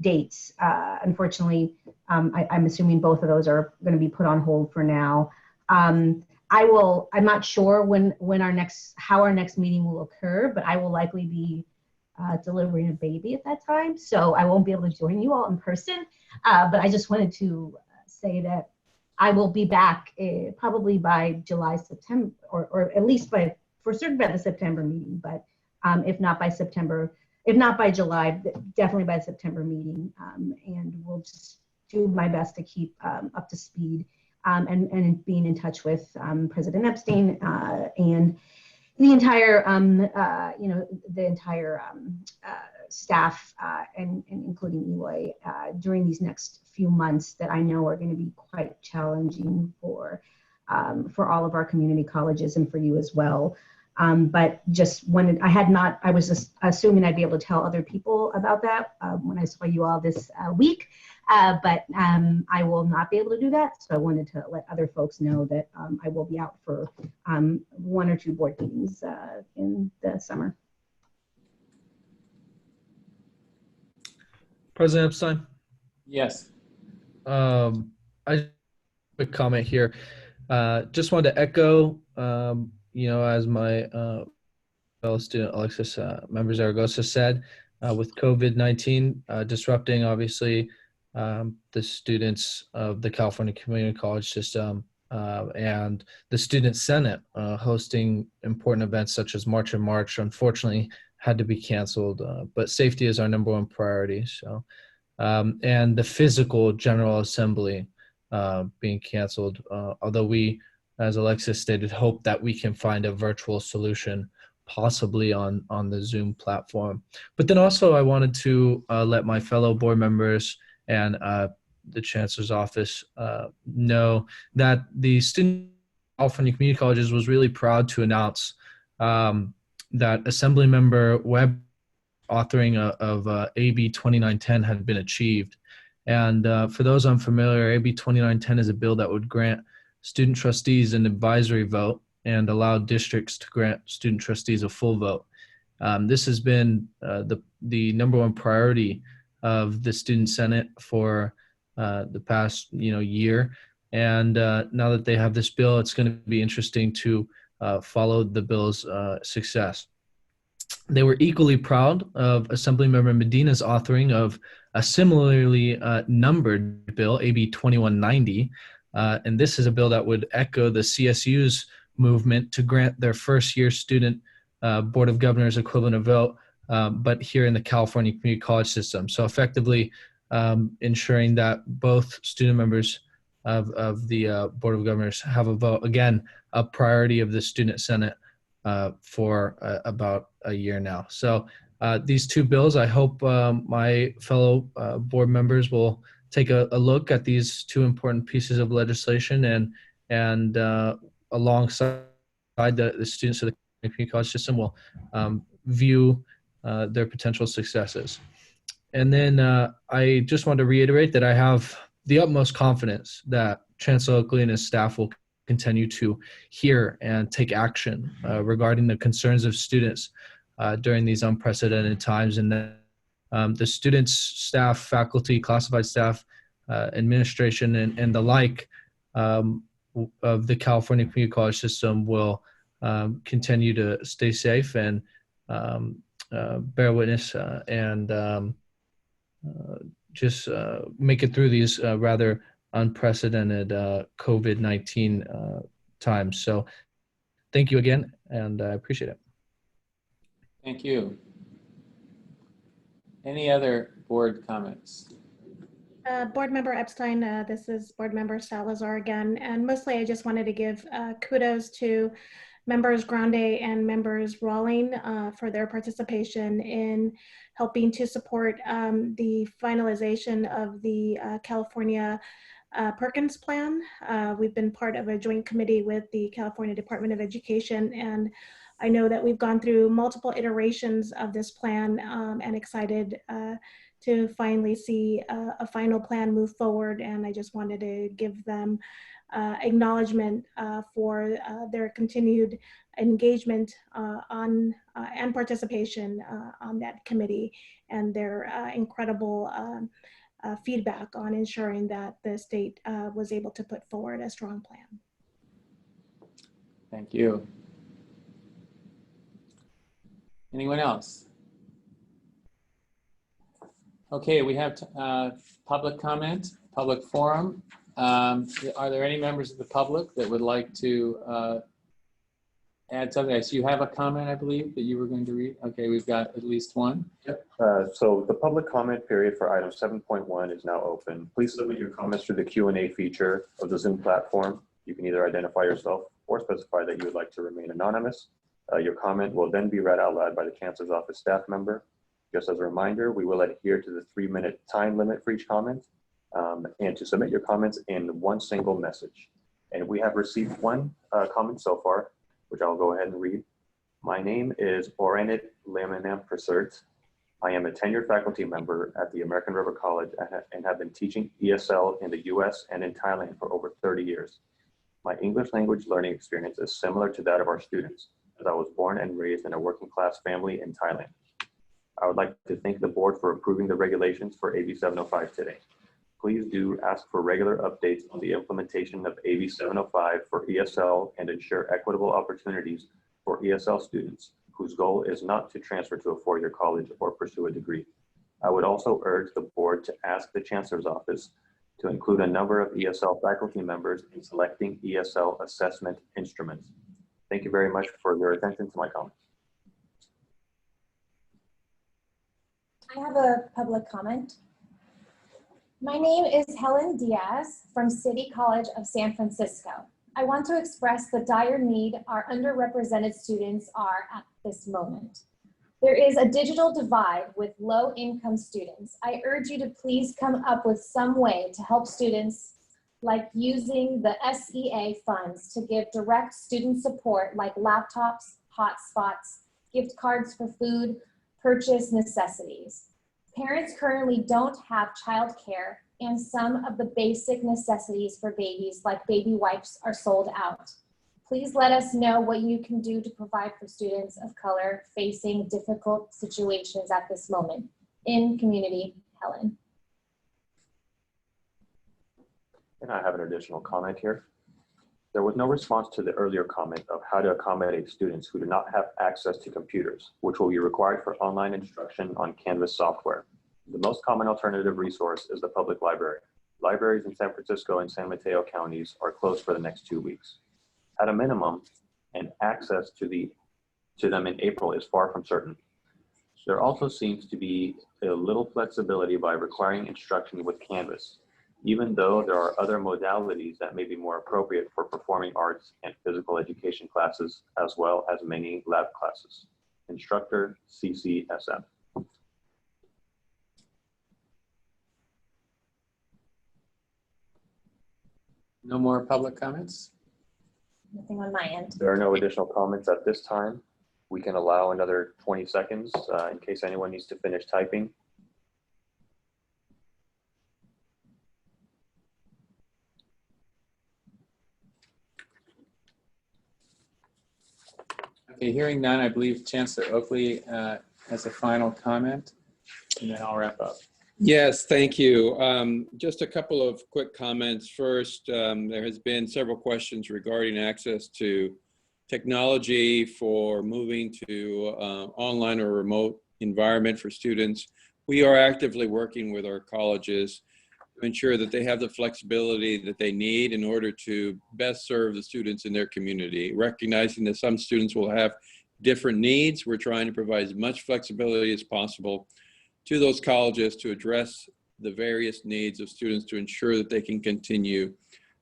dates. Unfortunately, I'm assuming both of those are going to be put on hold for now. I'm not sure how our next meeting will occur, but I will likely be delivering a baby at that time, so I won't be able to join you all in person. But I just wanted to say that I will be back probably by July, September, or at least for certain by the September meeting, but if not by September, if not by July, definitely by the September meeting. And we'll just do my best to keep up to speed and being in touch with President Epstein and the entire, the entire staff and including Eloy during these next few months that I know are going to be quite challenging for all of our community colleges and for you as well. But just wanted, I was just assuming I'd be able to tell other people about that when I saw you all this week, but I will not be able to do that. So I wanted to let other folks know that I will be out for 1 or 2 board meetings in the summer. President Epstein? Yes. I quick comment here. Just wanted to echo, as my fellow student Alexis member Zaragoza said, with COVID-19 disrupting obviously the students of the California Community College system and the Student Senate hosting important events such as March and March, unfortunately had to be canceled, but safety is our #1 priority. So, and the physical General Assembly being canceled, although we, as Alexis stated, hope that we can find a virtual solution, possibly on the Zoom platform. But then also I wanted to let my fellow board members and the Chancellor's office know that the student California Community Colleges was really proud to announce that Assemblymember Webb authoring of AB 2910 had been achieved. And for those unfamiliar, AB 2910 is a bill that would grant student trustees an advisory vote and allow districts to grant student trustees a full vote. This has been the #1 priority of the Student Senate for the past year. And now that they have this bill, it's going to be interesting to follow the bill's success. They were equally proud of Assemblymember Medina's authoring of a similarly numbered bill, AB 2190. And this is a bill that would echo the CSU's movement to grant their first-year student Board of Governors equivalent vote, but here in the California Community College system. So effectively ensuring that both student members of the Board of Governors have a vote. Again, a priority of the Student Senate for about a year now. So these 2 bills, I hope my fellow board members will take a look at these 2 important pieces of legislation and alongside the students of the community college system will view their potential successes. And then I just want to reiterate that I have the utmost confidence that Chancellor Oakley and his staff will continue to hear and take action regarding the concerns of students during these unprecedented times, and that the students, staff, faculty, classified staff, administration, and the like of the California Community College system will continue to stay safe and bear witness and just make it through these rather unprecedented COVID-19 times. So thank you again, and I appreciate it. Thank you. Any other board comments? Board Member Epstein, this is Board Member Salazar again, and mostly I just wanted to give kudos to Members Grande and Members Rawling for their participation in helping to support the finalization of the California Perkins Plan. We've been part of a joint committee with the California Department of Education, and I know that we've gone through multiple iterations of this plan and excited to finally see a final plan move forward. And I just wanted to give them acknowledgement for their continued engagement on and participation on that committee, and their incredible feedback on ensuring that the state was able to put forward a strong plan. Thank you. Anyone else? Okay, we have public comment, public forum. Are there any members of the public that would like to add something? So you have a comment, I believe, that you were going to read. Okay, we've got at least one. Yep. So the public comment period for item 7.1 is now open. Please submit your comments through the Q&A feature of the Zoom platform. You can either identify yourself or specify that you would like to remain anonymous. Your comment will then be read out loud by the Chancellor's Office staff member. Just as a reminder, we will adhere to the 3-minute time limit for each comment, and to submit your comments in one single message. And we have received one comment so far, which I'll go ahead and read. My name is Orenit Laminam Prasert. I am a tenured faculty member at the American River College and have been teaching ESL in the US and in Thailand for over 30 years. My English language learning experience is similar to that of our students, as I was born and raised in a working class family in Thailand. I would like to thank the board for approving the regulations for AB 705 today. Please do ask for regular updates on the implementation of AB 705 for ESL and ensure equitable opportunities for ESL students whose goal is not to transfer to a four-year college or pursue a degree. I would also urge the board to ask the Chancellor's Office to include a number of ESL faculty members in selecting ESL assessment instruments. Thank you very much for your attention to my comments. I have a public comment. My name is Helen Diaz from City College of San Francisco. I want to express the dire need our underrepresented students are at this moment. There is a digital divide with low-income students. I urge you to please come up with some way to help students, like using the SEA funds to give direct student support like laptops, hotspots, gift cards for food, purchase necessities. Parents currently don't have childcare, and some of the basic necessities for babies like baby wipes are sold out. Please let us know what you can do to provide for students of color facing difficult situations at this moment. In community, Helen. And I have an additional comment here. There was no response to the earlier comment of how to accommodate students who do not have access to computers, which will be required for online instruction on Canvas software. The most common alternative resource is the public library. Libraries in San Francisco and San Mateo counties are closed for the next 2 weeks. At a minimum, and access to them in April is far from certain. There also seems to be a little flexibility by requiring instruction with Canvas, even though there are other modalities that may be more appropriate for performing arts and physical education classes, as well as many lab classes. Instructor, CCSM. No more public comments? Nothing on my end. There are no additional comments at this time. We can allow another 20 seconds in case anyone needs to finish typing. Okay, hearing none, I believe Chancellor Oakley has a final comment, and then I'll wrap up. Yes, thank you. Just a couple of quick comments. First, there has been several questions regarding access to technology for moving to online or remote environment for students. We are actively working with our colleges to ensure that they have the flexibility that they need in order to best serve the students in their community. Recognizing that some students will have different needs, we're trying to provide as much flexibility as possible to those colleges to address the various needs of students to ensure that they can continue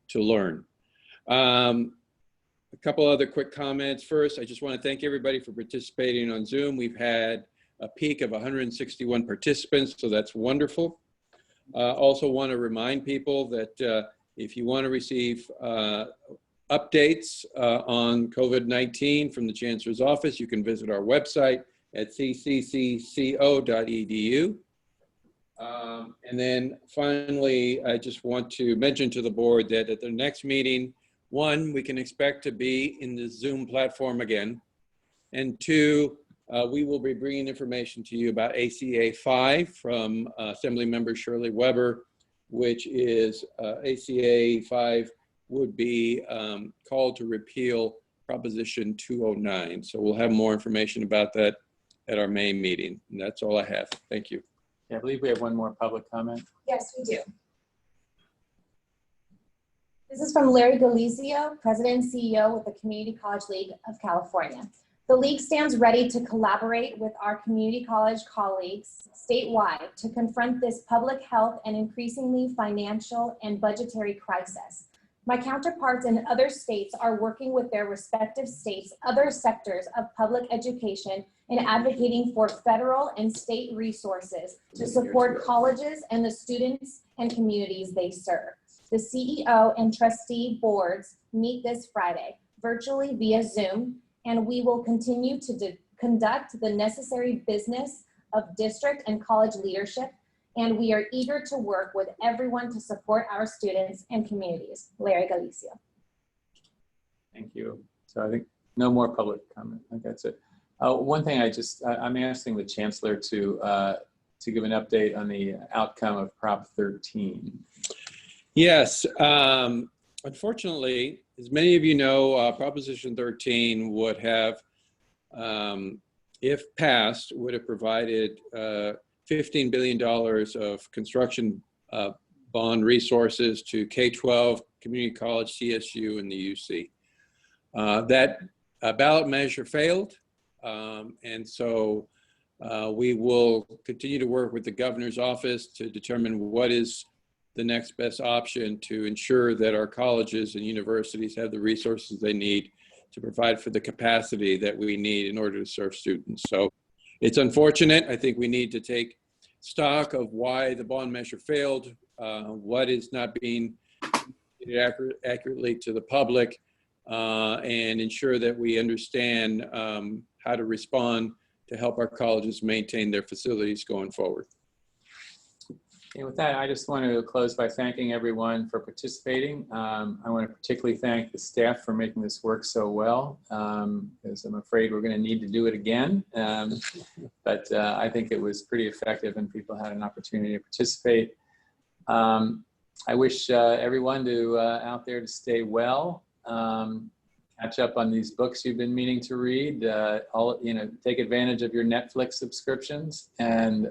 to learn. A couple other quick comments. First, I just want to thank everybody for participating on Zoom. We've had a peak of 161 participants, so that's wonderful. Also want to remind people that if you want to receive updates on COVID-19 from the Chancellor's office, you can visit our website at cccco.edu. And then finally, I just want to mention to the board that at the next meeting, one, we can expect to be in the Zoom platform again. And two, we will be bringing information to you about ACA 5 from Assemblymember Shirley Weber, which is ACA 5 would be called to repeal Proposition 209. So we'll have more information about that at our May meeting. And that's all I have. Thank you. Yeah, I believe we have one more public comment. Yes, we do. This is from Larry Galizio, President and CEO with the Community College League of California. The League stands ready to collaborate with our community college colleagues statewide to confront this public health and increasingly financial and budgetary crisis. My counterparts in other states are working with their respective states, other sectors of public education, and advocating for federal and state resources to support colleges and the students and communities they serve. The CEO and trustee boards meet this Friday, virtually via Zoom, and we will continue to conduct the necessary business of district and college leadership, and we are eager to work with everyone to support our students and communities. Larry Galizio. Thank you. So I think no more public comment. I think that's it. One thing I'm asking the Chancellor to give an update on the outcome of Prop 13. Yes, unfortunately, as many of you know, Proposition 13 would have, if passed, would have provided $15 billion of construction bond resources to K-12, community college, CSU, and the UC. That ballot measure failed, and so we will continue to work with the governor's office to determine what is the next best option to ensure that our colleges and universities have the resources they need to provide for the capacity that we need in order to serve students. So it's unfortunate. I think we need to take stock of why the bond measure failed, what is not being accurately to the public, and ensure that we understand how to respond to help our colleges maintain their facilities going forward. And with that, I just want to close by thanking everyone for participating. I want to particularly thank the staff for making this work so well, because I'm afraid we're going to need to do it again. But I think it was pretty effective and people had an opportunity to participate. I wish everyone out there to stay well, catch up on these books you've been meaning to read, take advantage of your Netflix subscriptions, and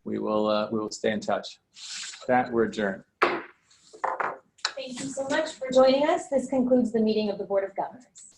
we will stay in touch. With that, we're adjourned. Thank you so much for joining us. This concludes the meeting of the Board of Governors.